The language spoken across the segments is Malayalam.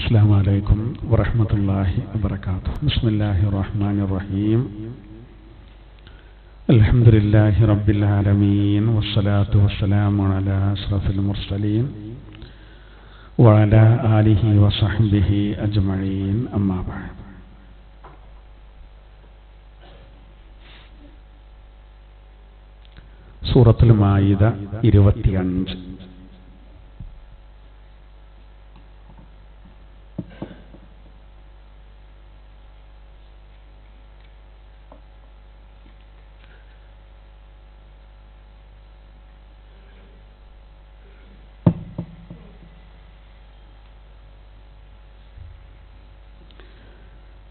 السلام عليكم ورحمة الله وبركاته. بسم الله الرحمن الرحيم. الحمد لله رب العالمين والصلاة والسلام على أشرف المرسلين وعلى آله وصحبه أجمعين. أما بعد. سورة المائدة 25.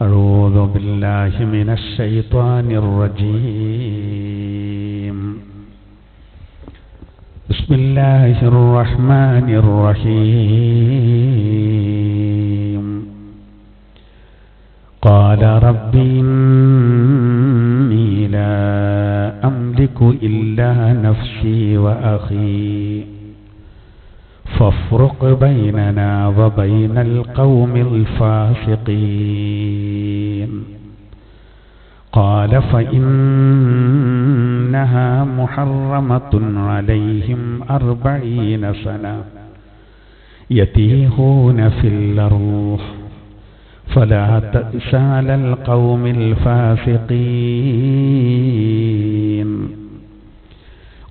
أعوذ بالله من الشيطان الرجيم. بسم الله الرحمن الرحيم. قال رب إني لا أملك إلا نفسي وأخي فافرق بيننا وبين القوم الفاسقين. قال فإنها محرمة عليهم 40 سنة يتيهون في الأرض فلا تأس على القوم الفاسقين.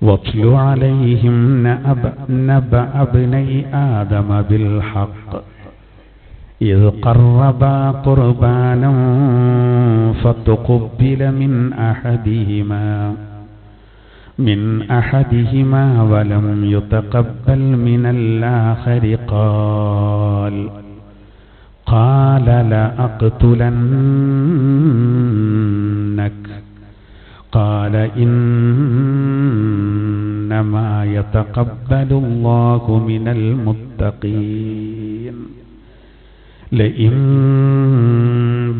واتل عليهم نبأ ابني آدم بالحق إذ قربا قربانا فتقبل من أحدهما ولم يتقبل من الآخر قال لأقتلنك. قال إنما يتقبل الله من المتقين. لئن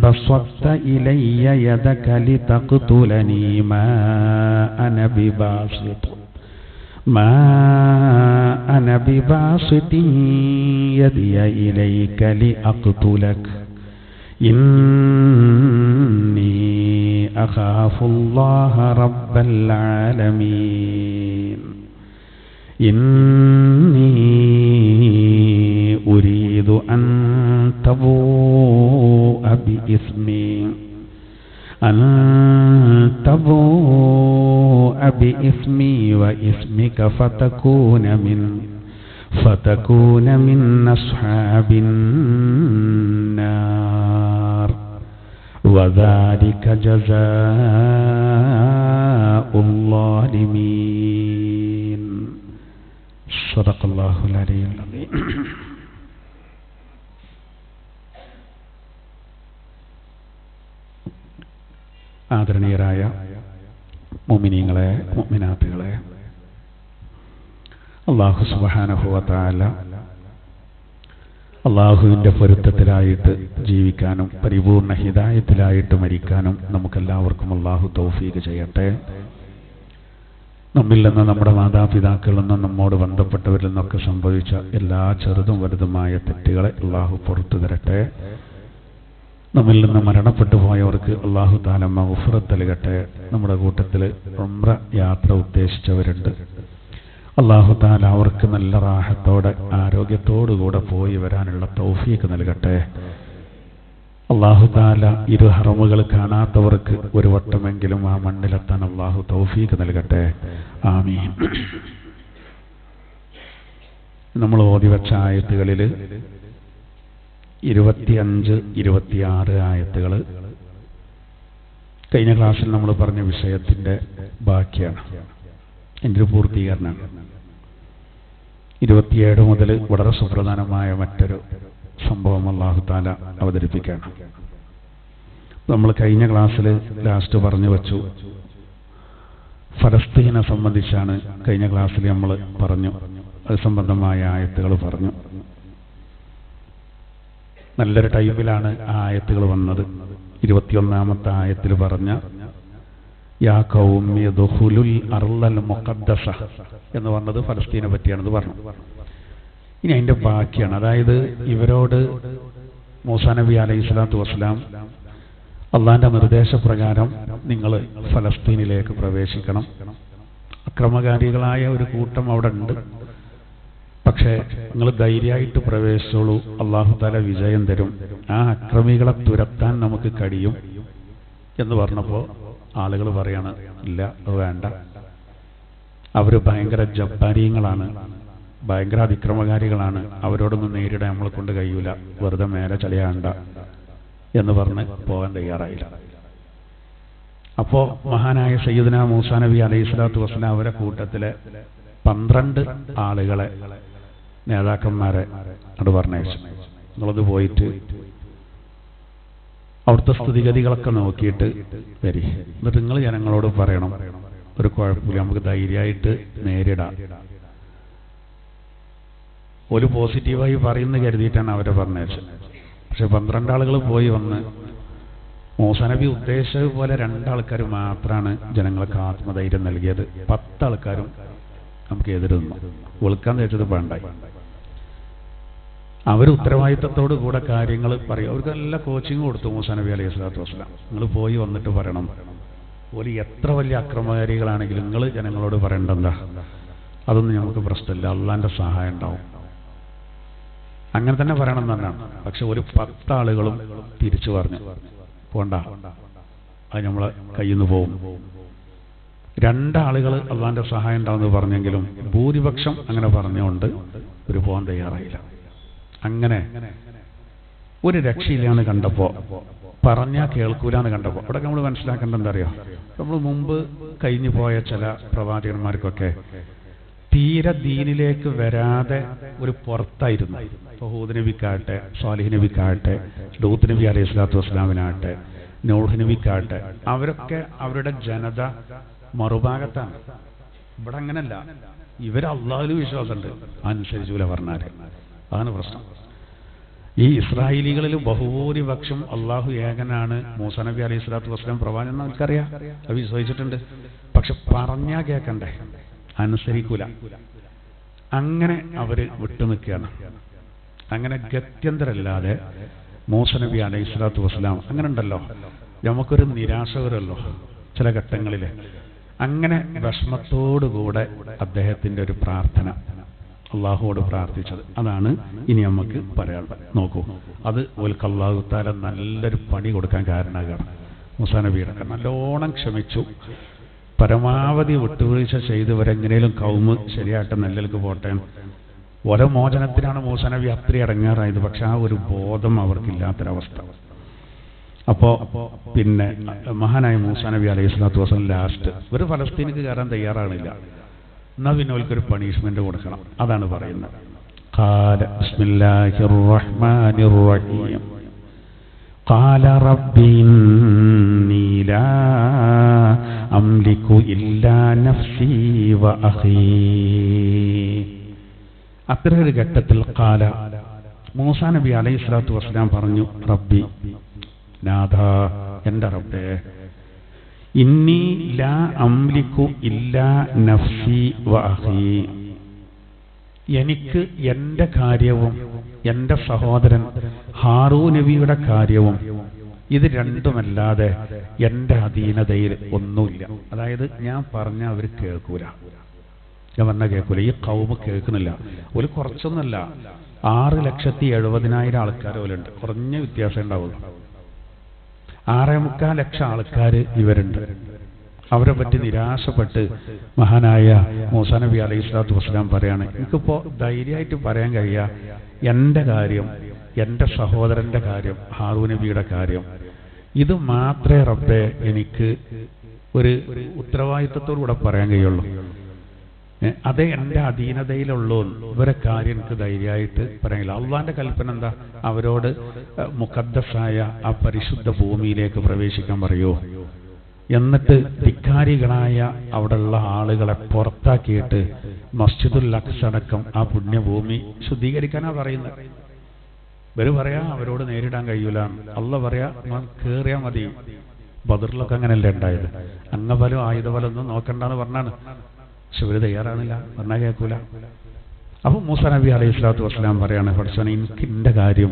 بسطت إلي يدك لتقتلني ما أنا بباسط يدي إليك لأقتلك إني أخاف الله رب العالمين. إني أريد أن تبوء بإثمي وإثمك فتكون من أصحاب النار وذلك جزاء الظالمين. صدق الله العلي العظيم. ആദരണീയരായ മുഅ്മിനീങ്ങളെ മുഅ്മിനാത്തുകളെ, അല്ലാഹു സുബ്ഹാനഹു വ തആല അള്ളാഹുവിൻ്റെ പൊരുത്തത്തിലായിട്ട് ജീവിക്കാനും പരിപൂർണ ഹിദായത്തിലായിട്ട് മരിക്കാനും നമുക്കെല്ലാവർക്കും അള്ളാഹു തൗഫീഖ് ചെയ്യട്ടെ. നമ്മിൽ നിന്ന്, നമ്മുടെ മാതാപിതാക്കളിൽ നിന്നും, നമ്മോട് ബന്ധപ്പെട്ടവരിൽ നിന്നൊക്കെ സംഭവിച്ച എല്ലാ ചെറുതും വലുതുമായ തെറ്റുകളെ അള്ളാഹു പുറത്തു തരട്ടെ. നമ്മിൽ നിന്ന് മരണപ്പെട്ടു പോയവർക്ക് അള്ളാഹു തആല മഗ്ഫിറത്ത് നൽകട്ടെ. നമ്മുടെ കൂട്ടത്തിൽ ഉംറ യാത്ര ഉദ്ദേശിച്ചവരുണ്ട്. അള്ളാഹു തആല അവർക്ക് നല്ല റാഹത്തോടെ ആരോഗ്യത്തോടുകൂടെ പോയി വരാനുള്ള തൗഫീഖ് നൽകട്ടെ. അള്ളാഹു തആല ഇരു ഹറമുകൾ കാണാത്തവർക്ക് ഒരു വട്ടമെങ്കിലും ആ മണ്ണിലെത്താൻ അള്ളാഹു തൗഫീഖ് നൽകട്ടെ. ആമീൻ. നമ്മൾ ഓതി വെച്ച ആയത്തുകളിൽ 25, 26 ആയത്തുകൾ കഴിഞ്ഞ ക്ലാസ്സിൽ നമ്മൾ പറഞ്ഞ വിഷയത്തിൻ്റെ ബാക്കിയാണ്, എൻ്റെ ഒരു പൂർത്തീകരണമാണ്. 27 മുതൽ വളരെ സുപ്രധാനമായ മറ്റൊരു സംഭവം അല്ലാഹു തആല അവതരിപ്പിക്കുകയാണ്. നമ്മൾ കഴിഞ്ഞ ക്ലാസ്സിൽ ലാസ്റ്റ് പറഞ്ഞു വച്ചു, ഫലസ്തീനെ സംബന്ധിച്ചാണ് കഴിഞ്ഞ ക്ലാസ്സിൽ നമ്മൾ പറഞ്ഞു. അത് സംബന്ധമായ ആയത്തുകൾ പറഞ്ഞു. നല്ലൊരു ടൈമിലാണ് ആ ആയത്തുകൾ വന്നത്. 21-ാമത്തെ ആയത്തിൽ പറഞ്ഞ യാ ഖൗമി ദഖുലുൽ അർളൽ മുഖദ്ദസ എന്ന് പറഞ്ഞത് ഫലസ്തീനെ പറ്റിയാണെന്ന് പറഞ്ഞു. ഇനി അതിൻ്റെ ബാക്കിയാണ്. അതായത് ഇവരോട് മൂസാ നബി അലൈഹി സ്വലാത്തു വസ്സലാം അള്ളാന്റെ നിർദ്ദേശപ്രകാരം നിങ്ങൾ ഫലസ്തീനിലേക്ക് പ്രവേശിക്കണം. അക്രമകാരികളായ ഒരു കൂട്ടം അവിടെ ഉണ്ട്, പക്ഷേ നിങ്ങൾ ധൈര്യമായിട്ട് പ്രവേശിച്ചോളൂ, അള്ളാഹു തആല വിജയം തരും, ആ അക്രമികളെ തുരത്താൻ നമുക്ക് കഴിയും എന്ന് പറഞ്ഞപ്പോൾ ആളുകൾ പറയാണ്, ഇല്ല അത് വേണ്ട, അവർ ഭയങ്കര ജബ്ബാരിയങ്ങളാണ്, ഭയങ്കര അതിക്രമകാരികളാണ്, അവരോടൊന്നും നേരിടാൻ നമ്മളെ കൊണ്ട് കഴിയൂല, വെറുതെ മേലെ ചളിയാണ്ട എന്ന് പറഞ്ഞ് പോകാൻ തയ്യാറായില്ല. അപ്പോൾ മഹാനായ സയ്യിദുനാ മൂസാ നബി അലൈഹി സ്വലാത്തു വസ്സലാം അവരെ കൂട്ടത്തിലെ 12 ആളുകളെ നേതാക്കന്മാരെ അത് പറഞ്ഞയച്ചു. നിങ്ങളത് പോയിട്ട് അവിടുത്തെ സ്ഥിതിഗതികളൊക്കെ നോക്കിയിട്ട് വരി, എന്നിട്ട് നിങ്ങൾ ജനങ്ങളോട് പറയണം, ഒരു കുഴപ്പമില്ല, നമുക്ക് ധൈര്യമായിട്ട് നേരിടാം. ഒരു പോസിറ്റീവായി പറയുന്നു കരുതിയിട്ടാണ് അവരെ പറഞ്ഞയച്ചത്. പക്ഷെ 12 ആളുകൾ പോയി വന്ന് മൂസാ നബി ഉദ്ദേശിച്ചതുപോലെ 2 ആൾക്കാർ മാത്രമാണ് ജനങ്ങൾക്ക് ആത്മധൈര്യം നൽകിയത്. 10 ആൾക്കാരും നമുക്ക് എതിരുന്നു, ഒളുക്കാൻ തേച്ചത് വേണ്ടായി. അവർ ഉത്തരവാദിത്തത്തോടു കൂടെ കാര്യങ്ങൾ പറയും. അവർക്ക് നല്ല കോച്ചിങ് കൊടുത്തു മൂസാ നബി അലൈഹി സ്വലാത്തു വസ്സലാം. നിങ്ങൾ പോയി വന്നിട്ട് പറയണം, ഒരു എത്ര വലിയ അക്രമകാരികളാണെങ്കിലും നിങ്ങൾ ജനങ്ങളോട് പറയേണ്ടെന്താ, അതൊന്നും ഞങ്ങൾക്ക് പ്രശ്നമില്ല, അള്ളാന്റെ സഹായം ഉണ്ടാവും, അങ്ങനെ തന്നെ പറയണം എന്നാണ്. പക്ഷെ ഒരു 10 ആളുകളും തിരിച്ചു പറഞ്ഞു, പോണ്ട, അത് നമ്മളെ കയ്യിൽ നിന്ന് പോകും. 2 ആളുകൾ അള്ളാന്റെ സഹായം ഉണ്ടാവുമെന്ന് പറഞ്ഞെങ്കിലും ഭൂരിപക്ഷം അങ്ങനെ പറഞ്ഞുകൊണ്ട് ഒരു പോകാൻ തയ്യാറായില്ല. അങ്ങനെ ഒരു രക്ഷയില്ലാന്ന് കണ്ടപ്പോൾ, പറഞ്ഞാൽ കേൾക്കൂലെന്ന് കണ്ടപ്പോൾ, അവിടെ നമ്മൾ മനസ്സിലാക്കേണ്ട എന്താ അറിയോ, നമ്മൾ മുമ്പ് കഴിഞ്ഞു പോയ ചില പ്രവാചകന്മാർക്കൊക്കെ തീരെ ദീനിലേക്ക് വരാതെ ഒരു പുറത്തായിരുന്നു. ഇപ്പോൾ ഹൂദ് നബിക്കാട്ടെ, സ്വാലിഹ് നബിക്കാട്ടെ, ലൂത്ത് നബി അലൈഹി സ്വലാത്തു വസ്സലാമിനാട്ടെ, നൂഹ് നബിക്കാട്ടെ, അവരൊക്കെ അവരുടെ ജനത മറുഭാഗത്താണ്. ഇവിടെ അങ്ങനല്ല, ഇവർ അള്ളാഹുവിൽ വിശ്വാസമുണ്ട്, അനുസരിച്ചൂല പറഞ്ഞാല്. അതാണ് പ്രശ്നം. ഈ ഇസ്രായേലികളിൽ ബഹുഭൂരിപക്ഷം അള്ളാഹു ഏകനാണ്, മൂസാ നബി അലൈഹി സ്വലാത്തു വസ്സലാം പ്രവാചകൻ നമുക്കറിയാം, അത് വിശ്വസിച്ചിട്ടുണ്ട്. പക്ഷെ പറഞ്ഞാൽ കേൾക്കണ്ടേ, അനുസരിക്കൂല. അങ്ങനെ അവര് വിട്ടുനിൽക്കുകയാണ്. അങ്ങനെ ഗത്യന്തരല്ലാതെ മൂസാ നബി അലൈഹി സ്വലാത്തു വസ്സലാം, അങ്ങനെ ഉണ്ടല്ലോ നമുക്കൊരു നിരാശ വരുമല്ലോ ചില ഘട്ടങ്ങളിൽ, അങ്ങനെ വിഷമത്തോടുകൂടെ അദ്ദേഹത്തിന്റെ ഒരു പ്രാർത്ഥന അള്ളാഹുവോട് പ്രാർത്ഥിച്ചത്, അതാണ് ഇനി നമുക്ക് പറയാൻ. നോക്കൂ, അത് ഓൽക്ക് അല്ലാഹു തആല നല്ലൊരു പണി കൊടുക്കാൻ കാരണമാണ്. മൂസാ നബിയുടെ നല്ലോണം ക്ഷമിച്ചു, പരമാവധി വിട്ടുവീഴ്ച ചെയ്തവരെങ്ങനെയും കൗമ് ശരിയായിട്ട് നെല്ലൽക്ക് പോട്ടെ. ഓരോ മോചനത്തിനാണ് മൂസാ നബി അത്ര ഇറങ്ങാറായത്. പക്ഷെ ആ ഒരു ബോധം അവർക്കില്ലാത്തൊരവസ്ഥ. അപ്പോ പിന്നെ മഹാനായ മൂസാ നബി അലൈഹി സ്വലാത്തു വസ്സലാം ലാസ്റ്റ് ഒരു ഫലസ്തീനിക്ക് കയറാൻ തയ്യാറാണില്ല, എന്നാ പിന്നെ ഓൽക്കൊരു പണിഷ്മെന്റ് കൊടുക്കണം. അതാണ് പറയുന്നത്. ഖാല ബിസ്മില്ലാഹിർ റഹ്മാനിർ റഹീം ഖാല റബ്ബി ഇന്നി ലാ അംലികു ഇല്ലാ നഫ്സി വ അഖീ. അത്തരൊരു ഘട്ടത്തിൽ ഖാല മൂസാ നബി അലൈഹി സ്വലാത്തു വസ്സലാം പറഞ്ഞു, റബ്ബി, നാഥ, എൻ്റെ റബ്ബേ, ഇന്നി ലാ അംലികു ഇല്ലാ നഫ്സി വ അഖീ, എനിക്ക് എൻ്റെ കാര്യവും എൻ്റെ സഹോദരൻ ഹാറൂൻ നബിയുടെ കാര്യവും ഇത് രണ്ടുമല്ലാതെ എൻ്റെ അധീനതയിൽ ഒന്നുമില്ല. അതായത് ഞാൻ പറഞ്ഞ അവർ കേൾക്കൂല, ഞാൻ പറഞ്ഞാൽ കേൾക്കൂല. ഈ കൗമ് കേൾക്കുന്നില്ല. ഒരു കുറച്ചൊന്നുമല്ല, 6,70,000 ആൾക്കാർ പോലുണ്ട്. കുറഞ്ഞ വ്യത്യാസം ഉണ്ടാവുള്ളൂ. 6.25 ലക്ഷം ആൾക്കാർ ഇവരുണ്ട്. അവരെ പറ്റി നിരാശപ്പെട്ട് മഹാനായ മൂസാ നബി അലൈഹി സ്വലാത്തു വസ്സലാം പറയാണ്, എനിക്കിപ്പോൾ ധൈര്യമായിട്ട് പറയാൻ കഴിയുക, എൻ്റെ കാര്യം, എൻ്റെ സഹോദരൻ്റെ കാര്യം, ഹാറൂൻ നബിയുടെ കാര്യം, ഇത് മാത്രമേ റബ്ബേ എനിക്ക് ഒരു ഉത്തരവാദിത്തത്തോടുകൂടെ പറയാൻ കഴിയുള്ളൂ. അതേ എൻ്റെ അധീനതയിലുള്ളൂ. ഇവരെ കാര്യം എനിക്ക് ധൈര്യമായിട്ട് പറയാനില്ല. അള്ളാന്റെ കൽപ്പന എന്താ? അവരോട് മുഖദ്ദസായ ആ പരിശുദ്ധ ഭൂമിയിലേക്ക് പ്രവേശിക്കാൻ പറയൂ, എന്നിട്ട് ധിക്കാരികളായ അവിടെയുള്ള ആളുകളെ പുറത്താക്കിയിട്ട് മസ്ജിദുൽ അഖ്സ അടക്കം ആ പുണ്യഭൂമി ശുദ്ധീകരിക്കാനാ പറയുന്നത്. ഇവര് പറയാ അവരോട് നേരിടാൻ കഴിയൂല. അള്ളാഹ് പറയാ കേറിയാ മതി. ബദറിലൊക്കെ അങ്ങനെയല്ലേ ഉണ്ടായത്. അംഗബലം ആയുധബലം ഒന്നും നോക്കണ്ടെന്ന് പറഞ്ഞാണ്. പക്ഷെ ഇവര് തയ്യാറാണില്ല, പറഞ്ഞാൽ കേൾക്കൂല. അപ്പൊ മൂസാ നബി അലൈഹി സ്വലാത്തു വസ്സലാം പറയാണ്, പഠിച്ചോനെ, എനിക്ക് എൻ്റെ കാര്യം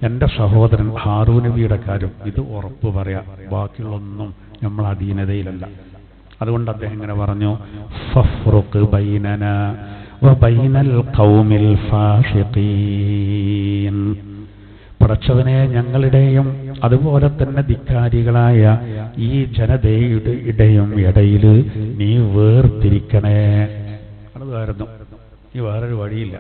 എൻ്റെ സഹോദരൻ ഹാറൂൻ നബിയുടെ കാര്യം ഇത് ഉറപ്പ് പറയാം, ബാക്കിയുള്ളൊന്നും നമ്മൾ അധീനതയിലല്ല. അതുകൊണ്ട് അദ്ദേഹം ഇങ്ങനെ പറഞ്ഞു, ഫഫ്റുഖ് ബൈനനാ വബൈനൽ ഖൗമിൽ ഫാസിഖീൻ. പടച്ചവനെ, ഞങ്ങളുടെയും അതുപോലെ തന്നെ ധിക്കാരികളായ ഈ ജനതയുടെ ഇടയിൽ നീ വേർതിരിക്കണേ. അതായിരുന്നു, ഈ വേറൊരു വഴിയില്ല.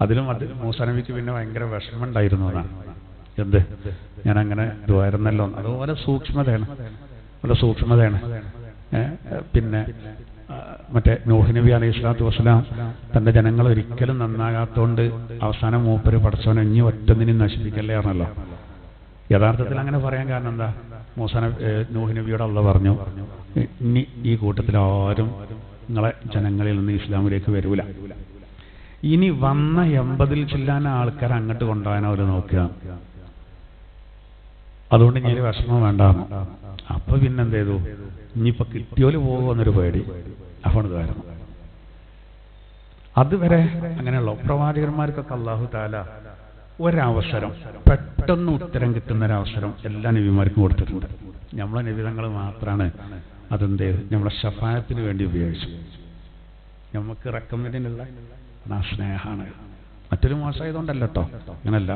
അതിലും മൂസാ നബിക്ക് പിന്നെ ഭയങ്കര വിഷമം ഉണ്ടായിരുന്നു എന്നാണ്. എന്ത്, ഞാൻ അങ്ങനെ ഇതുവായിരുന്നല്ലോ. അതുപോലെ സൂക്ഷ്മതയാണ്, വളരെ സൂക്ഷ്മതയാണ്. പിന്നെ മറ്റേ നൂഹ് നബി അലൈഹി സ്വലാത്തു വസ്സലാം തൻ്റെ ജനങ്ങൾ ഒരിക്കലും നന്നാകാത്തതുകൊണ്ട് അവസാനം മൂപ്പര് പടച്ചവനെ ഇനി ഒറ്റൊന്നിനും നശിപ്പിക്കല്ലേ ആണല്ലോ. യഥാർത്ഥത്തിൽ അങ്ങനെ പറയാൻ കാരണം എന്താ? നൂഹ് നബിയോട് അള്ളാഹ് പറഞ്ഞു, ഇനി ഈ കൂട്ടത്തിൽ ആരും നിങ്ങളെ ജനങ്ങളിൽ നിന്ന് ഇസ്ലാമിലേക്ക് വരൂല. ഇനി വന്ന 80 ചില്ലാന ആൾക്കാർ അങ്ങോട്ട് കൊണ്ടുപോകാൻ അവർ നോക്കുക. അതുകൊണ്ട് ഇനി വിഷമം വേണ്ടാന്ന്. അപ്പൊ പിന്നെന്ത് ചെയ്തു? ഇനിയിപ്പോ കിട്ടിയോല് പോകുമെന്നൊരു പേടി അപ്പോഴായിരുന്നു. അതുവരെ അങ്ങനെയുള്ള പ്രവാചകന്മാർക്കൊക്കെ അല്ലാഹു തആല ഒരവസരം, പെട്ടെന്ന് ഉത്തരം കിട്ടുന്ന ഒരവസരം എല്ലാ നബിമാർക്കും കൊടുത്തിട്ടുണ്ട്. നമ്മളെ നബിതങ്ങൾ മാത്രമാണ് അതെന്ത് നമ്മളെ ശഫാഅത്തിന് വേണ്ടി ഉപയോഗിച്ചു. നമുക്ക് റെക്കമെൻഡിനുള്ള സ്നേഹമാണ്. മറ്റൊരു മോശമായതുകൊണ്ടല്ല കേട്ടോ, അങ്ങനല്ല.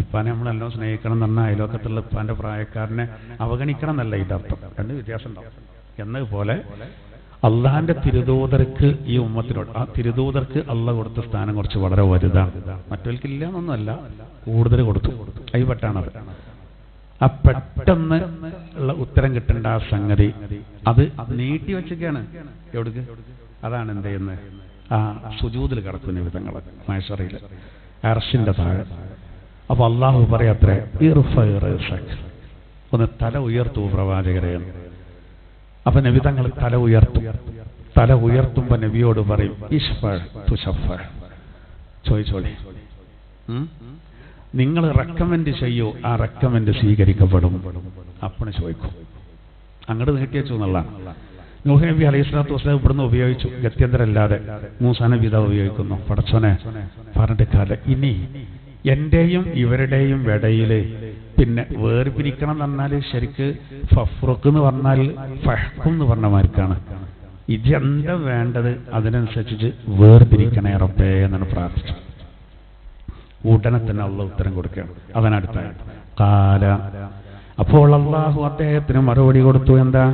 ഇപ്പാനെ നമ്മളെല്ലാം സ്നേഹിക്കണം എന്ന് പറഞ്ഞാൽ അയലോക്കത്തുള്ള ഇപ്പാന്റെ പ്രായക്കാരനെ അവഗണിക്കണം എന്നല്ല ഇതിന്റെ അർത്ഥം. രണ്ട് വ്യത്യാസം ഉണ്ടാവും. എന്നതുപോലെ അള്ളാഹിന്റെ തിരുദൂതർക്ക് ഈ ഉമ്മത്തിനോട്, ആ തിരുദൂതർക്ക് അള്ളാഹ് കൊടുത്ത സ്ഥാനം കുറച്ച് വളരെ വലുതാണ്. മറ്റവർക്കില്ല എന്നൊന്നുമല്ല, കൂടുതൽ കൊടുത്തു. കൈപെട്ടാണത്. ആ പെട്ടെന്ന് ഉള്ള ഉത്തരം കിട്ടേണ്ട ആ സംഗതി അത് നീട്ടി വെച്ചൊക്കെയാണ്. എവിടേക്ക്? അതാണ് എന്ത് ചെയ്യുന്നത്? ആ സുജൂദിൽ കിടക്കുന്ന വിധങ്ങൾ മഹ്ശറിൽ അർശിന്റെ താഴെ. അപ്പൊ അള്ളാഹു പറയാത്രേ, ഒന്ന് തല ഉയർത്തു പ്രവാചകരെ. അപ്പൊ നബി തങ്ങൾ തല ഉയർത്തും. തല ഉയർത്തുമ്പോ നബിയോട് പറയും, ചോദിച്ചോളി, നിങ്ങൾ റെക്കമെൻഡ് ചെയ്യൂ, ആ റെക്കമെൻഡ് സ്വീകരിക്കപ്പെടും. അപ്പണ് ചോദിക്കും. അങ്ങോട്ട് നീട്ടി വെച്ചു എന്നുള്ളതാണ്. നൂഹ് നബി അലൈഹി സ്വലാത്തു വസ്സലാം ഇവിടുന്ന് ഉപയോഗിച്ചു, ഗത്യന്തരല്ലാതെ. മൂസാ നബി ഇതാ ഉപയോഗിക്കുന്നു. പടച്ചോനെ പറഞ്ഞിട്ട് കാലം, ഇനി എന്റെയും ഇവരുടെയും ഇടയില് പിന്നെ വേർപിരിക്കണം എന്ന് പറഞ്ഞാൽ ശരിക്ക് ഫഫ്റുഖ് എന്ന് പറഞ്ഞാൽ ഫഹ്ഖും എന്ന് പറഞ്ഞമാർക്കാണ്. ഇതെന്താ വേണ്ടത് അതിനനുസരിച്ച് വേർതിരിക്കണേ റബ്ബേ എന്നാണ് പ്രാർത്ഥിച്ചത്. ഉടനെ തന്നെ അള്ളാഹ് ഉത്തരം കൊടുക്കുകയാണ്. അതിനടുത്ത കാല. അപ്പോൾ അള്ളാഹു അദ്ദേഹത്തിന് മറുപടി കൊടുത്തു. എന്താ?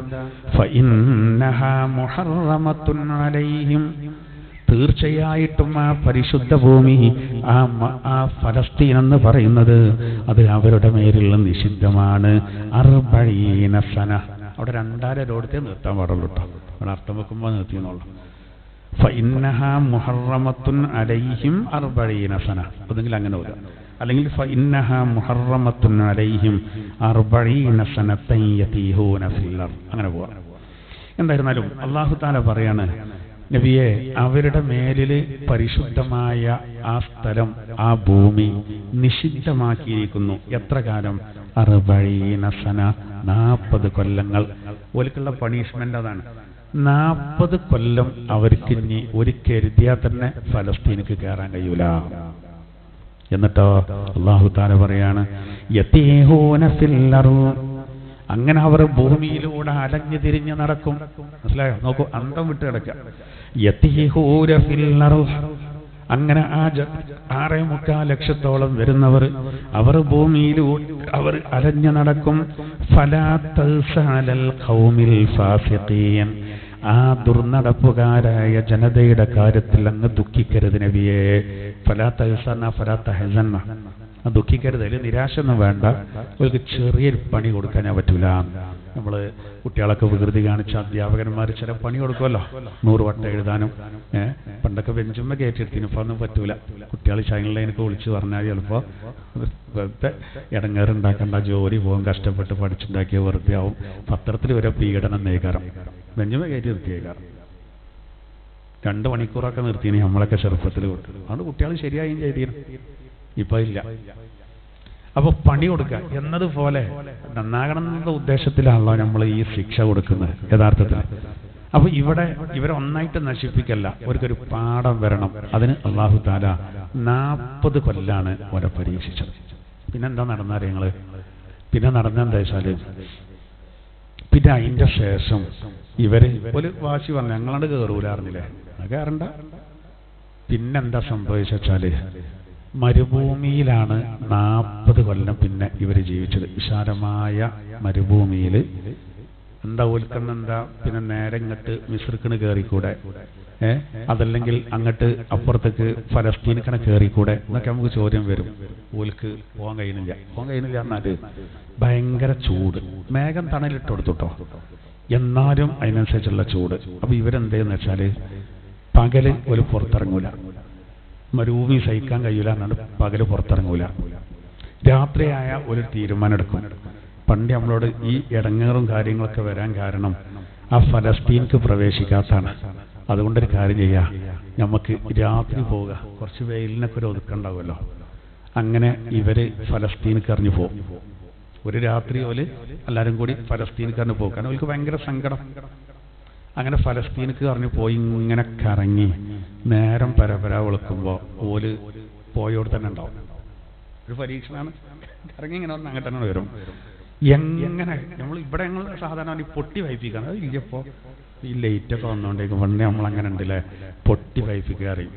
ഫഇന്നഹാ മുഹറമത്തുൻ അലൈഹിം, തീർച്ചയായിട്ടും ആ പരിശുദ്ധ ഭൂമി, ആ ഫലസ്തീൻ എന്ന് പറയുന്നത് അത് അവരുടെ മേലുള്ള നിഷിദ്ധമാണ്. 40 സന. അവിടെ 2.5 ലോടത്തെ നിർത്താൻ പാടുള്ളൂ കേട്ടോ. അവിടെ അർത്ഥം വെക്കുമ്പോൾ നിർത്തിയെന്നുള്ളൂ. ഫഇന്നഹാ മുഹറമത്തുൻ അലൈഹിം 40 സന. അതെങ്കിൽ അങ്ങനെ വരിക. അല്ലെങ്കിൽ ഫഇന്നഹാ മുഹറമത്തുൻ അലൈഹിം 40 സനത്തൻ യതീഹൂന ഫിൽ അർദ്. അങ്ങനെ പോവാം. എന്തായിരുന്നാലും അല്ലാഹു തആല പറയാണ്, നബിയെ, അവരുടെ മേലില് പരിശുദ്ധമായ ആ സ്ഥലം, ആ ഭൂമി നിഷിദ്ധമാക്കിയിരിക്കുന്നു. എത്ര കാലം? 40 സന, 40 കൊല്ലങ്ങൾ. ഓൽക്കുള്ള പണിഷ്മെന്റ് അതാണ്. 40 കൊല്ലം അവർക്ക് ഇനി ഒരു കരുതിയാൽ തന്നെ ഫലസ്തീനിക്ക് കയറാൻ കഴിയൂല. എന്നിട്ടോ അല്ലാഹു തആല പറയാണ്, യതീഹൂന ഫിൽ അർദ്, അങ്ങനെ അവർ ഭൂമിയിലൂടെ അലഞ്ഞു തിരിഞ്ഞ് നടക്കും. മനസ്സിലായോ? നോക്കൂ, അന്തം വിട്ട് കിടക്കുക. യതീഹൂന ഫിൽ അർദ്, അങ്ങനെ ആ 6.25 ലക്ഷത്തോളം വരുന്നവർ അവർ ഭൂമിയിലൂടെ അവർ അലഞ്ഞു നടക്കും. ഫലാ തൽസഅലൽ ഖൗമിൽ ഫാസിഖീൻ, ആ ദുർനടപ്പുകാരായ ജനതയുടെ കാര്യത്തിൽ അങ്ങ് ദുഃഖിക്കരുത് നബിയെ. ഫലാ തൽസന ഫലാ തഹസന, ദുഃഖിക്കരുത്. അതിൽ നിരാശ ഒന്നും വേണ്ട. അവർക്ക് ചെറിയൊരു പണി കൊടുക്കാനേ പറ്റൂല. നമ്മള് കുട്ടികളൊക്കെ വികൃതി കാണിച്ച അധ്യാപകന്മാർ ചില പണി കൊടുക്കുമല്ലോ, 100 വട്ടം എഴുതാനും. പണ്ടൊക്കെ ബെഞ്ചുമ്മ കയറ്റിയെടുത്തിന്. ഇപ്പൊ ഒന്നും പറ്റൂല. കുട്ടികൾ ചൈനലിലേക്ക് വിളിച്ചു പറഞ്ഞാൽ ചിലപ്പോ വെറുതെ ഇടങ്ങേറുണ്ടാക്കേണ്ട, ജോലി പോകും, കഷ്ടപ്പെട്ട് പഠിച്ചുണ്ടാക്കിയ വെറുതെ ആവും. പത്രത്തിൽ വരെ പീഡനം നേകാരം, ബെഞ്ചുമ്മ കയറ്റി നിർത്തിയേക്കാറ്. 2 മണിക്കൂറൊക്കെ നിർത്തിന് നമ്മളൊക്കെ ചെറുപ്പത്തിൽ കൊടുത്തു. അതുകൊണ്ട് കുട്ടികൾ ശരിയായും ചെയ്തിരുന്നു. ഇപ്പൊ ഇല്ല. അപ്പൊ പണി കൊടുക്കുക എന്നതുപോലെ നന്നാകണം എന്ന ഉദ്ദേശത്തിലാണല്ലോ നമ്മൾ ഈ ശിക്ഷ കൊടുക്കുന്നത് യഥാർത്ഥത്തിൽ. അപ്പൊ ഇവരെ ഒന്നായിട്ട് നശിപ്പിക്കല്ല, അവർക്കൊരു പാഠം വരണം. അതിന് അല്ലാഹു തആല 40 കൊല്ലാണ് ഓരെ പരീക്ഷിച്ചത്. പിന്നെന്താ നടന്നറിയ ഞങ്ങള്? പിന്നെ നടന്നെന്താ വെച്ചാല്, പിന്നെ അതിന്റെ ശേഷം ഇവര് ഒരു വാശി പറഞ്ഞു ഞങ്ങളാണ്ട് കയറൂലാർന്നില്ലേ, കയറണ്ട. പിന്നെന്താ സംഭവിച്ചാല് മരുഭൂമിയിലാണ് 40 കൊല്ലം പിന്നെ ഇവര് ജീവിച്ചത്. വിശാലമായ മരുഭൂമിയിൽ എന്താ ഓൽക്കെന്നെന്താ പിന്നെ നേരെ ഇങ്ങോട്ട് മിസ്രിക്കിന് കയറിക്കൂടെ, അതല്ലെങ്കിൽ അങ്ങോട്ട് അപ്പുറത്തേക്ക് ഫലസ്തീനിക്കണ കയറിക്കൂടെ എന്നൊക്കെ നമുക്ക് ചോദ്യം വരും. ഓൽക്ക് പോകാൻ കഴിയുന്നില്ല. പറഞ്ഞാല് ഭയങ്കര ചൂട്, മേഘം തണലിട്ട് കൊടുത്തുട്ടോ, എന്നാലും അതിനനുസരിച്ചുള്ള ചൂട്. അപ്പൊ ഇവരെന്തെന്ന് വെച്ചാല് പകല് ഒരു പുറത്തിറങ്ങൂല, മരുഭൂമി സഹിക്കാൻ കഴിയൂല എന്നാണ് പകല് പുറത്തിറങ്ങൂല. രാത്രിയായ ഒരു തീരുമാനം എടുക്കും. പണ്ട് നമ്മളോട് ഈ ഇടങ്ങേറും കാര്യങ്ങളൊക്കെ വരാൻ കാരണം ആ ഫലസ്തീൻക്ക് പ്രവേശിക്കാത്താണ്. അതുകൊണ്ടൊരു കാര്യം ചെയ്യാം, നമുക്ക് രാത്രി പോവുക, കുറച്ച് വെയിലിനൊക്കെ ഒരു ഒതുക്കുണ്ടാവുമല്ലോ. അങ്ങനെ ഇവര് ഫലസ്തീൻക്ക് എറിഞ്ഞു പോകും. ഒരു രാത്രി ഓല് എല്ലാവരും കൂടി ഫലസ്തീൻക്ക് എറിഞ്ഞു പോകും. കാരണം അവർക്ക് ഭയങ്കര സങ്കടം. അങ്ങനെ ഫലസ്തീൻക്ക് എറിഞ്ഞു പോയി ഇങ്ങനെ കറങ്ങി നേരം പരപര വിളിക്കുമ്പോൾ ഓല് പോയോട് തന്നെ ഉണ്ടാവും. ഒരു പരീക്ഷണമാണ്. കറങ്ങി ഇങ്ങനെ വന്ന് അങ്ങനെ തന്നെ വരും. എങ്ങനെ നമ്മൾ ഇവിടെ ഞങ്ങൾ സാധാരണ പൊട്ടി വൈപ്പിക്കാണ്. അത് ഇല്ലപ്പോ ഈ ലൈറ്റൊക്കെ വന്നുകൊണ്ടേക്കും. പണ്ട് നമ്മളങ്ങനെ ഉണ്ടല്ലേ, പൊട്ടി വൈപ്പിക്കുക അറിയും.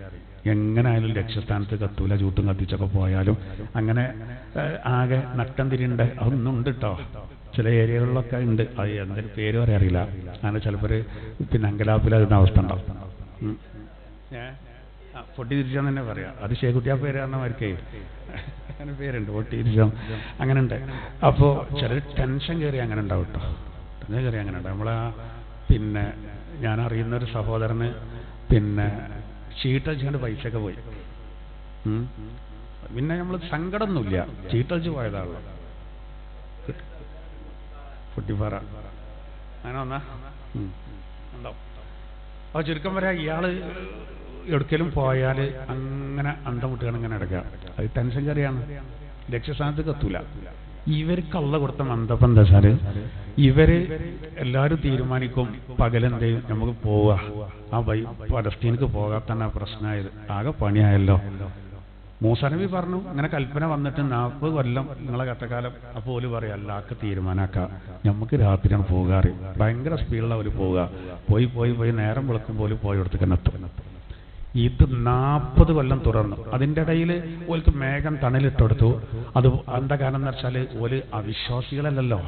എങ്ങനെ ആയാലും ലക്ഷ്യസ്ഥാനത്ത് കത്തൂല, ചൂട്ടും കത്തിച്ചൊക്കെ പോയാലും. അങ്ങനെ ആകെ നട്ടം തിരിയുണ്ട്. അതൊന്നും ഉണ്ട് കേട്ടോ, ചില ഏരിയകളിലൊക്കെ ഉണ്ട്. അത് എന്തൊരു പേര് പറയാറില്ല. അങ്ങനെ ചിലപ്പോൾ പിന്നെ അങ്കലാപ്പിലാകുന്ന അവസ്ഥ ഉണ്ടാവും. പൊട്ടി തിരിച്ചാന്ന് തന്നെ പറയാം. അത് ഷേഖുട്ടിയാ പേര് കാരണമായിരിക്കേ അങ്ങനെ പേരുണ്ട്, പൊട്ടി തിരിച്ചാം. അങ്ങനെ ഉണ്ട്. അപ്പോൾ ചിലർ ടെൻഷൻ കയറി അങ്ങനെ ഉണ്ടാവും കേട്ടോ, ടെൻഷൻ കയറി അങ്ങനെ ഉണ്ടാവും. നമ്മളെ പിന്നെ ഞാൻ അറിയുന്ന ഒരു സഹോദരന് പിന്നെ ചീട്ടടിച്ചുകൊണ്ട് പൈസയൊക്കെ പോയി. പിന്നെ നമ്മൾ സങ്കടമൊന്നുമില്ല, ചീട്ടടിച്ച് പോയതാണല്ലോ. പൊട്ടിപ്പാറ അങ്ങനെ വന്നാ ഉണ്ടാവും. അപ്പോൾ ചുരുക്കം വരെ ഇയാള് എവിടേക്കെങ്കിലും പോയാൽ അങ്ങനെ അന്തം മുട്ടുകയാണ് ഇങ്ങനെ എടുക്കുക. അത് ടെൻഷൻ കയറിയാണ്, ലക്ഷ്യസ്ഥാനത്തേക്ക് എത്തൂല. ഇവർക്ക് അള്ള കൊടുത്ത മന്ദപ്പം എന്താ വെച്ചാല് ഇവര് എല്ലാവരും തീരുമാനിക്കും പകലെന്തെയും നമുക്ക് പോവുക, ആ പലസ്തീനക്ക് പോകാത്തന്നെ പ്രശ്നമായത്, ആകെ പണിയായല്ലോ. മൂസാ നബി പറഞ്ഞു ഇങ്ങനെ കൽപ്പന വന്നിട്ട് 40 കൊല്ലം നിങ്ങളെ കട്ടക്കാലം. അപ്പോൾ ഓല് പറയാം അല്ലാക്ക് തീരുമാനാക്കാം, നമുക്ക് രാത്രിയാണ് പോകാറ്. ഭയങ്കര സ്പീഡിലാണ് അവർ പോവുക. പോയി പോയി പോയി നേരം വിളക്കുമ്പോൾ പോയി കൊടുത്തേക്ക് എത്തും. ഇത് 40 കൊല്ലം തുടർന്നു. അതിൻ്റെ ഇടയിൽ ഓൽക്ക് മേഘം തണലിട്ടെടുത്തു. അത് എന്താ കാരണം എന്ന് വെച്ചാൽ ഓല് അവിശ്വാസികളല്ലല്ലോ,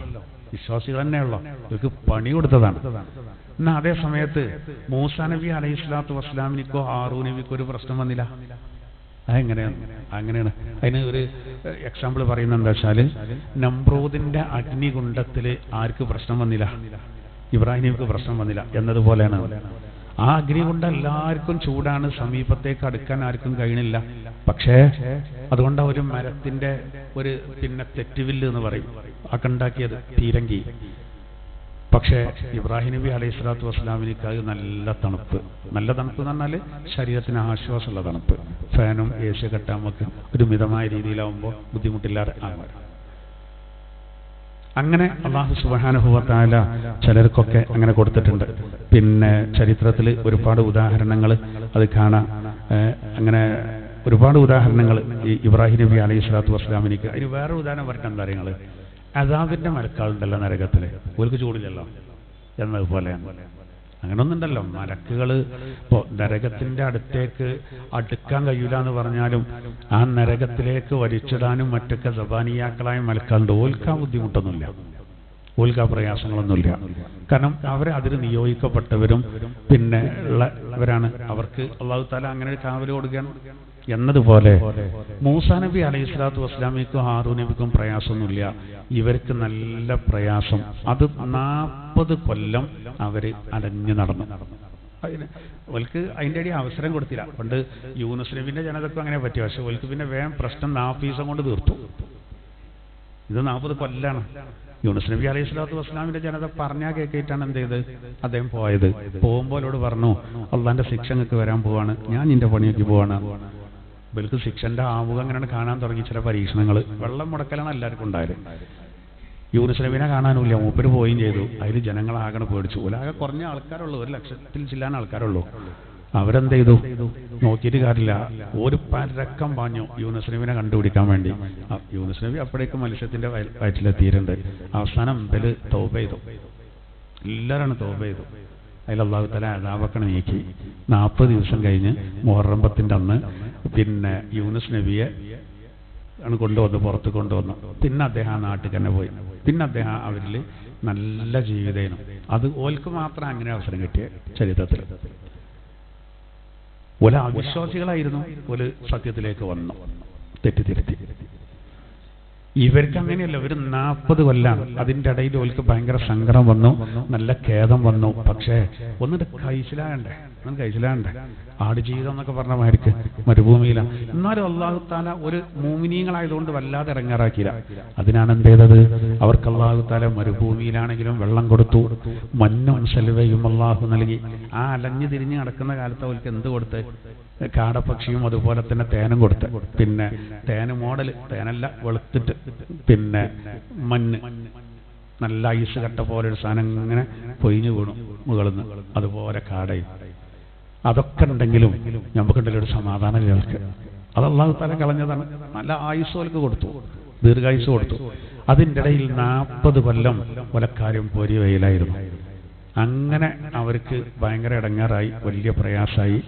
വിശ്വാസികൾ തന്നെയുള്ളൂ. ഓൽക്ക് പണി കൊടുത്തതാണ്. എന്നാൽ അതേ സമയത്ത് മൂസാ നബി അലൈഹി സ്വലാത്തു വസ്സലാമിനിക്കോ ഹാറൂൻ നബിക്കോ ഒരു പ്രശ്നം വന്നില്ല. അങ്ങനെയാണ്. അതിന് ഒരു എക്സാമ്പിൾ പറയുന്നത് എന്താ വെച്ചാൽ നമ്രൂദിന്റെ അഗ്നികുണ്ഡത്തിൽ ആർക്ക് പ്രശ്നം വന്നില്ല? ഇബ്രാഹിം നബിക്ക് പ്രശ്നം വന്നില്ല എന്നതുപോലെയാണ്. ആ അഗ്നികുണ്ഡം എല്ലാവർക്കും ചൂടാണ്, സമീപത്തേക്ക് അടുക്കാൻ ആർക്കും കഴിയണില്ല. പക്ഷേ അതുകൊണ്ട് ഒരു മരത്തിന്റെ ഒരു പിന്നെ തെറ്റുവില്ല് എന്ന് പറയും ഒക്കെ ഉണ്ടാക്കിയത്, തീരങ്കി. പക്ഷേ ഇബ്രാഹിം നബി അലൈഹി സ്വലാത്തു വസ്സലാമിനിക്ക് അത് നല്ല തണുപ്പ് എന്ന് പറഞ്ഞാൽ ശരീരത്തിന് ആശ്വാസമുള്ള തണുപ്പ്. ഫാനും എ സി ഒക്കെ ഇട്ടാൽ നമുക്ക് ഒരു മിതമായ രീതിയിലാവുമ്പോൾ ബുദ്ധിമുട്ടില്ലാതെ ആകും. അങ്ങനെ അല്ലാഹു സുബ്ഹാനഹു വ തആല ചിലർക്കൊക്കെ അങ്ങനെ കൊടുത്തിട്ടുണ്ട്. പിന്നെ ചരിത്രത്തിൽ ഒരുപാട് ഉദാഹരണങ്ങൾ അത് കാണാം. അങ്ങനെ ഒരുപാട് ഉദാഹരണങ്ങൾ ഈ ഇബ്രാഹിം നബി അലൈഹി സ്വലാത്തു വസ്സലാമിനിക്ക്. അതിന് വേറെ ഉദാഹരണം പറഞ്ഞ എന്താ അറിയങ്ങൾ, അദാബിന്റെ മലക്കാളുണ്ടല്ലോ നരകത്തില്, ഓർക്ക് ചൂടില്ലല്ലോ എന്നതുപോലെയാണ്. അങ്ങനൊന്നുണ്ടല്ലോ, മലക്കുകൾ ഇപ്പോൾ നരകത്തിന്റെ അടുത്തേക്ക് അടുക്കാൻ കഴിയില്ല എന്ന് പറഞ്ഞാലും ആ നരകത്തിലേക്ക് വലിച്ചിടാനും മറ്റൊക്കെ സബാനിയാക്കളായ മലക്കാളുണ്ട്. ഓൽക്കാൻ ബുദ്ധിമുട്ടൊന്നുമില്ല, ഓൽക്കാ പ്രയാസങ്ങളൊന്നുമില്ല. കാരണം അവരെ അതിന് നിയോഗിക്കപ്പെട്ടവരും പിന്നെ ഉള്ളവരാണ്. അവർക്ക് അല്ലാഹു തആല അങ്ങനെ ഒരു കാവൽ കൊടുക്കുകയാണ്. എന്നതുപോലെ മൂസാ നബി അലൈഹി സ്വലാത്തു വസ്സലാമിക്കും ഹാറൂൻ നബിക്കും പ്രയാസമൊന്നുമില്ല, ഇവർക്ക് നല്ല പ്രയാസം. അത് 40 കൊല്ലം അവര് അലഞ്ഞു നടന്നു. ഓൽക്ക് അതിൻ്റെ ഇടയിൽ അവസരം കൊടുത്തില്ല. പണ്ട് യൂനുസ് നബിന്റെ ജനതക്കും അങ്ങനെ പറ്റി. പക്ഷെ ഓൽക്ക് പിന്നെ വേഗം പ്രശ്നം 40 ദിവസം കൊണ്ട് തീർത്തു. ഇത് 40 കൊല്ലാണ്. യൂനുസ് നബി അലൈഹി സ്വലാത്തു വസ്സലാമിന്റെ ജനത പറഞ്ഞാൽ കേൾക്കിയിട്ടാണ് എന്ത് ചെയ്ത് അദ്ദേഹം പോയത്. പോകുമ്പോലോട് പറഞ്ഞു അള്ളാന്റെ ശിക്ഷ നിങ്ങൾക്ക് വരാൻ പോവാണ്, ഞാൻ നിന്റെ പണിയൊക്കെ പോവാണ്. ഇവർക്ക് ശിക്ഷന്റെ ആമുഖം അങ്ങനെയാണ് കാണാൻ തുടങ്ങി. ചില പരീക്ഷണങ്ങൾ, വെള്ളം മുടക്കലാണ് എല്ലാവർക്കും ഉണ്ടായത്. യൂനുസ് നബിനെ കാണാനുമില്ല, മൂപ്പര് പോവുകയും ചെയ്തു. അതിൽ ജനങ്ങളാകണം പേടിച്ചു. ഒരാകെ കുറഞ്ഞ ആൾക്കാരുള്ളൂ, 1 ലക്ഷത്തിൽ ചില്ലാൻ ആൾക്കാരുള്ളൂ. അവരെന്ത് ചെയ്തു? നോക്കിയിട്ട് കാര്യമില്ല, ഒരു പരക്കം പാഞ്ഞു യൂനുസ് നബിനെ കണ്ടുപിടിക്കാൻ വേണ്ടി. യൂനുസ് നബി അപ്പോഴേക്കും മത്സ്യത്തിന്റെ വയറ്റിലെത്തിയിട്ടുണ്ട്. അവസാനം ഇവര് തൗബ ചെയ്തു, എല്ലാവരാണ് തൗബ ചെയ്തു. അതിൽ അല്ലാഹു തആല അദാബൊക്കെ നീക്കി. 40 ദിവസം കഴിഞ്ഞ് മുഹറം 10 അന്ന് പിന്നെ യൂനുസ് നബിയെ ആണ് കൊണ്ടുവന്നു, പുറത്ത് കൊണ്ടുവന്നു. പിന്നെ അദ്ദേഹം ആ നാട്ടിൽ തന്നെ പോയി. പിന്നെ അദ്ദേഹം അവരിൽ നല്ല ജീവിതേനും. അത് ഓൽക്ക് മാത്രം അങ്ങനെ അവസരം കിട്ടിയ ചരിത്രത്തിൽ. ഓല അവിശ്വാസികളായിരുന്നു, ഓല് സത്യത്തിലേക്ക് വന്നു, തെറ്റിത്തിരുത്തി. ഇവർക്ക് അങ്ങനെയല്ല, ഇവർ 40 കൊല്ലാണ്. അതിൻ്റെ ഇടയിൽ ഓൽക്ക് ഭയങ്കര സങ്കടം വന്നു, നല്ല ഖേദം വന്നു. പക്ഷേ ഒന്നിട്ട് കഴിച്ചിലാകണ്ടേ, ആടുജീവിതം എന്നൊക്കെ പറഞ്ഞ മാതിരിക്ക് മരുഭൂമിയിലാണ്. എന്നാലും അല്ലാഹു തആല ഒരു മുഅ്മിനീങ്ങളായതുകൊണ്ട് വല്ലാതെ ഇറങ്ങാറാക്കിയില്ല. അതിനാണ് എന്ത് ചെയ്തത്? അവർക്ക് അല്ലാഹു തആല മരുഭൂമിയിലാണെങ്കിലും വെള്ളം കൊടുത്തു, മഞ്ഞും സൽവയും അല്ലാഹു നൽകി. ആ അലഞ്ഞു തിരിഞ്ഞ് നടക്കുന്ന കാലത്ത് അവർക്ക് എന്ത് കൊടുത്ത്? കാടപ്പക്ഷിയും അതുപോലെ തന്നെ തേനും കൊടുത്ത്. പിന്നെ തേന് മോഡൽ, തേനല്ല വെളുത്തിട്ട്, പിന്നെ മഞ്ഞ് നല്ല ഐസ് കട്ട പോലെ ഒരു സാധനം ഇങ്ങനെ പൊയിഞ്ഞു വീണു മുകളിൽ നിന്ന്, അതുപോലെ കാടയും. അതൊക്കെ ഉണ്ടെങ്കിലും നമുക്കുണ്ടല്ലോ ഒരു സമാധാനം കേൾക്ക്. അത് അല്ലാഹു തആല കളഞ്ഞതാണ്. നല്ല ആയുസ്സോൽക്ക് കൊടുത്തു, ദീർഘായുസ് കൊടുത്തു. അതിൻ്റെ ഇടയിൽ 40 കൊല്ലം ഒലക്കാരും പൊരി വെയിലായിരുന്നു. അങ്ങനെ അവർക്ക് ഭയങ്കര ഇടങ്ങാറായി, വലിയ പ്രയാസമായി.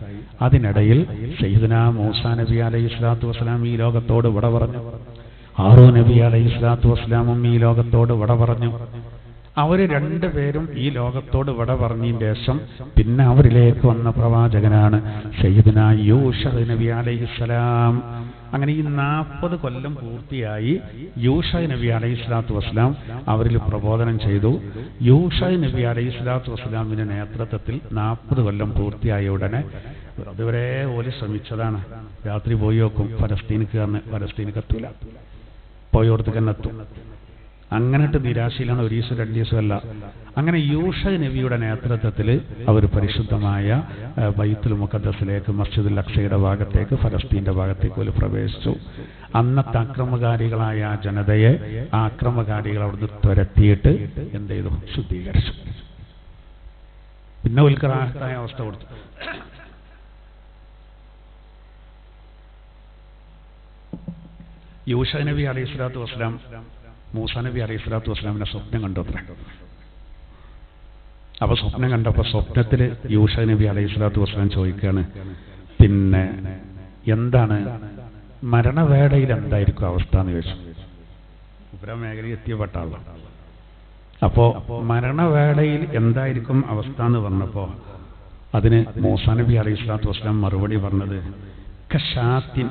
അതിനിടയിൽ സയ്യിദുനാ മൂസാ നബി അലൈഹിസ്സലാത്തു വസ്സലാം ഈ ലോകത്തോട് വിട പറഞ്ഞു. ഹാറൂൻ നബി അലൈഹിസ്സലാത്തു വസ്സലാമും ഈ ലോകത്തോട് വിട പറഞ്ഞു. അവർ രണ്ടുപേരും ഈ ലോകത്തോട് വിട പറഞ്ഞതിന് ശേഷം പിന്നെ അവരിലേക്ക് വന്ന പ്രവാചകനാണ് സയ്യിദുനാ യൂശ നബി അലൈഹിസ്സലാം. അങ്ങനെ ഈ 40 കൊല്ലം പൂർത്തിയായി. യൂശ നബി അലൈഹിസ്സലാത്തു വസ്സലാം അവരിൽ പ്രബോധനം ചെയ്തു. യൂശ നബി അലൈഹിസ്സലാത്തു വസ്സലാമിന്റെ നേതൃത്വത്തിൽ 40 കൊല്ലം പൂർത്തിയായ ഉടനെ അതുവരെ ഓല് ശ്രമിച്ചതാണ്. രാത്രി പോയി നോക്കും, ഫലസ്തീനിക്ക് എത്തൂല, പോയോടത്ത് തന്നെ എത്തും. അങ്ങനെട്ട് നിരാശയിലാണ്. 1 ദിവസം 2 ദിവസമല്ല. അങ്ങനെ യൂശ നബിയുടെ നേതൃത്വത്തിൽ അവർ പരിശുദ്ധമായ ബൈത്തുൽ മുഖദ്ദസിലേക്ക്, മസ്ജിദുൽ അഖ്സയുടെ ഭാഗത്തേക്ക്, ഫലസ്തീന്റെ ഭാഗത്തേക്ക് അവർ പ്രവേശിച്ചു. അന്നത്തെ അക്രമകാരികളായ ജനതയെ ആ അക്രമകാരികൾ അവിടുന്ന് തുരത്തിയിട്ട് എന്ത് ചെയ്തു? ശുദ്ധീകരിച്ചു. പിന്നെ ഉൽക്കറാഹത്തായ അവസ്ഥ കൊടുത്തു. യൂശ നബി അലൈഹിസ്സലാത്തു വസ്സലാം മൂസാ നബി അലൈഹിസ്സലാത്തു വസ്സലാമിനെ സ്വപ്നം കണ്ടത്രേ. അപ്പൊ സ്വപ്നം കണ്ടപ്പോൾ സ്വപ്നത്തിൽ യൂശ നബി അലൈഹിസ്സലാത്തു വസ്സലാം ചോദിക്കുകയാണ്, പിന്നെ എന്താണ് മരണവേളയിൽ എന്തായിരിക്കും അവസ്ഥ എന്ന് ചോദിച്ചു. ഉപരമേഖലയിൽ എത്തിയപ്പെട്ട ആളാണ്. അപ്പോ മരണവേളയിൽ എന്തായിരിക്കും അവസ്ഥ എന്ന് പറഞ്ഞപ്പോ അതിന് മൂസാ നബി അലൈഹിസ്സലാത്തു വസ്സലാം മറുപടി പറഞ്ഞത്, കശാത്തിൻ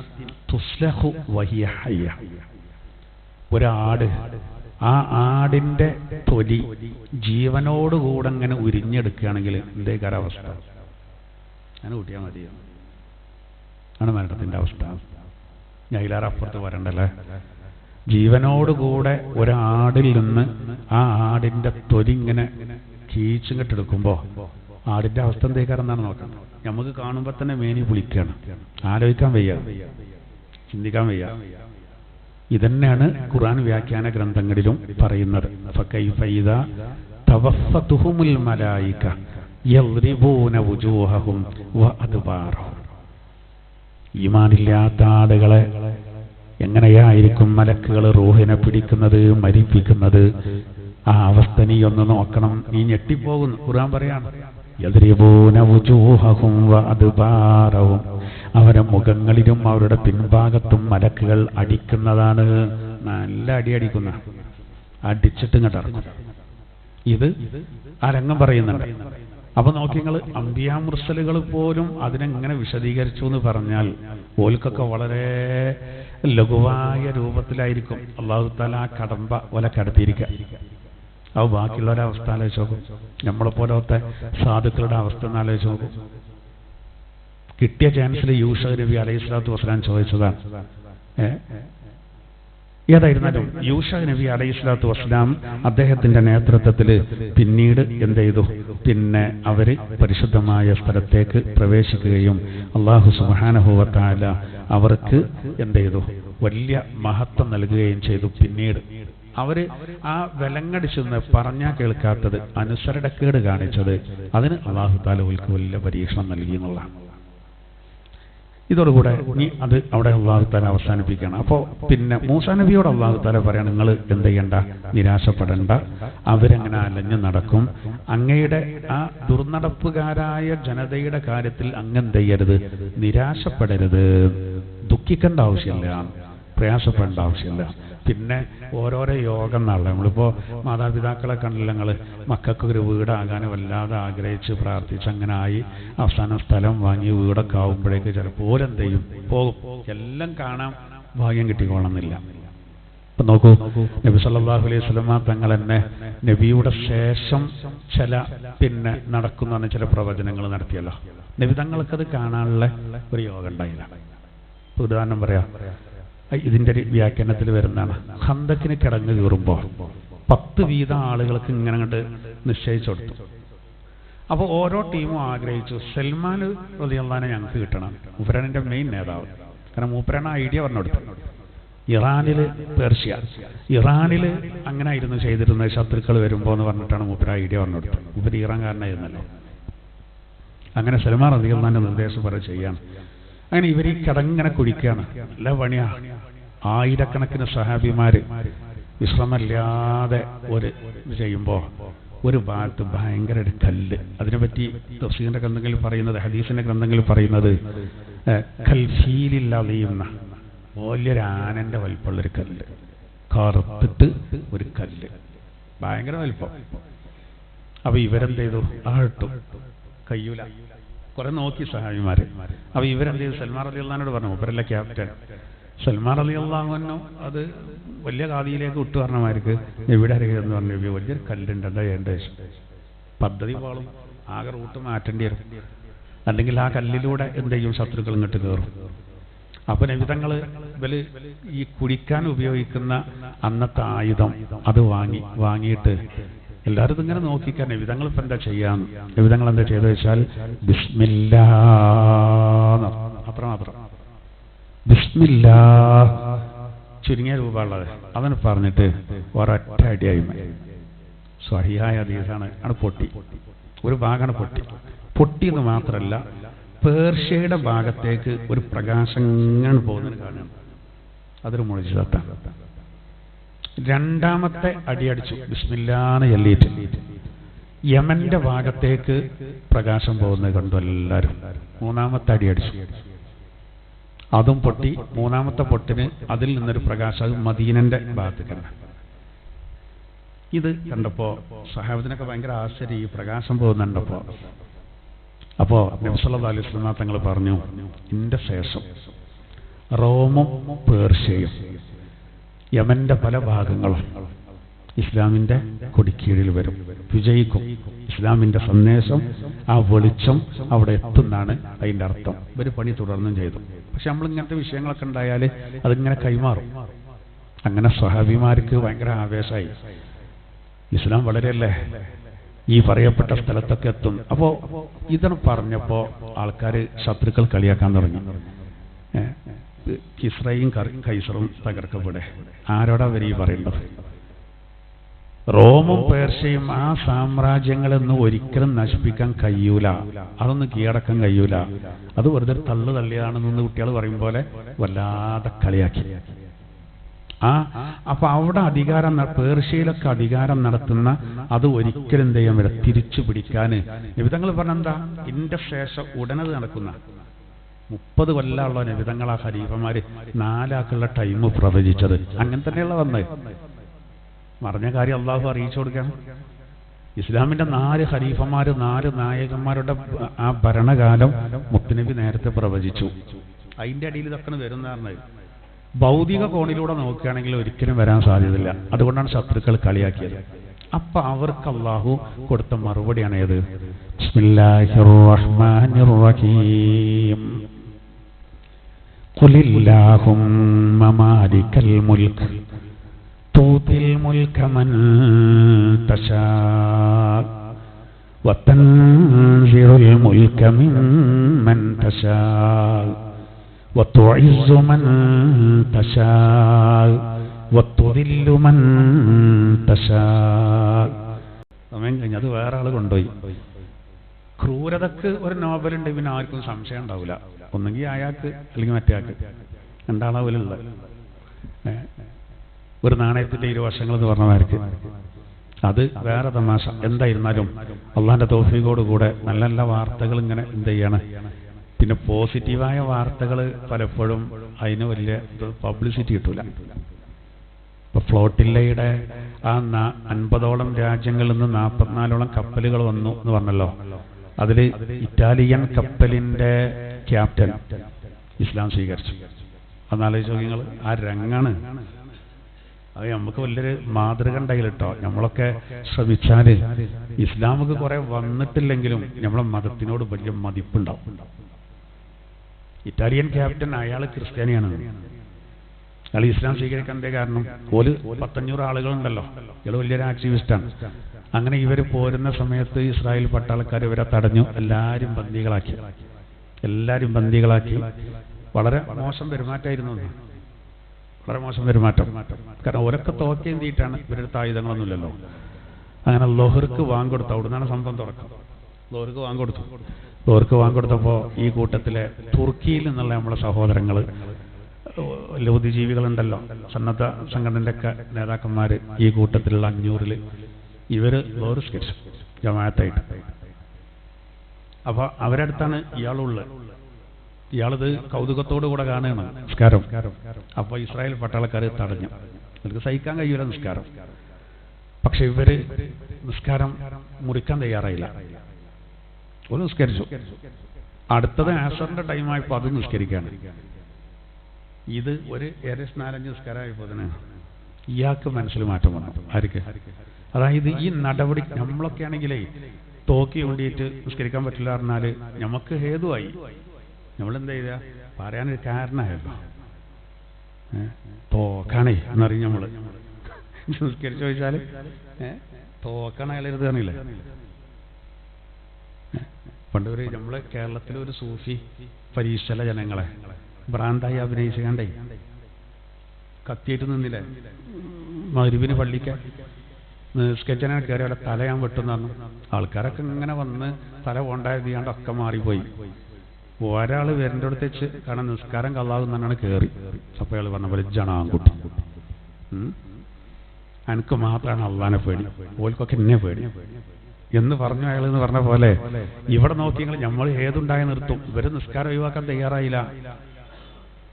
തുസ്ലഹു വഹിയ ഹയ്യ. ഒരാട്, ആ ആടിന്റെ തൊലി ജീവനോടുകൂടെ അങ്ങനെ ഉരിഞ്ഞെടുക്കുകയാണെങ്കിൽ എന്തേക്കാര അവസ്ഥ? അങ്ങനെ കൂട്ടിയാൽ മതിയോ? ആണ് മരണത്തിന്റെ അവസ്ഥ. ഞയിലാറ് അപ്പുറത്ത് വരണ്ടല്ലേ. ജീവനോടുകൂടെ ഒരാടിൽ നിന്ന് ആ ആടിന്റെ തൊലി ഇങ്ങനെ കീച്ചിങ്ങട്ടെടുക്കുമ്പോ ആടിന്റെ അവസ്ഥ എന്തേക്കാരെന്നാണ് നോക്കാം. നമുക്ക് കാണുമ്പോൾ തന്നെ മേനി പുളിക്കുകയാണ്, ആലോചിക്കാൻ വയ്യ, ചിന്തിക്കാൻ വയ്യ. ഇതന്നെയാണ് ഖുർആൻ വ്യാഖ്യാന ഗ്രന്ഥങ്ങളിലും പറയുന്നത്. ഫകൈഫ ഇദാ തവഫത്തുഹുമുൽ മലായിക യദ്രിബൂന വുജൂഹഹും വഅദ്ബാറഹും. ഈമാനില്ലാത്ത ആളുകളെ എങ്ങനെയായിരിക്കും മലക്കുകൾ റൂഹിനെ പിടിക്കുന്നത്, മരിപ്പിക്കുന്നത്? ആ അവസ്ഥ നീ ഒന്ന് നോക്കണം, നീ ഞെട്ടിപ്പോകുന്നു. ഖുർആൻ പറയാണ്, യദ്രിബൂന വുജൂഹഹും വഅദ്ബാറഹും. അവരെ മുഖങ്ങളിലും അവരുടെ പിൻഭാഗത്തും മലക്കുകൾ അടിക്കുന്നതാണ്. നല്ല അടിക്കുന്ന, അടിച്ചിട്ട് ഇങ്ങോട്ട് ഇറക്കും. ഇത് ആ രംഗം പറയുന്നുണ്ട്. അപ്പൊ നോക്കി നിങ്ങൾ, അംബിയാ മുർസലുകൾ പോലും അതിനെങ്ങനെ വിശദീകരിച്ചു എന്ന് പറഞ്ഞാൽ ഓൽക്കൊക്കെ വളരെ ലഘുവായ രൂപത്തിലായിരിക്കും അല്ലാഹു തആല ആ കടമ്പ ഓലെ കടത്തിയിരിക്കുക. അത് ബാക്കിയുള്ളവരുടെ അവസ്ഥ ആലോചിച്ച് നോക്കും. നമ്മളെപ്പോലത്തെ സാധുക്കളുടെ അവസ്ഥ ഒന്ന് ആലോചിച്ച് നോക്കും. കിട്ടിയ ചാൻസിൽ യൂശ നബി അലൈഹിസ്സലാത്തു വസ്സലാം ചോദിച്ചതാണ്. ഏതായിരുന്നാലും യൂശ നബി അലൈഹിസ്സലാത്തു വസ്സലാം അദ്ദേഹത്തിന്റെ നേതൃത്വത്തിൽ പിന്നീട് എന്ത് ചെയ്തു? പിന്നെ അവര് പരിശുദ്ധമായ സ്ഥലത്തേക്ക് പ്രവേശിക്കുകയും അല്ലാഹു സുബ്ഹാനഹു വ തആല അവർക്ക് എന്ത് ചെയ്തു? വലിയ മഹത്വം നൽകുകയും ചെയ്തു. പിന്നീട് അവര് ആ വിലങ്ങടിച്ചെന്ന് പറഞ്ഞാൽ കേൾക്കാത്തത്, അനുസരണക്കേട് കാണിച്ചത്, അതിന് അല്ലാഹു തആല അവർക്ക് വലിയ പരീക്ഷണം നൽകി എന്നുള്ളതാണ്. ഇതോടുകൂടെ ഇനി അത് അവിടെ അള്ളാഹു തആല അവസാനിപ്പിക്കണം. അപ്പോൾ പിന്നെ മൂസാ നബിയോട് അള്ളാഹു തആല പറയാണ്, നിങ്ങൾ എന്ത് ചെയ്യണ്ട, നിരാശപ്പെടേണ്ട, അവരങ്ങനെ അലഞ്ഞു നടക്കും. അങ്ങയുടെ ആ ദുർനടപ്പുകാരായ ജനതയുടെ കാര്യത്തിൽ അങ്ങെന്ത് ചെയ്യരുത്, നിരാശപ്പെടരുത്, ദുഃഖിക്കേണ്ട ആവശ്യമില്ല, പ്രയാസപ്പെടേണ്ട ആവശ്യമില്ല. പിന്നെ ഓരോരോ യോഗം നാളെ നമ്മളിപ്പോൾ മാതാപിതാക്കളെ കണ്ടില്ല, ഞങ്ങൾ മക്കൾക്കൊരു വീടാകാൻ വല്ലാതെ ആഗ്രഹിച്ച് പ്രാർത്ഥിച്ച് അങ്ങനെ ആയി അവസാനം സ്ഥലം വാങ്ങി വീടൊക്കെ ആവുമ്പോഴേക്ക് ചിലപ്പോൾ എന്ത് ചെയ്യും, പോകും. എല്ലാം കാണാൻ ഭാഗ്യം കിട്ടിക്കോളണമെന്നില്ല. ഇപ്പം നോക്കൂ, നബി സല്ലല്ലാഹു അലൈഹി വസല്ലമ തങ്ങൾ തന്നെ നബിയുടെ ശേഷം ചില പിന്നെ നടക്കുന്ന ചില പ്രവചനങ്ങൾ നടത്തിയല്ലോ. നബി തങ്ങൾക്കത് കാണാനുള്ള ഒരു യോഗം ഉണ്ടായില്ല. ഉദാഹരണം പറയാം, ഇതിൻ്റെ ഒരു വ്യാഖ്യാനത്തിൽ വരുന്നതാണ്. ഖന്തക്കിന് കിടങ്ങ് കയറുമ്പോൾ 10 വീതം ആളുകൾക്ക് ഇങ്ങനെ അങ്ങോട്ട് നിശ്ചയിച്ചു കൊടുത്തു. അപ്പോൾ ഓരോ ടീമും ആഗ്രഹിച്ചു, സൽമാൻ റളിയല്ലാഹു അൻഹു ഞങ്ങൾക്ക് കിട്ടണം, മൂപ്പരാണിൻ്റെ മെയിൻ നേതാവ്. കാരണം മൂപ്പരാണ് ഐഡിയ പറഞ്ഞു കൊടുത്തത്. ഇറാനിൽ, പേർഷ്യ, ഇറാനിൽ അങ്ങനെ ആയിരുന്നു ചെയ്തിരുന്നത്. ശത്രുക്കൾ വരുമ്പോൾ എന്ന് പറഞ്ഞിട്ടാണ് മൂപ്പര ഐഡിയ പറഞ്ഞു കൊടുത്തത്. മൂപ്പര് ഇറാൻകാരനായിരുന്നല്ലോ. അങ്ങനെ സൽമാൻ റളിയല്ലാഹു അൻഹു നിർദ്ദേശം പറ ചെയ്യാണ്. അങ്ങനെ ഇവർ ഈ കിടങ്ങനെ കുഴിക്കുകയാണ്. നല്ല പണിയാ. ആയിരക്കണക്കിന് സഹാബിമാര് വിശ്രമമില്ലാതെ ഒരു ചെയ്യുമ്പോൾ ഒരു ഭാഗത്ത് ഭയങ്കര ഒരു കല്ല്, അതിനെപ്പറ്റി തഫ്സീറിന്റെ ഗ്രന്ഥങ്ങളിൽ പറയുന്നത്, ഹദീസിന്റെ ഗ്രന്ഥങ്ങളിൽ പറയുന്നത് കൽഫീലില്ലാതെയുന്ന വലിയൊരു ആനന്റെ വലിപ്പമുള്ളൊരു കല്ല്, കറുത്തിട്ട് ഒരു കല്ല്, ഭയങ്കര വലിപ്പം. അപ്പൊ ഇവരെന്ത് ചെയ്തു, ആട്ടു കയ്യൂല, കുറെ നോക്കി സഹാബിമാര്. അപ്പൊ ഇവരെന്ത് ചെയ്തു, സൽമാൻ റളിയല്ലാഹു അൻഹു പറഞ്ഞു, മൂപ്പരല്ല ക്യാപ്റ്റൻ. സൽമാൻ റളിയല്ലാഹു അൻഹു അത് വലിയ കാതിയിലേക്ക് വിട്ടു പറഞ്ഞമാർക്ക് എവിടെ അറിയുമെന്ന് പറഞ്ഞു, വലിയൊരു കല്ലുണ്ട്, എന്താ ചെയ്യേണ്ടത്? പദ്ധതി പോളും, ആകെ റൂട്ട് മാറ്റേണ്ടി വരും, അല്ലെങ്കിൽ ആ കല്ലിലൂടെ എന്ത് ചെയ്യും, ശത്രുക്കൾ ഇങ്ങോട്ട് കയറും. അപ്പൊ നബിതങ്ങള് ഇവര് ഈ കുടിക്കാൻ ഉപയോഗിക്കുന്ന അന്നത്തെ ആയുധം അത് വാങ്ങിയിട്ട് എല്ലാവരും ഇതിങ്ങനെ നോക്കിക്കാൻ നബിതങ്ങൾ ഇപ്പം എന്താ ചെയ്യാം, നബിതങ്ങൾ എന്താ ചെയ്തെന്ന് വെച്ചാൽ ബിസ്മില്ലാ, മാത്രം ബിസ്മില്ലാ, ചുരുങ്ങിയ രൂപമുള്ളത് അതിന് പറഞ്ഞിട്ട് ഒരൊറ്റ അടിയായി. സ്വഹിഹായ ഹദീസാണ്. ആണ് പൊട്ടി, ഒരു ഭാഗമാണ് പൊട്ടി എന്ന് മാത്രമല്ല, പേർഷ്യയുടെ ഭാഗത്തേക്ക് ഒരു പ്രകാശം ഇങ്ങനെ പോകുന്നത് കാണുകയാണ്. അതൊരു മുഅ്ജിസത്താണ്. രണ്ടാമത്തെ അടിയടിച്ചു, ബിസ്മില്ലാന്ന് ചൊല്ലിയിട്ട് യമന്റെ ഭാഗത്തേക്ക് പ്രകാശം പോകുന്നത് കണ്ടു എല്ലാവരും. മൂന്നാമത്തെ അടിയടിച്ചു, അതും പൊട്ടി. മൂന്നാമത്തെ പൊട്ടിന് അതിൽ നിന്നൊരു പ്രകാശം, അത് മദീനന്റെ ഭാഗത്തേക്കാണ്. ഇത് കണ്ടപ്പോ സഹാബത്തിനൊക്കെ ഭയങ്കര ആശ്ചര്യം, ഈ പ്രകാശം പോകുന്നുണ്ടപ്പോ. അപ്പോ നബി സല്ലല്ലാഹു അലൈഹി വസല്ലം തങ്ങൾ പറഞ്ഞു, ഇതിന്റെ ശേഷം റോമും പേർഷ്യയും യമന്റെ പല ഭാഗങ്ങളും ഇസ്ലാമിന്റെ കൊടിക്കീഴിൽ വരും, വിജയിക്കും. ഇസ്ലാമിന്റെ സന്ദേശം, ആ വെളിച്ചം അവിടെ എത്തുന്നാണ് അതിന്റെ അർത്ഥം. ഇവര് പണി തുടർന്നും ചെയ്തു. പക്ഷെ നമ്മൾ ഇങ്ങനത്തെ വിഷയങ്ങളൊക്കെ ഉണ്ടായാൽ അതിങ്ങനെ കൈമാറും. അങ്ങനെ സ്വഹാബിമാർക്ക് ഭയങ്കര ആവേശമായി. ഇസ്ലാം വളരെയല്ലേ, ഈ പറയപ്പെട്ട സ്ഥലത്തൊക്കെ എത്തും. അപ്പോൾ ഇതാണ് പറഞ്ഞപ്പോൾ ആൾക്കാർ, ശത്രുക്കൾ കളിയാക്കാൻ തുടങ്ങി. കിസ്രയും കൈസറും തകർക്കപ്പെടെ. ആരോടാ അവർ ഈ പറയുന്നത്? റോമും പേർഷ്യയും ആ സാമ്രാജ്യങ്ങളൊന്നും ഒരിക്കലും നശിപ്പിക്കാൻ കഴിയൂല, അതൊന്നും കീഴടക്കാൻ കഴിയൂല, അത് വെറുതെ തള്ളിയാണെന്ന് കുട്ടികൾ പറയും പോലെ വല്ലാതെ കളിയാക്കി. അപ്പൊ അവിടെ അധികാരം, പേർഷ്യയിലൊക്കെ അധികാരം നടത്തുന്ന അത് ഒരിക്കലും എന്ത് ചെയ്യാൻ വരെ തിരിച്ചു പിടിക്കാന് നബിതങ്ങൾ പറഞ്ഞെന്താ, ഇതിന്റെ ശേഷം ഉടനത് നടക്കുന്ന 30 കൊല്ലമുള്ള നബിതങ്ങൾ, ആ ഖലീഫമാര് 4 ആൾക്കുള്ള ടൈം പ്രവചിച്ചത് അങ്ങനെ തന്നെയുള്ള വന്നത്. മറിഞ്ഞ കാര്യം അള്ളാഹു അറിയിച്ചു കൊടുക്കണം. ഇസ്ലാമിന്റെ 4 ഖലീഫമാര്, 4 നായകന്മാരുടെ ആ ഭരണകാലം മുത്തുനബി നേരത്തെ പ്രവചിച്ചു. അതിന്റെ അടിയിൽ ഇതൊക്കെ വരുന്നതാണ്. ഭൗതിക കോണിലൂടെ നോക്കുകയാണെങ്കിൽ ഒരിക്കലും വരാൻ സാധ്യതയില്ല. അതുകൊണ്ടാണ് ശത്രുക്കൾ കളിയാക്കിയത്. അപ്പൊ അവർക്ക് അള്ളാഹു കൊടുത്ത മറുപടിയാണ് ഏത്? ബിസ്മില്ലാഹിർ റഹ്മാനിർ റഹീം. ഖുലില്ലാഹുമ്മ മാലിക്കൽ മുൽക്ക് തൂതിൽ മുൽക മൻ തശാ വതൻസിഉൽ മുൽക മിമ്മൻ തശാ وتعز من تشاء وتذل من تشاء. സമയം കഴിഞ്ഞ് അത് വേറെ ആൾ കൊണ്ടുപോയി. ക്രൂരതക്ക് ഒരു നോബലുണ്ട്, പിന്നെ ആർക്കും സംശയം ഉണ്ടാവില്ല. ഒന്നെങ്കിൽ അയാൾക്ക് അല്ലെങ്കിൽ മറ്റേ ആൾക്ക്, രണ്ടാളാവിലുള്ള ഒരു നാണയത്തിന്റെ ഇരുവശങ്ങൾ എന്ന് പറഞ്ഞവർക്ക്. അത് വേറെ തമാശ. എന്തായിരുന്നാലും അള്ളാന്റെ തൗഫീഖോടുകൂടെ നല്ല നല്ല വാർത്തകൾ ഇങ്ങനെ എന്ത് ചെയ്യണം. പിന്നെ പോസിറ്റീവായ വാർത്തകൾ പലപ്പോഴും അതിന് വലിയ പബ്ലിസിറ്റി കിട്ടൂല. ഇപ്പൊ ഫ്ലോട്ടില്ലയുടെ ആ 50ഓളം രാജ്യങ്ങളിൽ നിന്ന് 44ഓളം കപ്പലുകൾ വന്നു എന്ന് പറഞ്ഞല്ലോ. അതിൽ ഇറ്റാലിയൻ കപ്പലിന്റെ ക്യാപ്റ്റൻ ഇസ്ലാം സ്വീകരിച്ചു. അന്നാലോചിച്ച് നോക്കിങ്ങൾ, ആ രംഗാണ്. അത് നമുക്ക് വലിയൊരു മാതൃക ഉണ്ടായില്ല കേട്ടോ. നമ്മളൊക്കെ ശ്രമിച്ചാൽ ഇസ്ലാമൊക്കെ കുറെ വന്നിട്ടില്ലെങ്കിലും നമ്മളെ മതത്തിനോട് വലിയ മതിപ്പുണ്ടാവും. ഇറ്റാലിയൻ ക്യാപ്റ്റൻ അയാൾ ക്രിസ്ത്യാനിയാണ്. അയാൾ ഇസ്ലാം സ്വീകരിക്കേണ്ട കാരണം ഒരു 1,500 ആളുകളുണ്ടല്ലോ, ഇയാൾ വലിയൊരു ആക്ടിവിസ്റ്റാണ്. അങ്ങനെ ഇവർ പോരുന്ന സമയത്ത് ഇസ്രായേൽ പട്ടാളക്കാർ ഇവരെ തടഞ്ഞു, എല്ലാവരും ബന്ദികളാക്കി. വളരെ മോശം പെരുമാറ്റമായിരുന്നു, വളരെ മോശം പെരുമാറ്റം. കാരണം ഒരൊക്കെ തോക്കേന്തിയിട്ടാണ്, ഇവരുടെ ആയുധങ്ങളൊന്നുമില്ലല്ലോ. അങ്ങനെ ലോഹർക്ക് വാങ്ങിക്കൊടുത്തു. അവിടുന്നാണ് സംഭവം തുടക്കം. ലോഹർക്ക് വാങ്ങിക്കൊടുത്തപ്പോൾ ഈ കൂട്ടത്തിലെ തുർക്കിയിൽ നിന്നുള്ള നമ്മളെ സഹോദരങ്ങൾ, ബുദ്ധിജീവികളുണ്ടല്ലോ, സന്നദ്ധ സംഘടനയുടെ ഒക്കെ നേതാക്കന്മാർ, ഈ കൂട്ടത്തിലുള്ള 500-ൽ ഇവര് ലോഹർ സ്കെച്ച് ജമാഅത്തായിട്ട്. അപ്പൊ അവരടുത്താണ് ഇയാളുള്ളത്. ഇയാളിത് കൗതുകത്തോടു കൂടെ കാണുകയാണ് നിസ്കാരം. അപ്പൊ ഇസ്രായേൽ പട്ടാളക്കാർ തടഞ്ഞു. അവർക്ക് സഹിക്കാൻ കഴിയൂല നിസ്കാരം. പക്ഷെ ഇവര് നിസ്കാരം മുറിക്കാൻ തയ്യാറായില്ല. ഒരു നിസ്കരിച്ചു. അടുത്തത് ആസറിന്റെ ടൈമായപ്പോ അത് നിസ്കരിക്കാണ്. ഇത് ഒരു ഏകദേശം 4-5 നിസ്കാരമായപ്പോ തന്നെ ഇയാൾക്ക് മനസ്സിൽ മാറ്റം വന്നു. ആർക്ക്? അതായത് ഈ നടപടി നമ്മളൊക്കെ ആണെങ്കിലേ തോക്കി കൊണ്ടിട്ട് നിസ്കരിക്കാൻ പറ്റില്ല പറഞ്ഞാല് നമുക്ക് ഹേതുവായി. നമ്മളെന്താ ചെയ്ത പറയാനൊരു കാരണമായല്ലോ. തോക്കാണേ എന്നറിയും നമ്മള്. നിസ്കരിച്ചു ചോദിച്ചാല് തോക്കാണ് അയാളരുത് കാണില്ലേ. പണ്ട് നമ്മള് കേരളത്തിലെ ഒരു സൂഫി പരീക്ഷല ജനങ്ങളെ ഭ്രാന്തായി അഭിനയിച്ചുകൊണ്ടേ കത്തിയിട്ട് നിന്നില്ലേ. മഗ്‌രിബിന് പള്ളിക്ക് നിസ്കരിച്ചാൽ കയറി അവിടെ തല ഞാൻ വെട്ടുന്ന പറഞ്ഞു. ആൾക്കാരൊക്കെ ഇങ്ങനെ വന്ന് തല കൊണ്ടായതുകൊണ്ടൊക്കെ മാറിപ്പോയി. ഒരാൾ വരൻ്റെ അടുത്ത് വെച്ച് കാരണം നിസ്കാരം കള്ളാകുന്നാണ് കയറി. അപ്പൊ അയാൾ പറഞ്ഞ പോലെ ജണാൻകുട്ടി, എനിക്ക് മാത്രമാണ് അള്ളാനെ പേടി, ഓൽക്കൊക്കെ എന്നെ പേടി എന്ന് പറഞ്ഞു അയാൾ. എന്ന് പറഞ്ഞ പോലെ ഇവിടെ നോക്കിയെങ്കിൽ നമ്മൾ ഏതുണ്ടായി നിർത്തും. ഇവര് നിസ്കാരം ഒഴിവാക്കാൻ തയ്യാറായില്ല.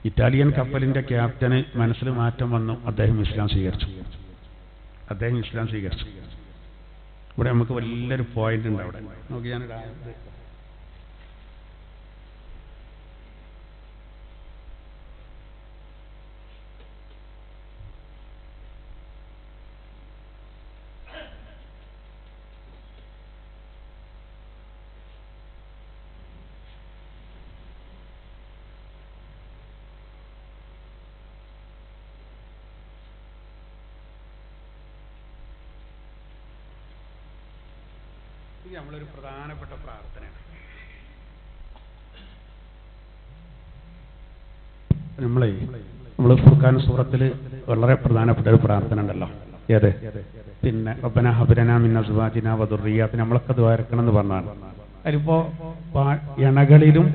ഇറ്റാലിയൻ കപ്പലിന്റെ ക്യാപ്റ്റന് മനസ്സിൽ മാറ്റം വന്നു. അദ്ദേഹം ഇസ്ലാം സ്വീകരിച്ചു. ഇവിടെ നമുക്ക് വലിയൊരു പോയിന്റ് ഉണ്ട്. അവിടെ നോക്കി ഞാനിടാ. നമ്മളൊരു പ്രധാനപ്പെട്ട പ്രാർത്ഥനയാണ്. നമ്മള് ഫുർഖാൻ സൂറത്തിൽ വളരെ പ്രധാനപ്പെട്ട ഒരു പ്രാർത്ഥന ഉണ്ടല്ലോ. ഏത്? പിന്നെ റബ്ബനാ ഹബ് ലനാ മിൻ അസ്വാജിനാ വദുർരിയ്യാത്തിനാ, നമ്മളൊക്കെ ദുആ ഇറക്കണം എന്ന് പറഞ്ഞാണ്. അതിലിപ്പോ ഇണകളിലും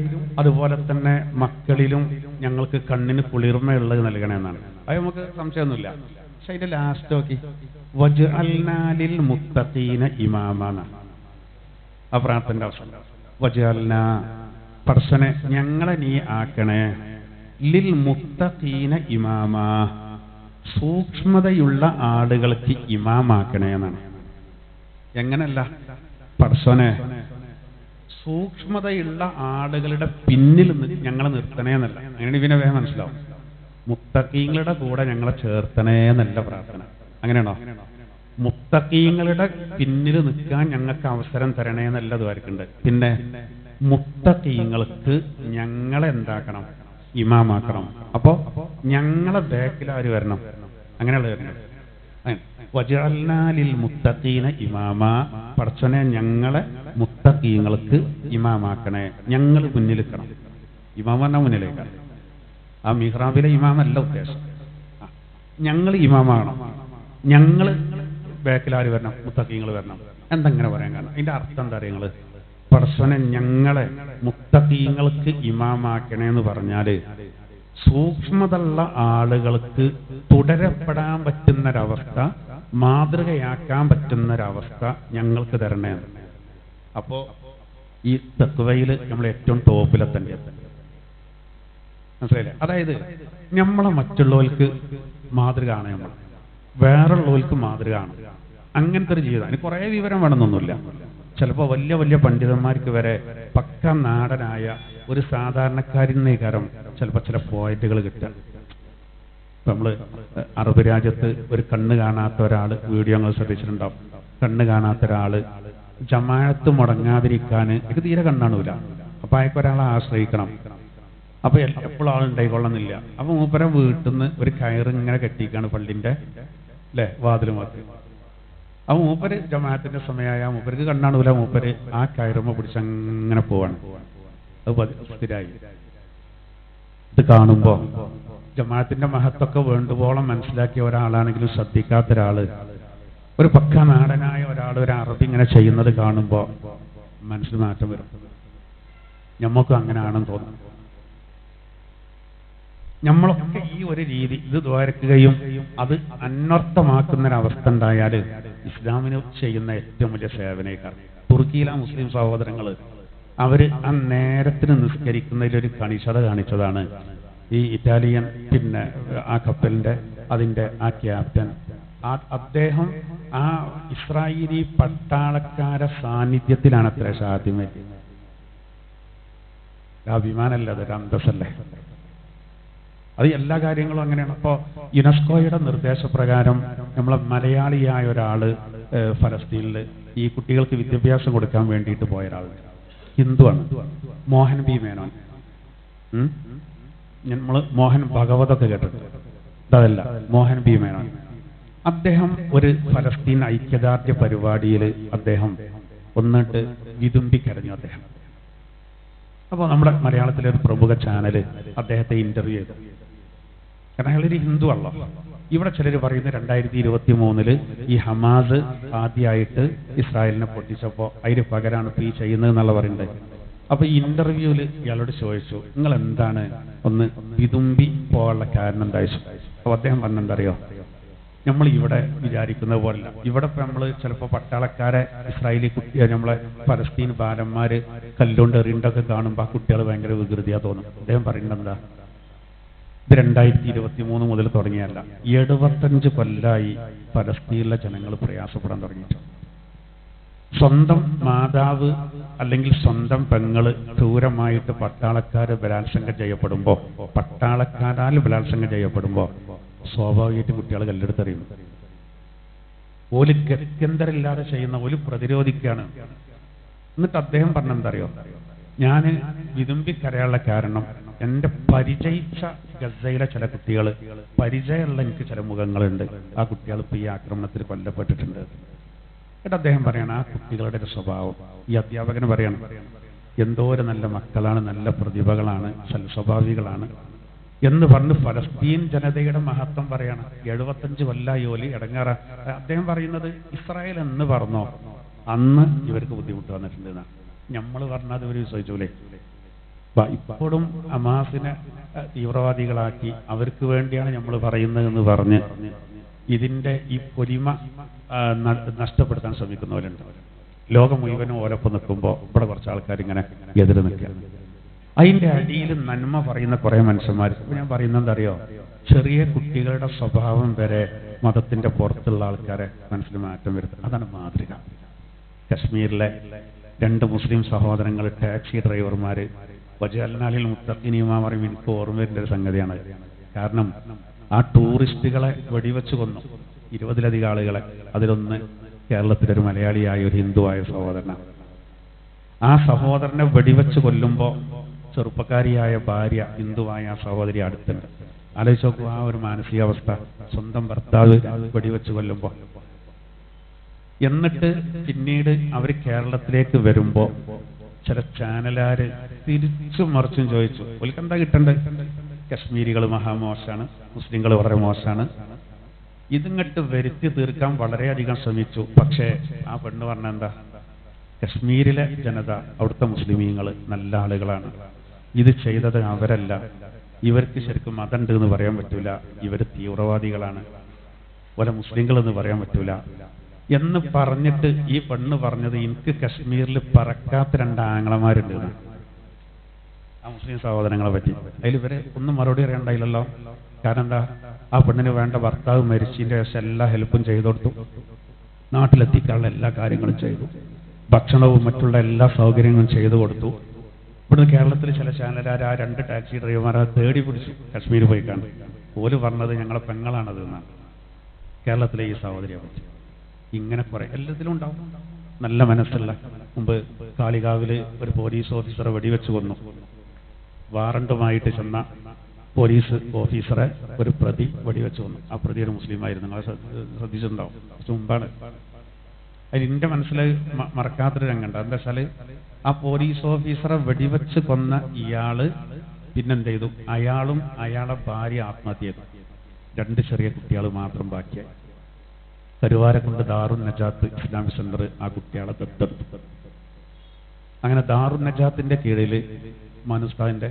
അതുപോലെ തന്നെ മക്കളിലും ഞങ്ങൾക്ക് കണ്ണിന് കുളിർമയുള്ളത് നൽകണമെന്നാണ്. അത് നമുക്ക് സംശയമൊന്നുമില്ല. പക്ഷെ അതിന്റെ ലാസ്റ്റ് നോക്കി, വജ്അൽനാ ലിൽ മുത്തഖീന ഇമാമാ. ആ പ്രാർത്ഥന അവസാനം വജ്അൽനാ, പടച്ചോനെ ഞങ്ങളെ നീ ആക്കണേ, ലിൽ മുത്തഖീന ഇമാമാ, സൂക്ഷ്മതയുള്ള ആളുകൾക്ക് ഇമാമാക്കണേ എന്നാണ്. എങ്ങനല്ല, പടച്ചോനെ സൂക്ഷ്മതയുള്ള ആളുകളുടെ പിന്നിൽ ഞങ്ങളെ നിർത്തണേ എന്നല്ല. അങ്ങനെ പിന്നെ വേഗം മനസ്സിലാവും. മുത്തഖീങ്ങളുടെ കൂടെ ഞങ്ങളെ ചേർത്തണേ എന്നല്ല പ്രാർത്ഥന. അങ്ങനെയാണോ? മുത്തഖീങ്ങളുടെ പിന്നിൽ നിൽക്കാൻ ഞങ്ങൾക്ക് അവസരം തരണേ എന്നല്ല ദ്വാരക്കുണ്ട്. പിന്നെ മുത്തഖീങ്ങൾക്ക് ഞങ്ങളെ എന്താക്കണം? ഇമാമാക്കണം. അപ്പോ ഞങ്ങളെ ബാക്കിൽ ആര് വരണം? അങ്ങനെയുള്ള വരണം. വജഅൽനാ ലിൽ മുത്തഖീന ഇമാമാ, പടച്ചോനെ ഞങ്ങളെ മുത്തഖീങ്ങൾക്ക് ഇമാമാക്കണേ, ഞങ്ങൾ മുന്നിലിക്കണം. ഇമാം പറഞ്ഞാൽ മുന്നിലേക്കാണ്. ആ മിഹ്റാബിലെ ഇമാമല്ല ഉദ്ദേശം. ഞങ്ങൾ ഇമാമാകണം. ഞങ്ങൾ ബാക്കിൽ ആര് വരണം? മുത്തഖീങ്ങൾ വരണം. എന്തെങ്ങനെ പറയാൻ കാരണം? അതിന്റെ അർത്ഥം എന്താ അറിയങ്ങള്? പടച്ചോനെ ഞങ്ങളെ മുത്തഖീങ്ങൾക്ക് ഇമാമാക്കണേന്ന് പറഞ്ഞാല് സൂക്ഷ്മതയുള്ള ആളുകൾക്ക് തുടരപ്പെടാൻ പറ്റുന്നൊരവസ്ഥ, മാതൃകയാക്കാൻ പറ്റുന്നൊരവസ്ഥ ഞങ്ങൾക്ക് തരണേ. അപ്പോ ഈ തഖ്വയിൽ നമ്മൾ ഏറ്റവും ടോപ്പിലെത്തേണ്ടത് മനസ്സിലായില്ലേ? അതായത് നമ്മളെ മറ്റുള്ളവർക്ക് മാതൃക ആണ്, നമ്മൾ വേറുള്ളവർക്ക് മാതൃക ആണ്. അങ്ങനത്തെ ഒരു ജീവിതം. അതിന് കുറേ വിവരം വേണമെന്നൊന്നുമില്ല. ചിലപ്പോൾ വലിയ വലിയ പണ്ഡിതന്മാർക്ക് വരെ പക്ക നാടനായ ഒരു സാധാരണക്കാരിന്നേക്കാരം ചിലപ്പോൾ ചില പോയിന്റുകൾ കിട്ടുക. ഇപ്പം നമ്മൾ അറബ് രാജ്യത്ത് ഒരു കണ്ണ് കാണാത്ത ഒരാൾ, വീഡിയോ നിങ്ങൾ ശ്രദ്ധിച്ചിട്ടുണ്ടാവും, കണ്ണ് കാണാത്ത ഒരാള് ജമാഅത്ത് മുടങ്ങാതിരിക്കാൻ എനിക്ക് തീരെ കണ്ണാണൂല. അപ്പൊ അയക്ക് ഒരാളെ ആശ്രയിക്കണം. അപ്പൊ എപ്പോഴും ആളുണ്ടായിക്കൊള്ളുന്നില്ല. അപ്പൊ മൂപ്പരെ വീട്ടിൽ നിന്ന് ഒരു കയറ് ഇങ്ങനെ കെട്ടിക്കാണ് പള്ളിന്റെ വാതിലുമാക്കി. അപ്പൊ മൂപ്പര് ജമാഅത്തിന്റെ സമയമായ മൂപ്പർക്ക് കണ്ണാണൂല. മൂപ്പര് ആ കയറുമ്പോ പിടിച്ചങ്ങനെ പോവാണ്. അത് സ്ഥിരായി. ഇത് കാണുമ്പോ ജമാഅത്തിന്റെ മഹത്വമൊക്കെ വേണ്ടുവോളം മനസ്സിലാക്കിയ ഒരാളാണെങ്കിലും ശ്രദ്ധിക്കാത്ത ഒരാള്, ഒരു പക്ക നാടനായ ഒരാൾ ഒരു അറബി ഇങ്ങനെ ചെയ്യുന്നത് കാണുമ്പോൾ മനസ്സിൽ മാറ്റം വരും. ഞമ്മക്കും അങ്ങനെയാണെന്ന് തോന്നും. നമ്മളൊക്കെ ഈ ഒരു രീതി ഇത് ദ്വാരക്കുകയും അത് അന്വർത്ഥമാക്കുന്നൊരവസ്ഥ ഉണ്ടായാൽ ഇസ്ലാമിന് ചെയ്യുന്ന ഏറ്റവും വലിയ സേവനേക്കാർ. തുർക്കിയിലെ മുസ്ലിം സഹോദരങ്ങൾ അവര് ആ നേരത്തിന് നിസ്കരിക്കുന്നതിലൊരു കണിശത കാണിച്ചതാണ്. ഈ ഇറ്റാലിയൻ പിന്നെ ആ കപ്പലിന്റെ അതിന്റെ ആ ക്യാപ്റ്റൻ, അദ്ദേഹം ആ ഇസ്രായേലി പട്ടാളക്കാരെ സാന്നിധ്യത്തിലാണ് അത്ര ഷാദിമ. അഭിമാനമല്ല, അതൊരു അന്തസ്സല്ലേ. അത് എല്ലാ കാര്യങ്ങളും അങ്ങനെയാണ്. അപ്പോൾ യുനെസ്കോയുടെ നിർദ്ദേശപ്രകാരം നമ്മളെ മലയാളിയായ ഒരാള് ഫലസ്തീനിൽ ഈ കുട്ടികൾക്ക് വിദ്യാഭ്യാസം കൊടുക്കാൻ വേണ്ടിയിട്ട് പോയ ഒരാളുണ്ട്. ഹിന്ദുവാണ്, മോഹൻ ബി മേനോൻ. നമ്മള് മോഹൻ ഭഗവതൊക്കെ കേട്ടിട്ടുണ്ട്. അതല്ല, മോഹൻ ബി മേനോൻ. അദ്ദേഹം ഒരു ഫലസ്തീൻ ഐക്യദാർഢ്യ പരിപാടിയിൽ അദ്ദേഹം ഒന്നിട്ട് വിതുമ്പിക്കരഞ്ഞു അദ്ദേഹം. അപ്പോൾ നമ്മുടെ മലയാളത്തിലെ ഒരു പ്രമുഖ ചാനല് അദ്ദേഹത്തെ ഇന്റർവ്യൂ ചെയ്തു. കാരണം അയാളൊരു ഹിന്ദു അല്ല. ഇവിടെ ചിലർ പറയുന്നത് 2023 ഈ ഹമാസ് ആദ്യമായിട്ട് ഇസ്രായേലിനെ പൊട്ടിച്ചപ്പോൾ അതിന് പകരമാണ് ഇപ്പോൾ ഈ ചെയ്യുന്നത് എന്നുള്ള പറയുന്നത്. അപ്പൊ ഈ ഇന്റർവ്യൂവിൽ ഇയാളോട് ചോദിച്ചു, നിങ്ങൾ എന്താണ് ഒന്ന് വിതുമ്പി പോകാനുള്ള കാരണം എന്താ ചോദിച്ചു. അപ്പൊ അദ്ദേഹം പറഞ്ഞെന്തറിയോ, നമ്മൾ ഇവിടെ വിചാരിക്കുന്നത് പോലല്ല. ഇവിടെ ഇപ്പൊ നമ്മൾ ചിലപ്പോൾ പട്ടാളക്കാരെ ഇസ്രായേലി നമ്മളെ പലസ്തീൻ ബാലന്മാര് കല്ലുകൊണ്ട് എറിണ്ടൊക്കെ കാണുമ്പോൾ ആ കുട്ടികൾ ഭയങ്കര വികൃതിയാ തോന്നും. അദ്ദേഹം പറയുന്നത് എന്താ, ഇത് 2023 മുതൽ തുടങ്ങിയല്ല, 75 കൊല്ലായി പലസ്തീനിലെ ജനങ്ങൾ പ്രയാസപ്പെടാൻ തുടങ്ങിയിട്ട്. സ്വന്തം മാതാവ് അല്ലെങ്കിൽ സ്വന്തം പെങ്ങള് ക്രൂരമായിട്ട് പട്ടാളക്കാര് ബലാത്സംഗം ചെയ്യപ്പെടുമ്പോ, പട്ടാളക്കാരാൽ ബലാത്സംഗം ചെയ്യപ്പെടുമ്പോ സ്വാഭാവികമായിട്ട് കുട്ടികൾ കല്ലെടുത്തെറിയും. ഓല് ഗത്യന്തരമില്ലാതെ ചെയ്യുന്ന ഓല് പ്രതിരോധിക്കുകയാണ്. എന്നിട്ട് അദ്ദേഹം പറഞ്ഞെന്തറിയോ, ഞാൻ വിതുമ്പിക്കരയാനുള്ള കാരണം എന്റെ പരിചയിച്ച ഗസയിലെ ചില കുട്ടികൾ, പരിചയമുള്ള എനിക്ക് ചില മുഖങ്ങളുണ്ട്, ആ കുട്ടികൾ ഇപ്പൊ ഈ ആക്രമണത്തിൽ കൊല്ലപ്പെട്ടിട്ടുണ്ട്. എന്നിട്ട് അദ്ദേഹം പറയണം, ആ കുട്ടികളുടെ ഒരു സ്വഭാവം, ഈ അധ്യാപകന് പറയണം, എന്തോ ഒരു നല്ല മക്കളാണ്, നല്ല പ്രതിഭകളാണ്, സ്വഭാവികളാണ് എന്ന് പറഞ്ഞ് ഫലസ്തീൻ ജനതയുടെ മഹത്വം പറയണം. 75 കൊല്ലായി ഓലി ഇടങ്ങാറ. അദ്ദേഹം പറയുന്നത് ഇസ്രായേൽ എന്ന് പറഞ്ഞോ അന്ന് ഇവർക്ക് ബുദ്ധിമുട്ട് വന്നിട്ടുണ്ട് എന്നാണ്. നമ്മൾ പറഞ്ഞത് ഇവർ വിശ്വസിച്ചൂലേ. ഇപ്പോഴും ഹമാസിനെ തീവ്രവാദികളാക്കി അവർക്ക് വേണ്ടിയാണ് നമ്മൾ പറയുന്നത് എന്ന് പറഞ്ഞ് ഇതിന്റെ ഈ പൊലിമ നഷ്ടപ്പെടുത്താൻ ശ്രമിക്കുന്നവരുണ്ട്. ലോകം മുഴുവനും ഓരൊപ്പം നിൽക്കുമ്പോൾ ഇവിടെ കുറച്ച് ആൾക്കാർ ഇങ്ങനെ എതിര് നിൽക്കുക. അതിന്റെ അടിയിൽ നന്മ പറയുന്ന കുറെ മനുഷ്യന്മാർ. ഞാൻ പറയുന്നത് എന്തറിയോ, ചെറിയ കുട്ടികളുടെ സ്വഭാവം വരെ മതത്തിന്റെ പുറത്തുള്ള ആൾക്കാരെ മനസ്സിൽ മാറ്റം വരുത്തുക. അതാണ് മാതൃക. കശ്മീരിലെ 2 മുസ്ലിം സഹോദരങ്ങൾ ടാക്സി ഡ്രൈവർമാര് വജഅൽനാലിൽ മുത്തഖീനീമാ പറയും. എനിക്ക് ഓർമ്മ വരുന്ന ഒരു സംഗതിയാണ്. കാരണം ആ ടൂറിസ്റ്റുകളെ വെടിവെച്ച് കൊന്നു 20ലധികം ആളുകളെ. അതിലൊന്ന് കേരളത്തിലൊരു മലയാളിയായ ഒരു ഹിന്ദുവായ സഹോദരനാണ്. ആ സഹോദരനെ വെടിവെച്ച് കൊല്ലുമ്പോൾ ചെറുപ്പക്കാരിയായ ഭാര്യ ഹിന്ദുവായ ആ സഹോദരി അടുത്തുണ്ട്. ആലോചിച്ച് നോക്കുക ആ ഒരു മാനസികാവസ്ഥ, സ്വന്തം ഭർത്താവ് വെടിവെച്ച് കൊല്ലുമ്പോൾ. എന്നിട്ട് പിന്നീട് അവർ കേരളത്തിലേക്ക് വരുമ്പോ ചില ചാനലുകാര് തിരിച്ചും മറിച്ചും ചോദിച്ചു, ഓൽക്ക് എന്താ കിട്ടേണ്ടത്? കശ്മീരികൾ മഹാമോശാണ്, മുസ്ലിങ്ങൾ വളരെ മോശമാണ്. ഇതിങ്ങട്ട് വരുത്തി തീർക്കാൻ വളരെയധികം ശ്രമിച്ചു. പക്ഷേ ആ പെണ്ണ് പറഞ്ഞ എന്താ, കശ്മീരിലെ ജനത, അവിടുത്തെ മുസ്ലിമീങ്ങൾ നല്ല ആളുകളാണ്. ഇത് ചെയ്തത് അവരല്ല. ഇവർക്ക് ശരിക്കും മതമുണ്ട് എന്ന് പറയാൻ പറ്റൂല. ഇവർ തീവ്രവാദികളാണ്, ഓലെ മുസ്ലിങ്ങളെന്ന് പറയാൻ പറ്റൂല എന്ന് പറഞ്ഞിട്ട് ഈ പെണ്ണ് പറഞ്ഞത് എനിക്ക് കശ്മീരിൽ പറക്കാത്ത 2 ആങ്ങളമാരുണ്ട് ആ മുസ്ലിം സഹോദരങ്ങളെ പറ്റി. അതിൽ ഇവരെ ഒന്നും മറുപടി അറിയണ്ടായില്ലല്ലോ. കാരണം എന്താ, ആ പെണ്ണിന് വേണ്ട ഭർത്താവ് മരിച്ചതിന്റെ ശേഷം എല്ലാ ഹെൽപ്പും ചെയ്തു കൊടുത്തു, നാട്ടിലെത്തിക്കാനുള്ള എല്ലാ കാര്യങ്ങളും ചെയ്തു, ഭക്ഷണവും മറ്റുള്ള എല്ലാ സൗകര്യങ്ങളും ചെയ്തു കൊടുത്തു. ഇവിടുന്ന് കേരളത്തിൽ ചില ചാനലുകാർ ആ 2 ടാക്സി ഡ്രൈവർമാരെ തേടി പിടിച്ചു കശ്മീർ പോയി കാണും. ഓല് പറഞ്ഞത് ഞങ്ങളെ പെങ്ങളാണത് എന്നാണ്. കേരളത്തിലെ ഈ സഹോദരിയെ പറ്റി ഇങ്ങനെ കുറെ എല്ലാത്തിലും ഉണ്ടാവും നല്ല മനസ്സുള്ള. മുമ്പ് കാളികാവില് ഒരു പോലീസ് ഓഫീസറെ വെടിവെച്ച് കൊന്നു. വാറണ്ടുമായിട്ട് ചെന്ന പോലീസ് ഓഫീസറെ ഒരു പ്രതി വെടിവെച്ച് കൊന്നു. ആ പ്രതി ഒരു മുസ്ലിമായിരുന്നു. നിങ്ങൾ ശ്രദ്ധിച്ചിട്ടുണ്ടാവും, കുറച്ച് മുമ്പാണ്. അതിൽ എൻ്റെ മനസ്സിൽ മറക്കാത്തൊരു രംഗമുണ്ട്. എന്താ വെച്ചാൽ ആ പോലീസ് ഓഫീസറെ വെടിവെച്ച് കൊന്ന ഇയാള് പിന്നെന്ത് ചെയ്തു, അയാളും അയാളെ ഭാര്യ ആത്മഹത്യ ചെയ്തു. 2 ചെറിയ കുട്ടികൾ മാത്രം ബാക്കിയായി. കരുവാരക്കുണ്ട് ദാറുൻ നജാത്ത് ഇസ്ലാമിക് സെന്റർ ആ കുട്ടികളെ ദത്തെടുത്തു. അങ്ങനെ ദാറുൻ നജാത്തിന്റെ കീഴിൽ മനുസ്താദിന്റെ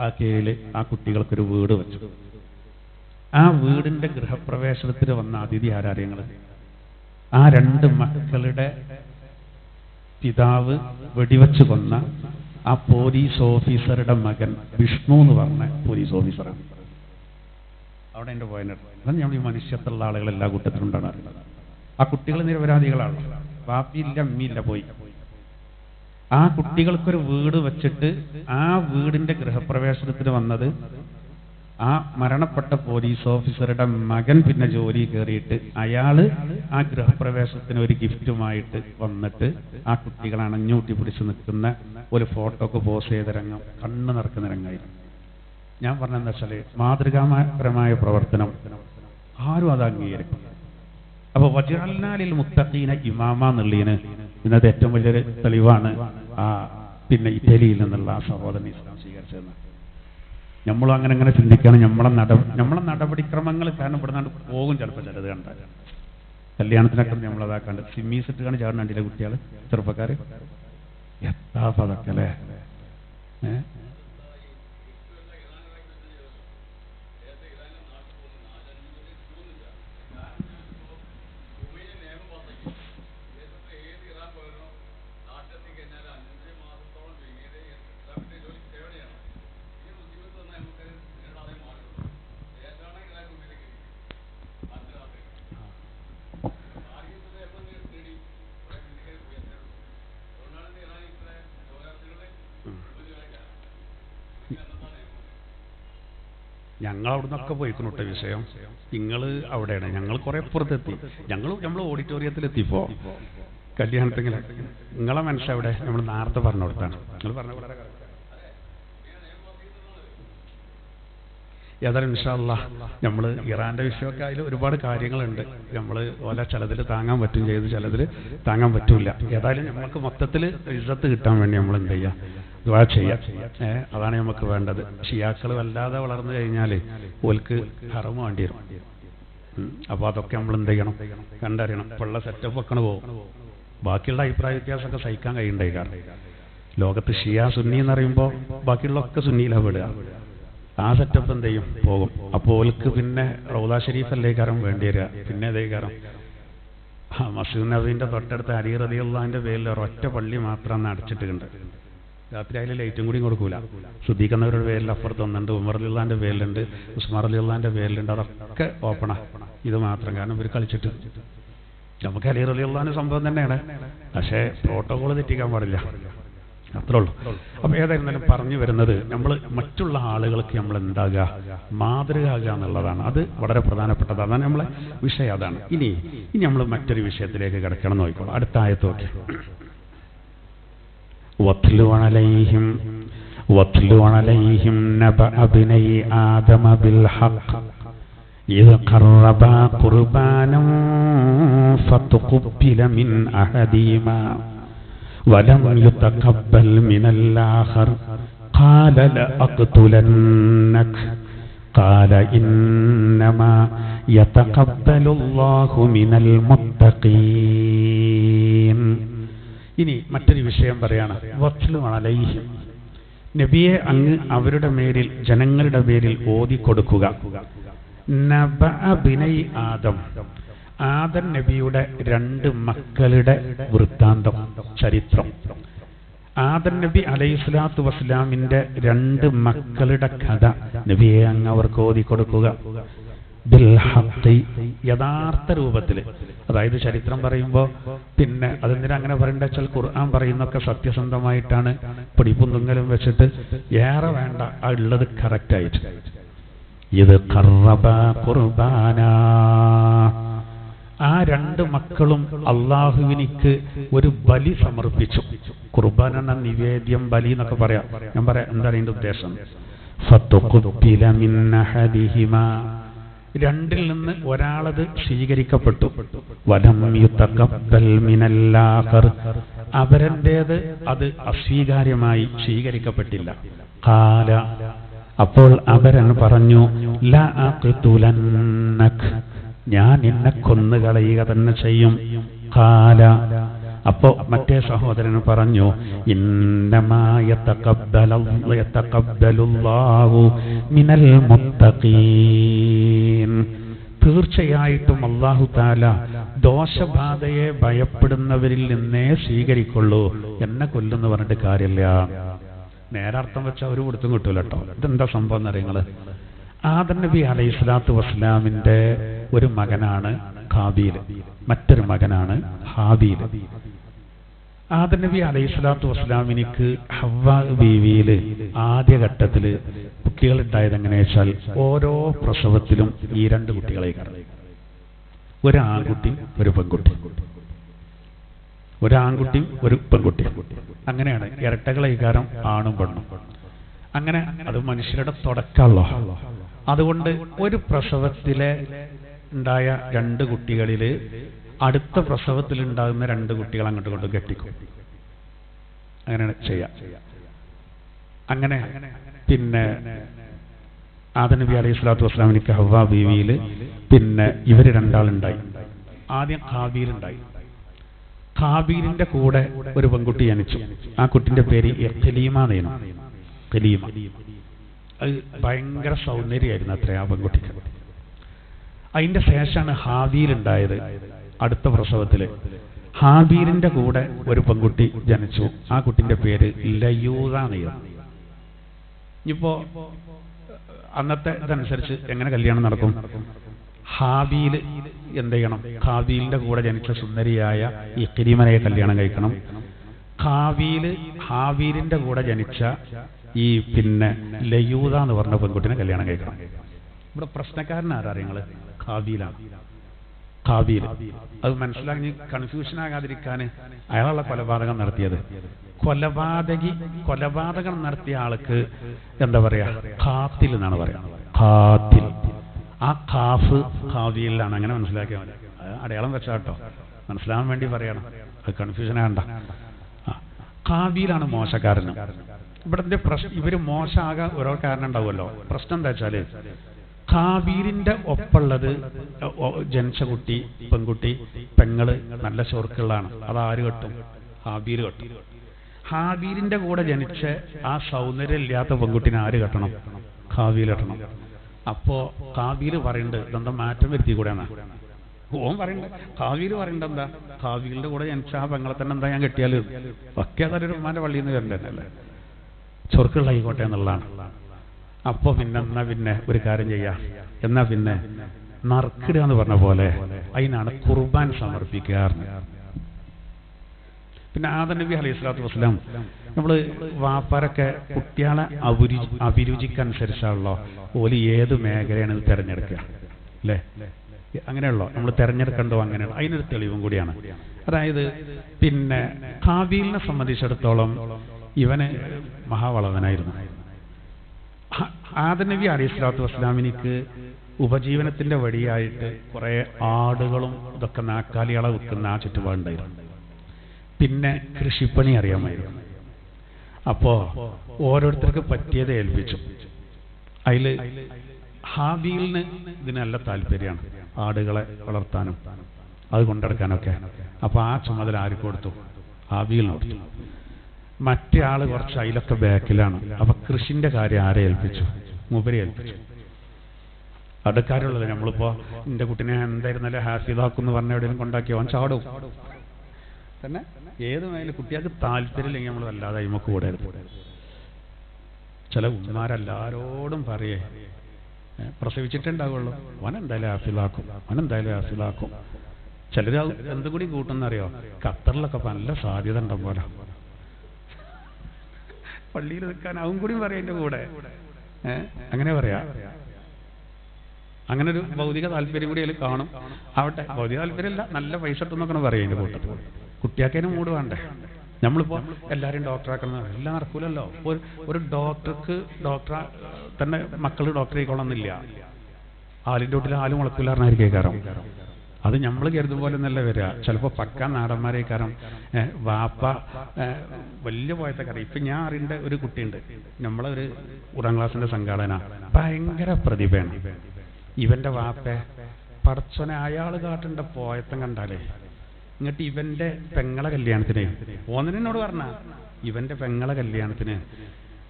ആ കീഴിൽ ആ കുട്ടികൾക്കൊരു വീട് വെച്ചു. ആ വീടിന്റെ ഗൃഹപ്രവേശനത്തിന് വന്ന അതിഥി ആരാര്യങ്ങൾ ആ 2 മക്കളുടെ പിതാവ് വെടിവെച്ച് കൊന്ന ആ പോലീസ് ഓഫീസറുടെ മകൻ വിഷ്ണു എന്ന് പറഞ്ഞ പോലീസ് ഓഫീസറാണ്. അവിടെ എൻ്റെ പോയിന്റ്. അതാണ് നമ്മൾ ഈ മനുഷ്യത്തുള്ള ആളുകൾ എല്ലാ കൂട്ടത്തിലും ഉണ്ടാകാറുള്ളത്. ആ കുട്ടികൾ നിരപരാധികളാണ്. വാപ്പിയില്ല, അമ്മിയില്ല, പോയി. ആ കുട്ടികൾക്കൊരു വീട് വെച്ചിട്ട് ആ വീടിന്റെ ഗൃഹപ്രവേശനത്തിന് വന്നത് ആ മരണപ്പെട്ട പോലീസ് ഓഫീസറുടെ മകൻ പിന്നെ ജോലി കയറിയിട്ട് അയാള് ആ ഗൃഹപ്രവേശനത്തിന് ഒരു ഗിഫ്റ്റുമായിട്ട് വന്നിട്ട് ആ കുട്ടികൾ അണഞ്ഞൂട്ടി പിടിച്ച് നിൽക്കുന്ന ഒരു ഫോട്ടോക്ക് പോസ് ചെയ്ത രംഗം കണ്ണ് നിറക്കുന്ന രംഗമായിരുന്നു. ഞാൻ പറഞ്ഞെന്താ വെച്ചാല് മാതൃകാപരമായ പ്രവർത്തനം ആരും അത് അംഗീകരിക്കും. അപ്പൊ വജഅൽനാലിൽ മുത്തഖീന ഇമാമ എന്നുള്ളതിന് ഇന്നത്തെ ഏറ്റവും വലിയൊരു തെളിവാണ് ആ പിന്നെ ഇറ്റലിയിൽ നിന്നുള്ള ആ സഹോദരൻ ഇസ്ലാം സ്വീകരിച്ചതെന്ന്. നമ്മളും അങ്ങനെ ചിന്തിക്കുകയാണ്. നമ്മളെ നടപടിക്രമങ്ങൾ കാരണം ഇവിടെ നിന്നാണ്ട് പോകും. ചിലപ്പോൾ ചിലത് കണ്ടാൽ കല്യാണത്തിനൊക്കെ നമ്മളതാക്കാണ്ട് സിമ്മീസ് ഇട്ടാണ് ചാടുന്ന കണ്ടില്ലേ കുട്ടികൾ, ചെറുപ്പക്കാർ. എത്താ പതൊക്കെ അല്ലേ. ഞങ്ങൾ അവിടെ നിന്നൊക്കെ പോയിക്കൊണ്ടിട്ട വിഷയം. നിങ്ങൾ അവിടെയാണ്, ഞങ്ങൾ കുറെ പുറത്തെത്തി. നമ്മൾ ഓഡിറ്റോറിയത്തിലെത്തിപ്പോ കല്യാണത്തിങ്ങനെ നിങ്ങളെ മനസ്സെവിടെ നമ്മൾ നേരത്തെ പറഞ്ഞു കൊടുത്താണ്. നിങ്ങൾ പറഞ്ഞ വളരെ ഏതായാലും ഇൻഷാ അല്ലാഹ് നമ്മൾ ഇറാന്റെ വിഷയമൊക്കെ അതിൽ ഒരുപാട് കാര്യങ്ങളുണ്ട്. നമ്മൾ ഓല ചിലതിൽ താങ്ങാൻ പറ്റും ചെയ്ത്, ചിലതിൽ താങ്ങാൻ പറ്റൂല. ഏതായാലും നമുക്ക് മൊത്തത്തിൽ ഇസ്സത്ത് കിട്ടാൻ വേണ്ടി നമ്മൾ എന്ത് ചെയ്യാം, ദുആ ചെയ്യാം. അതാണ് നമുക്ക് വേണ്ടത്. ഷിയാക്കൾ വല്ലാതെ വളർന്നു കഴിഞ്ഞാൽ ഓൽക്ക് ഹറം വേണ്ടി വരും. അപ്പോൾ അതൊക്കെ നമ്മൾ എന്ത് ചെയ്യണം, കണ്ടറിയണം. ഇപ്പോഴുള്ള സെറ്റപ്പ് ഒക്കെ പോകും. ബാക്കിയുള്ള അഭിപ്രായ വ്യത്യാസമൊക്കെ സഹിക്കാൻ കഴിയുണ്ടായി. ലോകത്ത് ഷിയ സുന്നി എന്ന് പറയുമ്പോൾ ബാക്കിയുള്ളതൊക്കെ സുന്നിയിലാണ് പെടുക. ആ സെറ്റപ്പ് എന്ത് ചെയ്യും, പോകും. അപ്പോൾ ഓൽക്ക് പിന്നെ റൗദ ഷരീഫല്ലേ കാരം വേണ്ടി വരിക. പിന്നെ അതേ കാരം മസ്ജിദ് നബവിന്റെ തൊട്ടടുത്ത് അലി റളിയല്ലാഹുവിന്റെ പേരിൽ ഒരൊറ്റ പള്ളി മാത്രം അടച്ചിട്ടുണ്ട്. രാത്രി അതിൽ ലൈറ്റും കൂടി കൊടുക്കൂല. ശ്രദ്ധിക്കുന്നവരുടെ പേരിൽ അപ്പുറത്ത് ഒന്നുണ്ട്, ഉമർ റളിയല്ലാഹുവിന്റെ പേരിലുണ്ട്, ഉസ്മാൻ റളിയല്ലാഹുവിന്റെ പേരിലുണ്ട്. അതൊക്കെ ഓപ്പണാ. ഇത് മാത്രം കാരണം ഇവർ കളിച്ചിട്ട്. നമുക്ക് അലി റളിയല്ലാഹുവിന്റെ സംഭവം തന്നെയാണ്, പക്ഷേ പ്രോട്ടോകോൾ തെറ്റിക്കാൻ പാടില്ല, അത്രേ ഉള്ളൂ. അപ്പൊ ഏതായിരുന്നാലും പറഞ്ഞു വരുന്നത്, നമ്മൾ മറ്റുള്ള ആളുകൾക്ക് നമ്മൾ എന്താകുക, മാതൃകയാകുക എന്നുള്ളതാണ്. അത് വളരെ പ്രധാനപ്പെട്ടത്. അതാണ് നമ്മളെ വിഷയം. അതാണ്. ഇനി നമ്മൾ മറ്റൊരു വിഷയത്തിലേക്ക് കിടക്കണം നോക്കിക്കോളാം. അടുത്ത ആയത്ത് നോക്കി. വത്ലു അലൈഹിം നബഅ ബിനൈ ആദമ ബിൽ ഹഖ് ഇദ് ഖറബാ ഖുർബാനൻ ഫതുഖബ്ബില മിൻ അഹദിഹിമാ ولم يتقبل من الآخر قال لأقتلنك قال إنما يتقبل الله من المتقين ഇനി മറ്റൊരു വിഷയം പറയാണ്, വത്ലു അലൈഹിം, നബിയെ അങ്ങ് അവരുടെ മേലിൽ, ജനങ്ങളുടെ പേരിൽ ഓതിക്കൊടുക്കുക. നബഅ ബിനൈ ആദം, ആദം നബിയുടെ 2 മക്കളുടെ വൃത്താന്തം, ചരിത്രം. ആദം നബി അലൈഹിസ്സലാത്തു വസ്സലാമിന്റെ 2 മക്കളുടെ കഥ നബിയെ അങ്ങ് അവർക്ക് ഓതിക്കൊടുക്കുക. ബിൽ ഹഖ്, യഥാർത്ഥ രൂപത്തിൽ. അതായത് ചരിത്രം പറയുമ്പോൾ പിന്നെ അതെന്തിനാ അങ്ങനെ പറയേണ്ട വെച്ചാൽ ഖുർആൻ പറയുന്നൊക്കെ സത്യസന്ധമായിട്ടാണ്, പിടിപ്പും തുങ്ങലും വെച്ചിട്ട് ഏറെ വേണ്ട, ആ ഉള്ളത് കറക്റ്റായിട്ട്. ഇത് ഖറബ ഖുർബാന, ആ 2 മക്കളും അള്ളാഹുവിനിക്ക് ഒരു ബലി സമർപ്പിച്ചു. ഖുർബാൻ എന്ന നിവേദ്യം, ബലി എന്നൊക്കെ പറയാം. ഞാൻ പറയാം എന്താണ് അതിന്റെ ഉദ്ദേശം. ഫതുഖുബില മിൻ അഹദിഹിമാ, 2ൽ നിന്ന് ഒരാളത് സ്വീകരിക്കപ്പെട്ടു. വലം യുതഖബ്ബൽ മിനൽ ആഖർ, അവരന്റേത് അത് അസ്വീകാര്യമായി സ്വീകരിക്കപ്പെട്ടില്ല. ഖാല, അപ്പോൾ അവരൻ പറഞ്ഞു, ലാ അഖ്തുലന്നക, ഞാൻ നിന്നെ കൊന്നുകളയുക തന്നെ ചെയ്യും. ഖാല, അപ്പോ മറ്റേ സഹോദരൻ പറഞ്ഞു, ഇന്നമാ യതഖബ്ബലുല്ലാഹു മിനൽ മുത്തഖീൻ, തീർച്ചയായിട്ടും അല്ലാഹു തആല ദോഷബാധയെ ഭയപ്പെടുന്നവരിൽ നിന്നേ സ്വീകരിക്കുള്ളൂ, എന്നെ കൊല്ലുന്നു പറഞ്ഞിട്ട് കാര്യമില്ല. നേരെ അർത്ഥം വെച്ചാൽ ഒരു കൊടുത്തും കിട്ടൂല കേട്ടോ. ഇതെന്താ സംഭവം എന്നറിയങ്ങള്, ആദം നബി അലൈഹിസ്സലാത്തു വസ്സലാമിന്റെ ഒരു മകനാണ് ഖാബീൽ, മറ്റൊരു മകനാണ് ഹാബീൽ. ആദം നബി അലൈഹിസ്സലാത്തു വസ്സലാമിനിക്ക് ഹവ്വാ ബീവിയില് ആദ്യഘട്ടത്തില് കുട്ടികളുണ്ടായത് എങ്ങനെയാ വെച്ചാൽ, ഓരോ പ്രസവത്തിലും ഈ 2 കുട്ടികളെ കാണും. ഒരു ആൺകുട്ടി ഒരു പെൺകുട്ടി, ഒരു ആൺകുട്ടിയും ഒരു പെൺകുട്ടി. അങ്ങനെയാണ് ഇരട്ടകളെ വികാരം, ആണും പെണ്ണും. അങ്ങനെ അത് മനുഷ്യരുടെ തുടക്കമല്ലോ. അതുകൊണ്ട് ഒരു പ്രസവത്തിലെ ഉണ്ടായ 2 കുട്ടികളില് അടുത്ത പ്രസവത്തിൽ ഉണ്ടാകുന്ന 2 കുട്ടികൾ അങ്ങോട്ടും ഇങ്ങോട്ടും കെട്ടിക്കും. അങ്ങനെയാണ് ചെയ്യാം. അങ്ങനെ പിന്നെ ആദം നബി അലൈഹിസ്സലാത്തു വസ്സലാമിനിക്ക് ഹവ്വാ ബീവിയില് പിന്നെ ഇവര് 2 ആളുണ്ടായി. ആദ്യം ഖാബീൽ ഉണ്ടായി. ഖാബീലിന്റെ കൂടെ ഒരു പെൺകുട്ടി ജനിച്ചു. ആ കുട്ടിന്റെ പേര് ഖലീമ എന്നായിരുന്നു. ഖലീമ. അത് ഭയങ്കര സൗന്ദര്യമായിരുന്നു അത്ര ആ പെൺകുട്ടിക്ക്. അതിന്റെ ശേഷമാണ് ഹാബീൽ ഉണ്ടായത്. അടുത്ത പ്രസവത്തില് ഹാബീലിന്റെ കൂടെ ഒരു പെൺകുട്ടി ജനിച്ചു. ആ കുട്ടിന്റെ പേര് ലയൂദ എന്നായിരുന്നു. ഇപ്പോ അന്നത്തെ ഇതനുസരിച്ച് എങ്ങനെ കല്യാണം നടക്കും? ഹാബീൽ എന്ത് ചെയ്യണം? ഹാബീലിന്റെ കൂടെ ജനിച്ച സുന്ദരിയായ ഈ ഖലീമയെ കല്യാണം കഴിക്കണം. ഹാബീലിന്റെ കൂടെ ജനിച്ച ഈ പിന്നെ ലയൂദ എന്ന് പറഞ്ഞ പെൺകുട്ടിനെ കല്യാണം കഴിക്കണം. ഇവിടെ പ്രശ്നക്കാരനാരാ നിങ്ങള്? ഖാബീലാണ്. ഖാബീൽ അത് മനസ്സിലാക്കി കൺഫ്യൂഷൻ ആകാതിരിക്കാൻ അയാളുള്ള കൊലപാതകം നടത്തിയത്. കൊലപാതകം നടത്തിയ ആൾക്ക് എന്താ പറയാ? ഖാത്തിൽ എന്നാണ് പറയാ. ഖാത്തിൽ. ആ ഖാഫ് ഖാബീലാണ്. അങ്ങനെ മനസ്സിലാക്കിയാൽ മതി. അടയാളം വെച്ചാട്ടോ, മനസ്സിലാകാൻ വേണ്ടി പറയണം. അത് കൺഫ്യൂഷൻ ആകണ്ട. ഖാബീലാണ് മോശക്കാരന്. ഇവിടത്തെ പ്രശ്നം, ഇവര് മോശമാകാൻ ഓരോ കാരണം ഉണ്ടാവുമല്ലോ. പ്രശ്നം എന്താ വെച്ചാല് ഖാബീലിന്റെ ഒപ്പുള്ളത് ജനിച്ച കുട്ടി, പെൺകുട്ടി, പെങ്ങള് നല്ല ചോർക്കുള്ളതാണ്. അത് ആര് കെട്ടും? ഹാബീൽ കെട്ടും. ഹാബീലിന്റെ കൂടെ ജനിച്ച ആ സൗന്ദര്യം ഇല്ലാത്ത പെൺകുട്ടിനെ ആര് കെട്ടണം? ഖാബീൽ കെട്ടണം. അപ്പോ ഖാബീൽ പറയുന്നുണ്ട് ഇതെന്താ മാറ്റം വരുത്തി കൂടെയാണ്. ഓൻ പറയുന്നുണ്ട്, ഖാബീൽ പറയുന്നുണ്ട് എന്താ, ഖാബീലിന്റെ കൂടെ ജനിച്ച ആ പെങ്ങളെ തന്നെ എന്താ ഞാൻ കെട്ടിയാല് ഒക്കെ അതൊരു ഉമ്മാന്റെ പള്ളിയിൽ നിന്ന് വരണ്ടല്ലേ, ചൊറുക്കുള്ള ആയിക്കോട്ടെ എന്നുള്ളതാണ്. അപ്പൊ പിന്നെ എന്നാ പിന്നെ ഒരു കാര്യം ചെയ്യാം, എന്നാ പിന്നെ നറുക്കിടുക എന്ന് പറഞ്ഞ പോലെ അതിനാണ് ഖുർബാൻ സമർപ്പിക്കാറ്. പിന്നെ ആദം നബി അലൈഹിസ്സലാത്തു വസ്സലാം, നമ്മള് വാപ്പാരൊക്കെ കുട്ടികളെ അഭിരുചിക്കനുസരിച്ചാണല്ലോ ഓല് ഏത് മേഖലയാണ് തിരഞ്ഞെടുക്കുക അല്ലേ? അങ്ങനെയുള്ളോ നമ്മൾ തിരഞ്ഞെടുക്കണ്ടോ? അങ്ങനെയാണ്. അതിനൊരു തെളിവും കൂടിയാണ്. അതായത് പിന്നെ ഖാബീലിനെ സംബന്ധിച്ചിടത്തോളം ഇവന് മഹാവളവനായിരുന്നു. ആദം നബി അലൈഹിസ്സലാത്തു വസ്സലാമിനിക്ക് ഉപജീവനത്തിന്റെ വഴിയായിട്ട് കുറെ ആടുകളും ഇതൊക്കെ നാക്കാലികളെ വിൽക്കുന്ന ആ ചുറ്റുപാടുണ്ടായിരുന്നു. പിന്നെ കൃഷിപ്പണി അറിയാമായിരുന്നു. അപ്പോ ഓരോരുത്തർക്ക് പറ്റിയത് ഏൽപ്പിച്ചു. അതില് ഹാബീലിന് ഇതിന് നല്ല താല്പര്യമാണ്, ആടുകളെ വളർത്താനും അത് കൊണ്ടെടുക്കാനൊക്കെ. അപ്പൊ ആ ചുമതല ആർക്ക് കൊടുത്തു? ഹാബീൽ കൊടുത്തു. മറ്റേ ആള് കുറച്ച് അതിലൊക്കെ ബാക്കിലാണ്. അപ്പൊ കൃഷിന്റെ കാര്യം ആരെ ഏൽപ്പിച്ചു? മൂപ്പരെ ഏൽപ്പിച്ചു. അടുക്കാരുള്ളത് നമ്മളിപ്പോ എന്റെ കുട്ടിനെ എന്തായിരുന്നല്ലേ ഹാഫിദാക്കുന്ന് പറഞ്ഞ എവിടെയും കൊണ്ടാക്കി അവൻ ചാടും തന്നെ. ഏത് മേലും കുട്ടികൾക്ക് താല്പര്യമില്ലെങ്കിൽ നമ്മൾ വല്ലാതെ അയിമക്ക് കൂടരുത്. ചില ഉമ്മാരെല്ലാരോടും പറയേ പ്രസവിച്ചിട്ടുണ്ടാവുള്ളൂ, അവനെന്തായാലും ഹാഫിദാക്കും, അവനെന്തായാലും ഹാഫിദാക്കും. ചിലർ എന്തും കൂടി കൂട്ടുന്നറിയോ? ഖത്തറിലൊക്കെ നല്ല സാധ്യത ഉണ്ടോ പോലെ പള്ളിയിൽ നിൽക്കാൻ അവൻ കൂടി പറയാം എന്റെ കൂടെ. അങ്ങനെ പറയാ. അങ്ങനെ ഒരു ഭൗതിക താല്പര്യം കൂടി അതിൽ കാണും. ആവട്ടെ, ഭൗതിക താല്പര്യമല്ല, നല്ല പൈസ ഇട്ടെന്നൊക്കെ പറയാം എന്റെ കൂട്ടത്തിൽ. കുട്ടിയാക്കേനും മൂട് വേണ്ടേ? നമ്മളിപ്പോ എല്ലാവരും ഡോക്ടറാക്കണം എല്ലാം നടക്കൂലല്ലോ. ഒരു ഡോക്ടർക്ക് ഡോക്ടറെ തന്നെ മക്കൾ ഡോക്ടർ ആയിക്കോളന്നില്ല. ആലിൻ്റെ വീട്ടിൽ ആലും മുളക്കില്ലാറിനായിരിക്കും. അത് നമ്മൾ കരുതും പോലെ നല്ല വരിക. ചിലപ്പോൾ പക്ക നാടന്മാരേക്കാരം. വാപ്പ വലിയ പോയത്തെ കറി. ഇപ്പം ഞാൻ അറിയേണ്ട ഒരു കുട്ടിയുണ്ട്, നമ്മളൊരു 10ാം ക്ലാസ്സിൻ്റെ സംഘാടന, ഭയങ്കര പ്രതിഭയാണ്. ഇവന്റെ വാപ്പ പടച്ചോനെ അയാൾ കാട്ടേണ്ട പോയത്തം കണ്ടാലേ. എന്നിട്ട് ഇവന്റെ പെങ്ങളെ കല്യാണത്തിന് ഓന്നനോട് പറഞ്ഞ ഇവന്റെ പെങ്ങളെ കല്യാണത്തിന്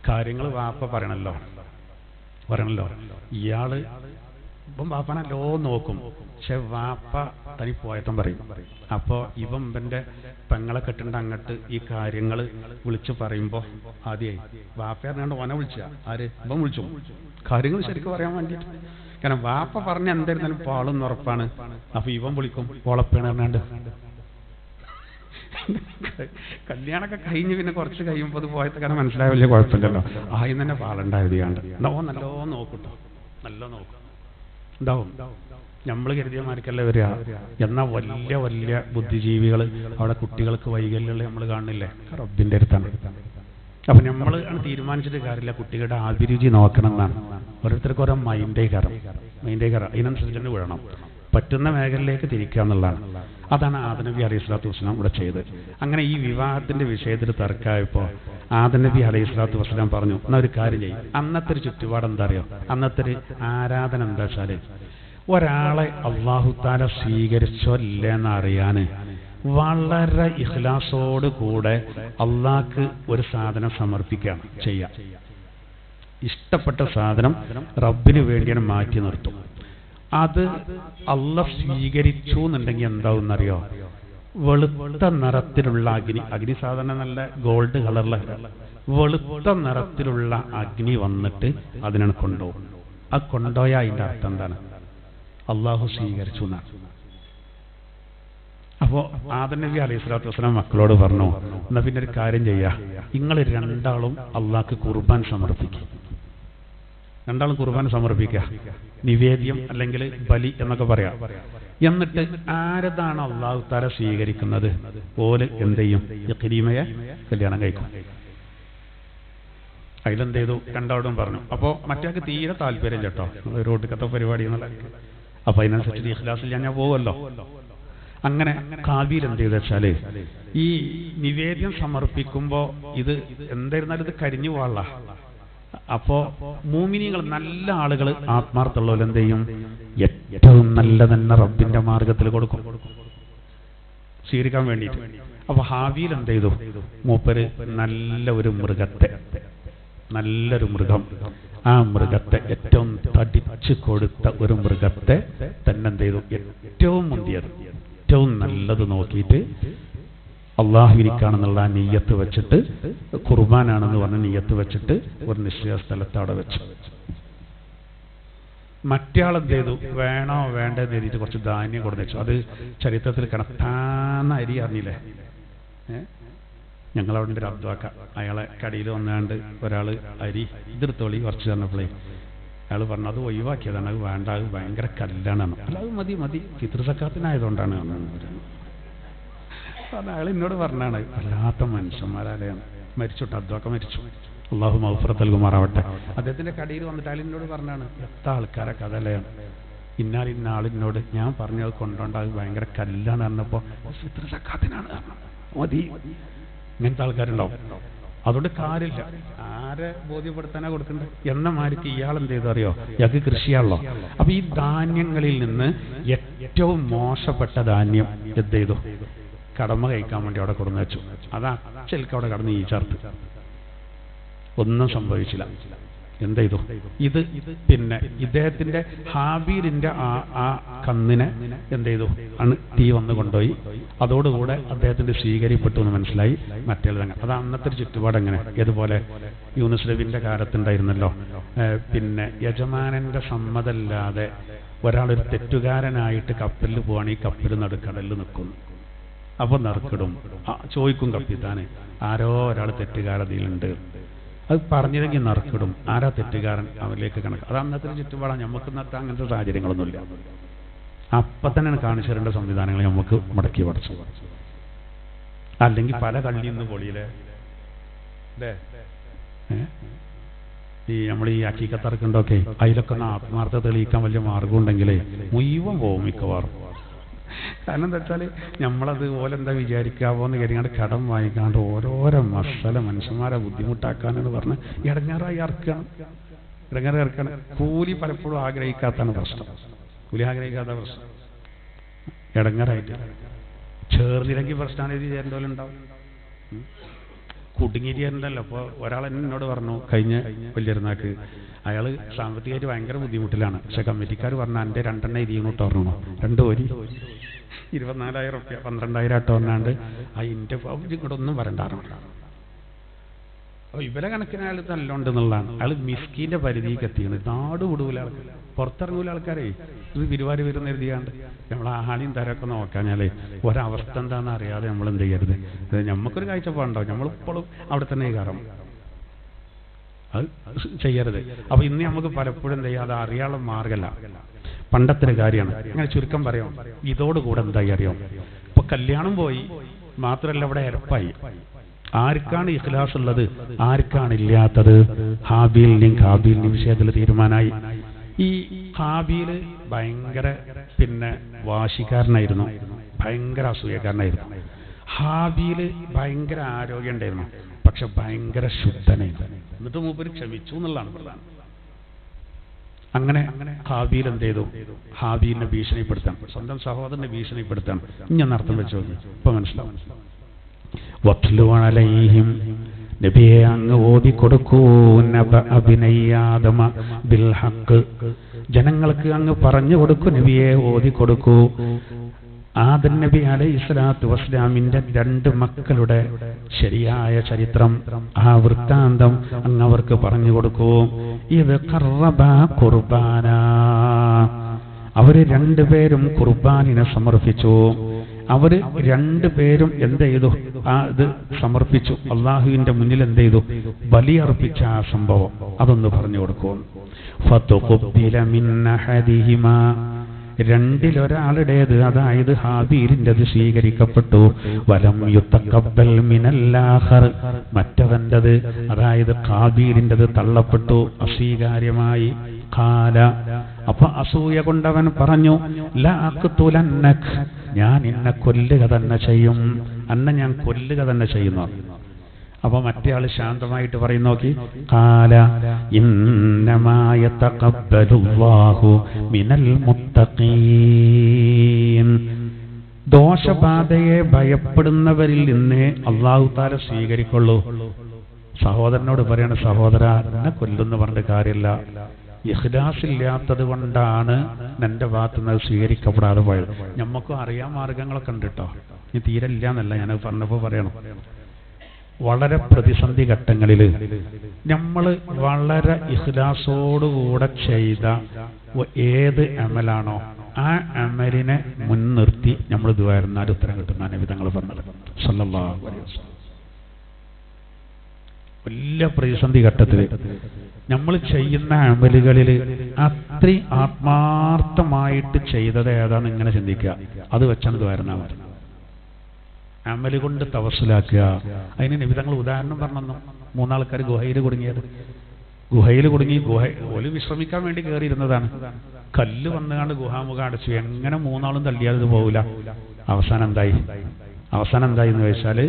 കാര്യങ്ങൾ വാപ്പ പറയണല്ലോ. ഇയാള് ഇപ്പം വാപ്പനല്ലോ നോക്കും, പക്ഷെ വാപ്പ തനി പോയത്തം പറയും. അപ്പോ ഇവന്റെ പെങ്ങളെ കെട്ടേണ്ട അങ്ങോട്ട് ഈ കാര്യങ്ങൾ വിളിച്ചു പറയുമ്പോ ആദ്യമായി വാപ്പ അറിയാണ്ട് ഓനെ വിളിച്ച ആര് ഇവൻ വിളിച്ചു കാര്യങ്ങൾ ശരിക്കും പറയാൻ വേണ്ടിയിട്ട്. കാരണം വാപ്പ പറഞ്ഞ എന്തായിരുന്നാലും പാളെന്ന് ഉറപ്പാണ്. അപ്പൊ ഇവൻ വിളിക്കും ഓളപ്പേണ് പറഞ്ഞാണ്ട്. കല്യാണമൊക്കെ കഴിഞ്ഞ് പിന്നെ കുറച്ച് കഴിയുമ്പോൾ അത് പോയത്തെ കാരണം മനസ്സിലായ വലിയ കുഴപ്പമില്ലല്ലോ. ആദ്യം തന്നെ പാളുണ്ടായത് കണ്ട് നല്ലോ നോക്കൂട്ടോ, നല്ലോ നോക്കും ഉണ്ടാവും. നമ്മൾ കരുതിയമാർക്കല്ലേ വരിക. എന്നാൽ വലിയ വലിയ ബുദ്ധിജീവികൾ അവിടെ കുട്ടികൾക്ക് വൈകല്യമുള്ള നമ്മൾ കാണുന്നില്ലേ, റബ്ബിന്റെ അടുത്താണ്. അപ്പൊ നമ്മൾ തീരുമാനിച്ചിട്ട് കാര്യമില്ല, കുട്ടികളുടെ അഭിരുചി നോക്കണം എന്നാണ്. ഓരോരുത്തർക്ക് ഓരോ മൈൻഡേ കയറും അതിനനുസരിച്ച് തന്നെ വിടണം. പറ്റുന്ന മേഖലയിലേക്ക് തിരിക്കുക എന്നുള്ളതാണ്. അതാണ് ആദം നബി അലൈഹി സ്വലാത്തു വസ്സലാം ഇവിടെ ചെയ്തത്. അങ്ങനെ ഈ വിവാഹത്തിന്റെ വിഷയത്തിൽ തർക്കമായപ്പോൾ ആദം നബി അലൈഹി സ്വലാത്തു വസ്സലാം പറഞ്ഞു, എന്നാ ഒരു കാര്യം ചെയ്യും. അന്നത്തെ ഒരു ചുറ്റുപാട് എന്താ അറിയോ? അന്നത്തെ ഒരു ആരാധന എന്താ വെച്ചാല് ഒരാളെ അല്ലാഹു തആല സ്വീകരിച്ചോ ഇല്ലെന്ന് അറിയാന് വളരെ ഇഖ്ലാസോട് കൂടെ അള്ളാഹ്ക്ക് ഒരു സാധനം സമർപ്പിക്കുകയാണ് ചെയ്യുക. ഇഷ്ടപ്പെട്ട സാധനം റബ്ബിന് വേണ്ടിയാണ് മാറ്റി നിർത്തും. അത് അള്ളാഹ് സ്വീകരിച്ചു എന്നുണ്ടെങ്കിൽ എന്താവുന്നറിയോ? വെളുത്ത നിറത്തിലുള്ള അഗ്നി സാധാരണ നല്ല ഗോൾഡ് കളറിലെ വെളുത്ത നിറത്തിലുള്ള അഗ്നി വന്നിട്ട് അതിനാണ് കൊണ്ടുപോകും. ആ കൊണ്ടുപോയ അതിന്റെ അർത്ഥം എന്താണ്? അള്ളാഹു സ്വീകരിച്ചു എന്നാണ്. അപ്പോ ആദം നബി അലൈഹി സ്വലാത്തു വസ്സലാം മക്കളോട് പറഞ്ഞു, എന്നാ പിന്നെ ഒരു കാര്യം ചെയ്യാ, നിങ്ങൾ രണ്ടാളും അള്ളാഹ്ക്ക് ഖുർബാൻ സമർപ്പിക്കുക. രണ്ടാളും ഖുർബാൻ സമർപ്പിക്കുക, നിവേദ്യം അല്ലെങ്കിൽ ബലി എന്നൊക്കെ പറയാം. എന്നിട്ട് ആരതാണ് അള്ളാഹു തആല സ്വീകരിക്കുന്നത് പോലെ എന്ത് ചെയ്യും? യഖീമയെ കല്യാണം കഴിക്കും. അതിലെന്ത് ചെയ്തു? രണ്ടാളും പറഞ്ഞു. അപ്പോ മറ്റേക്ക് തീരെ താല്പര്യം കേട്ടോ, റോട്ടിക്കത്തെ പരിപാടി എന്നുള്ള. അപ്പൊ അതിനനുസരിച്ച് ഇഖ്ലാസിൽ ഞാൻ പോകുമല്ലോ. അങ്ങനെ കാബീൽ എന്ത് ചെയ്തു വെച്ചാല് ഈ നിവേദ്യം സമർപ്പിക്കുമ്പോ ഇത് എന്തായിരുന്നാലും ഇത് കരിഞ്ഞു പോകാനുള്ള. അപ്പോ മൂമിനികൾ നല്ല ആളുകൾ ആത്മാർത്ഥമുള്ളവർ എന്ത് ചെയ്യും? ഏറ്റവും നല്ല തന്നെ റബ്ബിന്റെ മാർഗത്തിൽ കൊടുക്കും സ്വീകരിക്കാൻ വേണ്ടിയിട്ട്. അപ്പൊ ഹാബീൽ എന്ത് ചെയ്തു? മൂപ്പര് നല്ലൊരു മൃഗം, ആ മൃഗത്തെ ഏറ്റവും തടിച്ചു കൊടുത്ത ഒരു മൃഗത്തെ തന്നെ എന്ത് ചെയ്തു? ഏറ്റവും മുന്തിയത്, ഏറ്റവും നല്ലത് നോക്കിയിട്ട് അള്ളാഹുവിനിക്കാണെന്നുള്ള നിയ്യത്ത് വെച്ചിട്ട്, ഖുർബാനാണെന്ന് പറഞ്ഞ നിയ്യത്ത് വെച്ചിട്ട് ഒരു നിശ്ചയ സ്ഥലത്ത് അവിടെ വെച്ചു. മറ്റയാളെന്ത് ചെയ്തു? വേണോ വേണ്ടെന്ന് എഴുതിയിട്ട് കുറച്ച് ധാന്യം കൊടുത്തു വെച്ചു. അത് ചരിത്രത്തിൽ കണക്കാന്ന അരി അറിഞ്ഞില്ലേ? ഞങ്ങളവിടെ ഒരു അബ്ദുവാക്ക, അയാളെ കടയിൽ വന്നാണ്ട് ഒരാൾ അരി എതിർത്തോളി കുറച്ച് തന്നപ്പോഴേ അയാൾ പറഞ്ഞു അത് ഒഴിവാക്കിയതാണ്, അത് വേണ്ട, അത് ഭയങ്കര കല്ലാണ്. അല്ല അത് മതി ഫിത്ർ സക്കാത്തിനായതുകൊണ്ടാണ്. അയാൾ എന്നോട് പറഞ്ഞാണ്, വല്ലാത്ത മനുഷ്യന്മാരാലെയാണ്. മരിച്ചുട്ടോ, അബ്ദുവാക്ക മരിച്ചു, അള്ളാഹു മഗ്ഫിറത്ത് നൽകുമാറാവട്ടെ. അദ്ദേഹത്തിന്റെ കടയിൽ വന്നിട്ട് അയാൾ എന്നോട് പറഞ്ഞാണ്, എത്ര ആൾക്കാരെ കഥലയാണ്, ഇന്ന ആളിനോട് ഞാൻ പറഞ്ഞത് കൊണ്ടോണ്ട് അത് ഭയങ്കര കല്ലാണ് പറഞ്ഞപ്പോ ഫിത്ർ സക്കാത്തിനാണ് മതി. ഇങ്ങനത്തെ ആൾക്കാരുണ്ടാവും. അതുകൊണ്ട് കാര്യമില്ല, ആരെ ബോധ്യപ്പെടുത്താനാ കൊടുക്കണ്ടേ എന്ന മാതിരിക്ക് ഇയാൾ എന്ത് ചെയ്തു അറിയോ? ഇയാൾക്ക് കൃഷിയാണല്ലോ. അപ്പൊ ഈ ധാന്യങ്ങളിൽ നിന്ന് ഏറ്റവും മോശപ്പെട്ട ധാന്യം എന്ത് ചെയ്തു? കടമ കഴിക്കാൻ വേണ്ടി അവിടെ കൊടുന്നു വെച്ചു. അതാ ചെൽക്ക് അവിടെ കടന്ന് ഈ ചേർത്ത് ഒന്നും സംഭവിച്ചില്ല. എന്ത് ചെയ്തു? ഇത് പിന്നെ ഇദ്ദേഹത്തിന്റെ ഹാബീലിന്റെ ആ കന്നിനെ എന്ത് ചെയ്തു? തീ വന്ന് കൊണ്ടുപോയി. അതോടുകൂടെ അദ്ദേഹത്തിന്റെ സ്വീകരിപ്പെട്ടു എന്ന് മനസ്സിലായി. മറ്റേ അത് അന്നത്തെ ഒരു ചുറ്റുപാട് എങ്ങനെ ഇതുപോലെ യൂനുസ് നബിന്റെ കാലത്തുണ്ടായിരുന്നല്ലോ. പിന്നെ യജമാനന്റെ സമ്മതമില്ലാതെ ഒരാളൊരു തെറ്റുകാരനായിട്ട് കപ്പലിൽ പോവാണ്. ഈ കപ്പൽ നടുക്കടലിൽ നിൽക്കുന്നു. അപ്പൊ നറുക്കിടും. ചോദിക്കും കപ്പിത്താന്, ആരോ ഒരാൾ തെറ്റുകാരതിയിലുണ്ട്. അത് പറഞ്ഞില്ലെങ്കിൽ നറുക്കിടും. ആരാ തെറ്റുകാരൻ അവരിലേക്ക് കണക്ക്. അത് അന്നത്തെ ചുറ്റുപാടാണ്. നമുക്ക് ഇന്നത്തെ അങ്ങനത്തെ സാഹചര്യങ്ങളൊന്നുമില്ല. അപ്പം തന്നെയാണ് കാണിച്ചു തരേണ്ട സംവിധാനങ്ങൾ നമുക്ക് മുടക്കി പഠിച്ചു. അല്ലെങ്കിൽ പല കള്ളിയിൽ നിന്ന് പൊളിയിലെ ഈ നമ്മൾ ഈ അക്കീക്കത്തറക്കുണ്ടൊക്കെ അതിലൊക്കെ ഒന്ന് ആത്മാർത്ഥത തെളിയിക്കാൻ വലിയ മാർഗം ഉണ്ടെങ്കിലേ മുഴുവൻ പോവും മിക്കവാറും. കാരണം എന്താ വെച്ചാൽ നമ്മളത് ഓലെന്താ വിചാരിക്കാവോന്ന് കരുതിയാണ്ട് കടം വാങ്ങിക്കാണ്ട് ഓരോരോ മസാല മനുഷ്യന്മാരെ ബുദ്ധിമുട്ടാക്കാനെന്ന് പറഞ്ഞ് ഇടങ്ങാറായി ഇറക്കണം. ഇടങ്ങാറായി ഇറക്കണം. കൂലി പലപ്പോഴും ആഗ്രഹിക്കാത്താണ് പ്രശ്നം. കൂലി ആഗ്രഹിക്കാത്ത പ്രശ്നം ഇടങ്ങാറായിട്ട് ചേർന്നില്ലെങ്കിൽ പ്രശ്നമാണ്. ഇത് ചേരേണ്ടോലുണ്ടാവും. കുടുങ്ങിയിട്ടുണ്ടല്ലോ. അപ്പോൾ ഒരാൾ എന്നോട് പറഞ്ഞു കഴിഞ്ഞ വലിയൊരുന്നാക്ക് അയാൾ സാമ്പത്തികമായിട്ട് ഭയങ്കര ബുദ്ധിമുട്ടിലാണ്. പക്ഷെ കമ്മിറ്റിക്കാർ പറഞ്ഞാൽ എൻ്റെ 2 ഇരിയൂട്ട് പറഞ്ഞു. 2 കോരി 24,000 റുപ്യ 12,000 ആട്ടോ പറഞ്ഞാണ്ട് അതിൻ്റെ ഇങ്ങോട്ട് ഒന്നും പറയണ്ടാറുണ്ട്. അപ്പോൾ ഇവരെ കണക്കിന് അയാൾ നല്ലോണ്ട് എന്നുള്ളതാണ്. അയാൾ മിസ്കീൻ്റെ പരിധിക്ക് എത്തിയാണ്. നാട് വിടൂല ആൾക്കാർ, പുറത്തിറങ്ങൂല ആൾക്കാരെ. ഇത് പിരിവാര് വരുന്ന എഴുതിയാണ്ട് നമ്മൾ ആഹാളിയും തരമൊക്കെ നോക്കാഞ്ഞാലേ ഒരവസ്ഥ എന്താണെന്ന് അറിയാതെ നമ്മൾ എന്ത് ചെയ്യരുത്. നമുക്കൊരു കാഴ്ചപ്പാടുണ്ടാവും. നമ്മളിപ്പോഴും അവിടെ തന്നെ കയറും. അത് ചെയ്യരുത്. അപ്പൊ ഇന്ന് നമുക്ക് പലപ്പോഴും എന്ത് ചെയ്യാം, അത് അറിയാനുള്ള മാർഗമല്ല. പണ്ടത്തെ ഒരു കാര്യമാണ്. അങ്ങനെ ചുരുക്കം പറയാം. ഇതോടുകൂടെ എന്തായി അറിയാം, ഇപ്പൊ കല്യാണം പോയി മാത്രമല്ല ഇവിടെ എരപ്പായി. ആർക്കാണ് ഇഖ്ലാസ് ഉള്ളത്, ആർക്കാണ് ഇല്ലാത്തത്? ഹാബീലിനെയും ഹാബീലിനെയും വിഷയത്തിൽ തീരുമാനമായി. ഈ ഹാബീല് ഭയങ്കര പിന്നെ വാശിക്കാരനായിരുന്നു, ഭയങ്കര അസൂയക്കാരനായിരുന്നു. ഹാബീല് ഭയങ്കര ആരോഗ്യം ഉണ്ടായിരുന്നു, പക്ഷെ ഭയങ്കര ശുദ്ധനായിരുന്നു. എന്നിട്ട് മൂപ്പര് ക്ഷമിച്ചു എന്നുള്ളതാണ് പ്രധാനം. അങ്ങനെ ഹാബീൽ എന്ത് ചെയ്തു? ഹാബീലിനെ ഭീഷണിപ്പെടുത്താൻ, സ്വന്തം സഹോദരനെ ഭീഷണിപ്പെടുത്താൻ. ഇനി അർത്ഥം വെച്ച് നോക്കി, ഇപ്പൊ മനസ്സിലാവും. വത്ലു അലൈഹിം, നബിയെ അങ്ങ് ഓതിക്കൊടുക്കൂ, അഭിനയാദമ ബിൽ ഹഖ്, ജനങ്ങൾക്ക് അങ്ങ് പറഞ്ഞു കൊടുക്കൂ, നബിയെ ഓതിക്കൊടുക്കൂ. ആദം നബി അലൈഹിസ്സലാത്തു വസ്സലാമിന്റെ 2 മക്കളുടെ ശരിയായ ചരിത്രം, ആ വൃത്താന്തം അങ്ങ് അവർക്ക് പറഞ്ഞു കൊടുക്കൂ. ഇത് ഖർറബാ ഖുർബാന, അവര് 2 പേരും ഖുർബാനിനെ സമർപ്പിച്ചു. അവര് 2 പേരും എന്ത് ചെയ്തു? ഇത് സമർപ്പിച്ചു. അള്ളാഹുവിന്റെ മുന്നിൽ എന്ത് ചെയ്തു? ബലിയർപ്പിച്ച ആ സംഭവം അതൊന്ന് പറഞ്ഞു കൊടുക്കും. ഫതുഖുബ്ബില മിൻ അഹദിഹിമാ, 2-ൽ ഒരാളുടേത്, അതായത് ഹാബീലിൻ്റെത് സ്വീകരിക്കപ്പെട്ടു. വലം യുതഖബ്ബൽ മിനൽ ആഖർ, മറ്റവൻ്റെത്, അതായത് ഖാബീലിൻ്റെത് തള്ളപ്പെട്ടു, അസ്വീകാര്യമായി. ഖാല, അപ്പൊ അസൂയ കൊണ്ടവൻ പറഞ്ഞു, ലാ അഖ്തുലന്നക, ഞാൻ നിന്നെ കൊല്ലുക തന്നെ ചെയ്യും, അന്നെ ഞാൻ കൊല്ലുക തന്നെ ചെയ്യുന്നു. അപ്പൊ മറ്റേ ആള് ശാന്തമായിട്ട് പറയും, നോക്കി, ഖാല ഇന്നമാ യതഖബ്ബലുല്ലാഹു മിനൽ മുത്തഖീൻ, ദോഷബാധയെ ഭയപ്പെടുന്നവരിൽ നിന്ന് അല്ലാഹു തആല സ്വീകരിക്കുള്ളൂ. സഹോദരനോട് പറയണ, സഹോദര എന്നെ കൊല്ലുന്ന പറഞ്ഞിട്ട് കാര്യമില്ല, ഇഖ്ലാസ് ഇല്ലാത്തത് കൊണ്ടാണ് നിന്റെ ഭാഗത്തു നിന്ന് സ്വീകരിക്കപ്പെടാതെ പോയത്. ഞമ്മക്കും അറിയാൻ മാർഗങ്ങളൊക്കെ ഉണ്ട് കേട്ടോ, ഇനി തീരെ ഇല്ല എന്നല്ല ഞാൻ പറഞ്ഞപ്പോ പറയണം. വളരെ പ്രതിസന്ധി ഘട്ടങ്ങളിൽ നമ്മൾ വളരെ ഇഖ്ലാസോടുകൂടെ ചെയ്ത ഏത് അമലാണോ ആ അമലിനെ മുൻനിർത്തി നമ്മൾ ദുആ ഉത്തരം കിട്ടുന്ന നബി തങ്ങൾ പറഞ്ഞത് സല്ലല്ലാഹു അലൈഹി വസല്ലം. വലിയ പ്രതിസന്ധി ഘട്ടത്തിൽ നമ്മൾ ചെയ്യുന്ന അമലുകളിൽ അത്രയും ആത്മാർത്ഥമായിട്ട് ചെയ്തത് ഏതാന്ന് ഇങ്ങനെ ചിന്തിക്കുക, അത് വെച്ചാണ് ദുആ മതി. അമല് കൊണ്ട് തവസ്സുലാക്കുക. അതിന് നബി തങ്ങൾ ഉദാഹരണം പറഞ്ഞു. 3 ആൾക്കാർ ഗുഹയിൽ കുടുങ്ങിയത്, ഗുഹയിൽ കുടുങ്ങി, ഓല് വിശ്രമിക്കാൻ വേണ്ടി കയറിയിരുന്നതാണ്. കല്ല് വന്നുകാണ്ട് ഗുഹാമുഖം അടച്ചു. എങ്ങനെ 3 ആളും തള്ളിയാൽ പോകില്ല. അവസാനം എന്തായി എന്ന് വെച്ചാല്,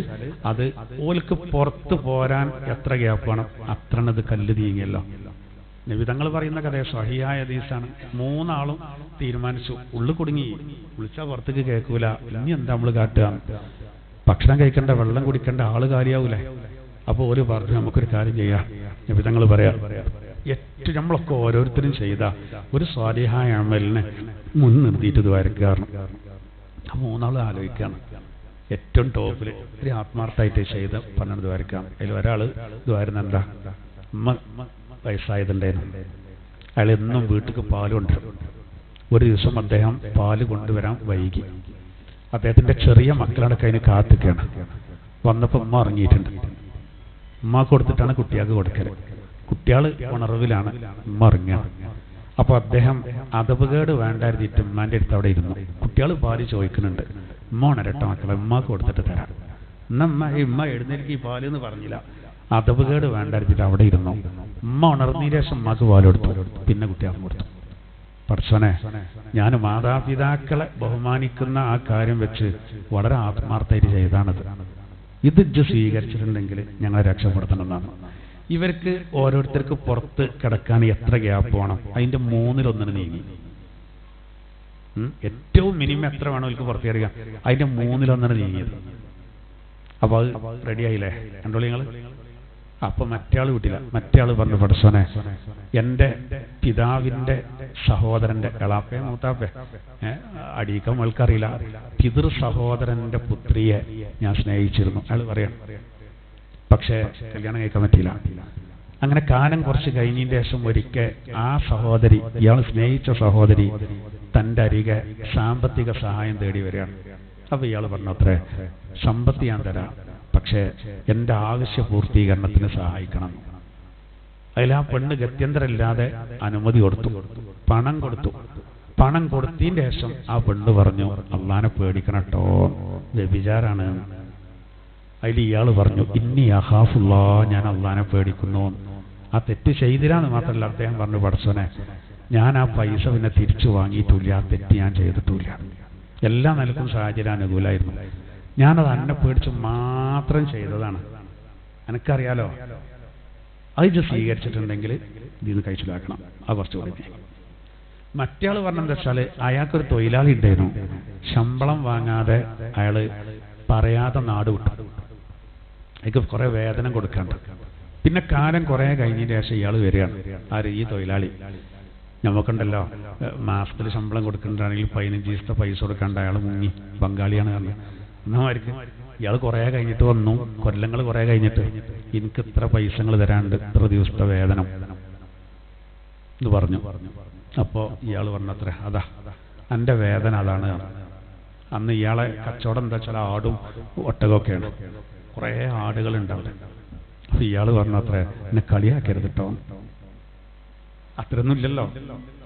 അത് ഓൽക്ക് പുറത്ത് പോരാൻ എത്ര ഗ്യാപ്പ് വേണം, അത്രണത് കല്ല് തീങ്ങിയല്ലോ. നബി തങ്ങൾ പറയുന്ന കഥ സ്വഹീഹായ ഹദീസാണ്. 3 ആളും തീരുമാനിച്ചു, ഉള്ളു കുടുങ്ങി, വിളിച്ചാൽ പുറത്തേക്ക് കേൾക്കൂല, ഇനി എന്താ നമ്മൾ കാട്ടുക? ഭക്ഷണം കഴിക്കേണ്ട വെള്ളം കുടിക്കേണ്ട ആള് കാര്യമാവൂലേ? അപ്പോൾ ഒരു പറഞ്ഞു നമുക്കൊരു കാര്യം ചെയ്യാം, നബി തങ്ങൾ പറയാം, ഏറ്റവും നമ്മളൊക്കെ ഓരോരുത്തരും ചെയ്ത ഒരു സ്വാലിഹായ അമലിനെ മുൻനിർത്തിയിട്ട് ദ്വാരക്കാരണം. ആ മൂന്നാളും ആലോചിക്കുകയാണ് ഏറ്റവും ടോപ്പിൽ ഒരു ആത്മാർത്ഥമായിട്ട് ചെയ്ത് പറഞ്ഞ ദ്വാരക്കാം. അതിൽ ഒരാൾ ദ്വാരുന്ന എന്താ, വയസ്സായതുണ്ടായിരുന്നു. അയാൾ എന്നും വീട്ടിൽ പാല് കൊണ്ടുവരും. ഒരു ദിവസം അദ്ദേഹം പാല് കൊണ്ടുവരാൻ വൈകി. അദ്ദേഹത്തിന്റെ ചെറിയ മക്കളടക്കം അതിന് കാത്തിക്കുകയാണ്. വന്നപ്പോൾ ഉമ്മ ഇറങ്ങിയിട്ടുണ്ട്. ഉമ്മ കൊടുത്തിട്ടാണ് കുട്ടികൾക്ക് കൊടുക്കൽ. കുട്ടികൾ ഉണർവിലാണ്, ഉമ്മ ഇറങ്ങുകയാണ്. അപ്പൊ അദ്ദേഹം അതപകേട് വേണ്ടായിരുന്നിട്ട് ഉമ്മാന്റെ അടുത്ത് അവിടെ ഇരുന്നു. കുട്ടികൾ പാല് ചോദിക്കുന്നുണ്ട്. ഉമ്മ ഉണരട്ടെ മക്കളെ, ഉമ്മക്ക് കൊടുത്തിട്ട് തരാം. ഉമ്മ എഴുന്നേൽക്ക് ഈ പാല് എന്ന് പറഞ്ഞില്ല. അതപകേട് വേണ്ടായിരുന്നിട്ട് അവിടെ ഇരുന്നു. ഉമ്മ ഉണർന്നതിന് ശേഷം ഉമ്മക്ക് പാല് കൊടുത്തു. പിന്നെ കുട്ടികൾക്ക് കൊടുത്തു. പടച്ചോനെ, ഞാൻ മാതാപിതാക്കളെ ബഹുമാനിക്കുന്ന ആ കാര്യം വെച്ച് വളരെ ആത്മാർത്ഥമായിട്ട് ചെയ്താണത്. ഇത് സ്വീകരിച്ചിട്ടുണ്ടെങ്കിൽ ഞങ്ങളെ രക്ഷപ്പെടുത്തണമെന്നാണ്. ഇവർക്ക് ഓരോരുത്തർക്ക് പുറത്ത് കിടക്കാൻ എത്ര ഗ്യാപ്പ് വേണം? അതിന്റെ 1/3 നീങ്ങി. ഏറ്റവും മിനിമം എത്ര വേണം അവർക്ക് പുറത്ത് കിടക്കാൻ? അതിന്റെ 1/3 നീങ്ങിയത്. അപ്പൊ അത് റെഡി ആയില്ലേ? കണ്ടോളി നിങ്ങൾ. അപ്പൊ മറ്റേ ആൾ വിട്ടില്ല. മറ്റേ ആൾ പറഞ്ഞു, പടച്ചോനെ, എൻ്റെ പിതാവിന്റെ സഹോദരന്റെ എളാപ്പേ മൂത്താപ്പേ അടിയിക്കാൻ അവൾക്കറിയില്ല, പിതൃ സഹോദരന്റെ പുത്രിയെ ഞാൻ സ്നേഹിച്ചിരുന്നു. അയാൾ പറയണം. പക്ഷേ കല്യാണം കഴിക്കാൻ പറ്റിയില്ല. അങ്ങനെ കാലം കുറച്ച് കഴിഞ്ഞതിന് ശേഷം ഒരിക്കൽ ആ സഹോദരി, ഇയാൾ സ്നേഹിച്ച സഹോദരി, തൻ്റെ അരികെ സാമ്പത്തിക സഹായം തേടി വരികയാണ്. അപ്പൊ ഇയാൾ പറഞ്ഞു, അത്രേ സമ്പത്ത് ഞാൻ തരാം, പക്ഷേ എൻ്റെ ആവശ്യ പൂർത്തീകരണത്തിന് സഹായിക്കണം. അതിൽ ആ പെണ്ണ് ഗത്യന്തരമില്ലാതെ അനുമതി കൊടുത്തു, പണം കൊടുത്തു. പണം കൊടുത്തതിന് ശേഷം ആ പെണ്ണ് പറഞ്ഞു, അള്ളാനെ പേടിക്കണം കേട്ടോ, വ്യഭിചാരാണ്. അതിൽ ഇയാൾ പറഞ്ഞു, ഇന്നി അഖാഫുല്ലാ, ഞാൻ അള്ളാനെ പേടിക്കുന്നു. ആ തെറ്റ് ചെയ്തിരാന്ന് മാത്രമല്ല, അദ്ദേഹം പറഞ്ഞു, പടച്ചോനെ, ഞാൻ ആ പൈസ പിന്നെ തിരിച്ചു വാങ്ങിയിട്ടില്ല, ആ തെറ്റ് ഞാൻ ചെയ്തിട്ടില്ല. എല്ലാ നിലക്കും സാഹചര്യം അനുകൂലമായിരുന്നു. ഞാനത് അന്നെ പേടിച്ച് മാത്രം ചെയ്തതാണ്. എനിക്കറിയാലോ. അത് സ്വീകരിച്ചിട്ടുണ്ടെങ്കിൽ ഇതിന്ന് കഴിച്ചിലാക്കണം. അത് കുറച്ചുകൂടി. മറ്റേ ആൾ പറഞ്ഞെന്താ വെച്ചാൽ, അയാൾക്കൊരു തൊഴിലാളി ഉണ്ടായിരുന്നു. ശമ്പളം വാങ്ങാതെ അയാൾ പറയാതെ നാട് വിട്ടു. അയാൾക്ക് കുറെ വേതനം കൊടുക്കാണ്ട്. പിന്നെ കാലം കുറെ കഴിഞ്ഞതിന് ശേഷം ഇയാൾ വരികയാണ്. ആര്? ഈ തൊഴിലാളി. നമുക്കുണ്ടല്ലോ, മാസത്തിൽ ശമ്പളം കൊടുക്കുന്നുണ്ടാണെങ്കിൽ 15 ദിവസത്തെ പൈസ കൊടുക്കാണ്ട് അയാൾ മുങ്ങി. ബംഗാളിയാണ് കാരണം. എന്നായിരിക്കും ഇയാൾ കുറെ കഴിഞ്ഞിട്ട് വന്നു, കൊല്ലങ്ങൾ കുറെ കഴിഞ്ഞിട്ട്, എനിക്ക് ഇത്ര പൈസകൾ തരാണ്ട്, ഇത്ര ദിവസത്തെ വേതനം എന്ന് പറഞ്ഞു. അപ്പോ ഇയാൾ പറഞ്ഞത്ര, അതാ എൻ്റെ വേതന അതാണ്. അന്ന് ഇയാളെ കച്ചവടം എന്താ വെച്ചാൽ ആടും ഒട്ടകമൊക്കെയാണ്. കുറെ ആടുകൾ ഉണ്ടാവില്ല. അപ്പൊ ഇയാൾ പറഞ്ഞത്ര, എന്നെ കളിയാക്കരുത് കേട്ടോ, അത്രയൊന്നും ഇല്ലല്ലോ,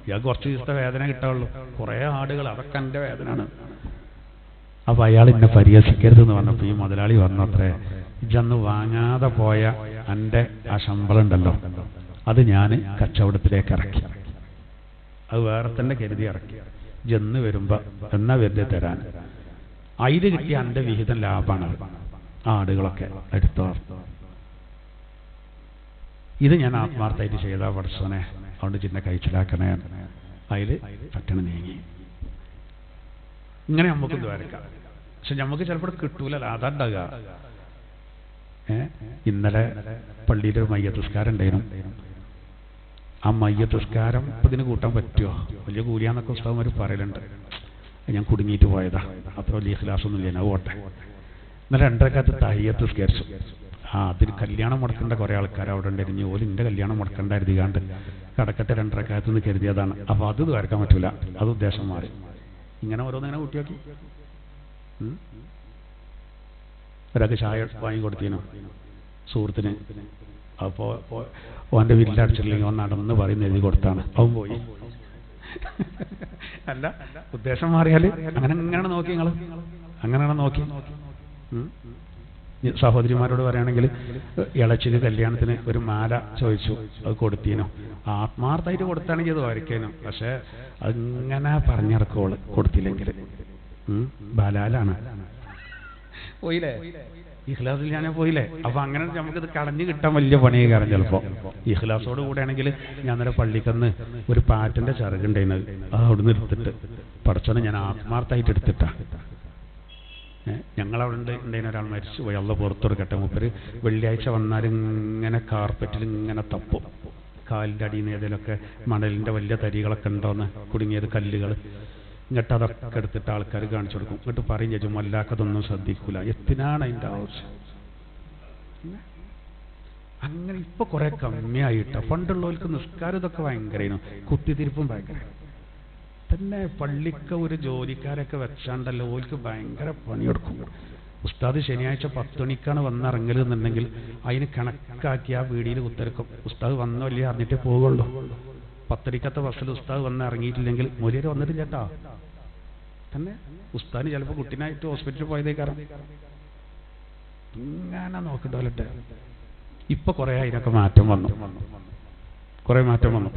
ഇയാൾ കുറച്ച് ദിവസത്തെ വേദന കിട്ടാവുള്ളൂ, കുറെ ആടുകൾ, അതൊക്കെ എൻ്റെ വേദനാണ്. അപ്പൊ അയാൾ എന്നെ പരിഹസിക്കരുതെന്ന് പറഞ്ഞപ്പോ ഈ മുതലാളി പറഞ്ഞത്രേ, ഇജന്ന് വാങ്ങാതെ പോയ എൻ്റെ ആ ശമ്പളം ഉണ്ടല്ലോ, അത് ഞാൻ കച്ചവടത്തിലേക്ക് ഇറക്കി, അത് വേറെ തന്നെ കരുതി ഇറക്കി. ജന്ന് വരുമ്പോ എന്നാ വെറുതെ തരാൻ, അതിൽ കിട്ടിയ എൻ്റെ വിഹിതം ലാഭമാണ്. ആടുകളൊക്കെ എടുത്തോ. ഇത് ഞാൻ ആത്മാർത്ഥമായിട്ട് ചെയ്താ പടച്ചോനെ, അതുകൊണ്ട് ചിന്ന കഴിച്ചിലാക്കണേ. അതിൽ പറ്റണം നീങ്ങി. ഇങ്ങനെ നമുക്ക് ദ്വാരക്കാം. പക്ഷെ നമുക്ക് ചിലപ്പോൾ കിട്ടൂല, അതാണ്ടാകുക. ഇന്നലെ പള്ളിയിലൊരു മയ്യത്തുസ്കാരം ഉണ്ടായിരുന്നു. ആ മയ്യത്തുസ്കാരം ഇപ്പം ഇതിന് കൂട്ടാൻ പറ്റുമോ? വലിയ കൂലിയാന്നൊക്കെ ഉസ്താദ്മാർ പറയലുണ്ട്. ഞാൻ കുടുങ്ങിയിട്ട് പോയതാ, അത്ര വലിയ ഇഖ്ലാസൊന്നും ഇല്ല, ഓട്ടെ. ഇന്നലെ 2 റക്അത്ത് തഹിയ്യത്ത് നിസ്കരിച്ചു. അതിന് കല്യാണം മുടക്കേണ്ട കുറെ ആൾക്കാർ അവിടെ ഉണ്ടായിരുന്നു. ഓല് എൻ്റെ കല്യാണം മുടക്കേണ്ട കരുതികാണ്ട് കടക്കട്ടെ 2 റക്അത്ത് നിന്ന് കരുതിയതാണ്. അപ്പൊ അത് വരക്കാൻ പറ്റൂല, അത് ഉദ്ദേശം മാറി. ഇങ്ങനെ ഓരോന്നിങ്ങനെ കൂട്ടിയാക്കി. ഒരാൾക്ക് ചായ വാങ്ങിക്കൊടുത്തീനു സുഹൃത്തിന്. അപ്പോൾ ഓൻ്റെ വീട്ടിലടിച്ചിട്ടില്ലെങ്കിൽ ഓൻ നടന്ന് പറയുന്ന എഴുതി കൊടുത്താണ്. അവൻ പോയി. അല്ല, ഉദ്ദേശം മാറിയാൽ അങ്ങനെയാണ് നോക്കി. നിങ്ങൾ അങ്ങനെയാണ് നോക്കി. സഹോദരിമാരോട് പറയുകയാണെങ്കിൽ, ഇളച്ചിന് കല്യാണത്തിന് ഒരു മാല ചോദിച്ചു, അത് കൊടുത്തീനോ? ആത്മാർത്ഥമായിട്ട് കൊടുത്താണെങ്കിൽ അത് വരയ്ക്കാനും. പക്ഷെ അങ്ങനെ പറഞ്ഞിറക്കോള് കൊടുത്തില്ലെങ്കിൽ ബലാലാണ്. പോയില്ലേ? ഇഖ്ലാസിൽ ഞാൻ പോയില്ലേ? അപ്പൊ അങ്ങനെ നമുക്കിത് കളഞ്ഞു കിട്ടാൻ വലിയ പണിയെ കാരണം. ചിലപ്പോ ഇഖ്ലാസോട് കൂടെ ആണെങ്കിൽ, ഞാൻ നേരെ പള്ളിക്കന്ന് ഒരു പാറ്റിന്റെ ചിറകുണ്ടായിരുന്നത്, അത് അവിടുന്ന് എടുത്തിട്ട് പടച്ചോനെ ഞാൻ ആത്മാർത്ഥമായിട്ട് എടുത്തിട്ടാ. ഞങ്ങളവിടെ ഉണ്ടായിരുന്ന ഒരാൾ മരിച്ചു പോയി, അള്ള പുറത്തെടുക്കട്ടെ. മൂപ്പര് വെള്ളിയാഴ്ച വന്നാൽ ഇങ്ങനെ കാർപ്പറ്റിൽ ഇങ്ങനെ തപ്പും, കാലിൻ്റെ അടിയിൽ നിന്ന് ഏതെങ്കിലുമൊക്കെ മണലിൻ്റെ വലിയ തരികളൊക്കെ ഉണ്ടോയെന്ന്, കുടുങ്ങിയത് കല്ലുകൾ. ഇങ്ങോട്ട് അതൊക്കെ എടുത്തിട്ട് ആൾക്കാർ കാണിച്ചു കൊടുക്കും. ഇങ്ങോട്ട് പറയും ചേച്ചു മല്ലാക്കതൊന്നും ശ്രദ്ധിക്കൂല, എത്തിനാണ് അതിൻ്റെ ആവശ്യം. അങ്ങനെ ഇപ്പൊ കുറെ കമ്മിയായിട്ടാ. പണ്ടുള്ളവർക്ക് നിസ്കാരം ഇതൊക്കെ ഭയങ്കരമായിരുന്നു, കുത്തിത്തിരിപ്പും ഭയങ്കര. പിന്നെ പള്ളിക്ക് ഒരു ജോലിക്കാരൊക്കെ വെച്ചാണ്ടല്ലോ ഓൽക്ക് ഭയങ്കര പണിയെടുക്കും. ഉസ്താദ് ശനിയാഴ്ച 10 മണിക്കാണ് വന്നിറങ്ങലെന്നുണ്ടെങ്കിൽ അതിന് കണക്കാക്കി ആ വീടിയിൽ കുത്തിരക്കും. ഉസ്താദ് വന്നോ ഇല്ലേ അറിഞ്ഞിട്ടേ പോകുള്ളൂ. 10 മണിക്കത്തെ ബസ്സിൽ ഉസ്താദ് വന്ന് ഇറങ്ങിയിട്ടില്ലെങ്കിൽ മൊലിയർ വന്നിട്ട് ചേട്ടാ തന്നെ. ഉസ്താദിന് ചിലപ്പോൾ കുട്ടീനായിട്ട് ഹോസ്പിറ്റലിൽ പോയതേക്കാരം. ഇങ്ങനെ നോക്കിട്ടോലട്ടെ. ഇപ്പൊ കുറെ അതിനൊക്കെ മാറ്റം വന്നു, കുറെ മാറ്റം വന്നു.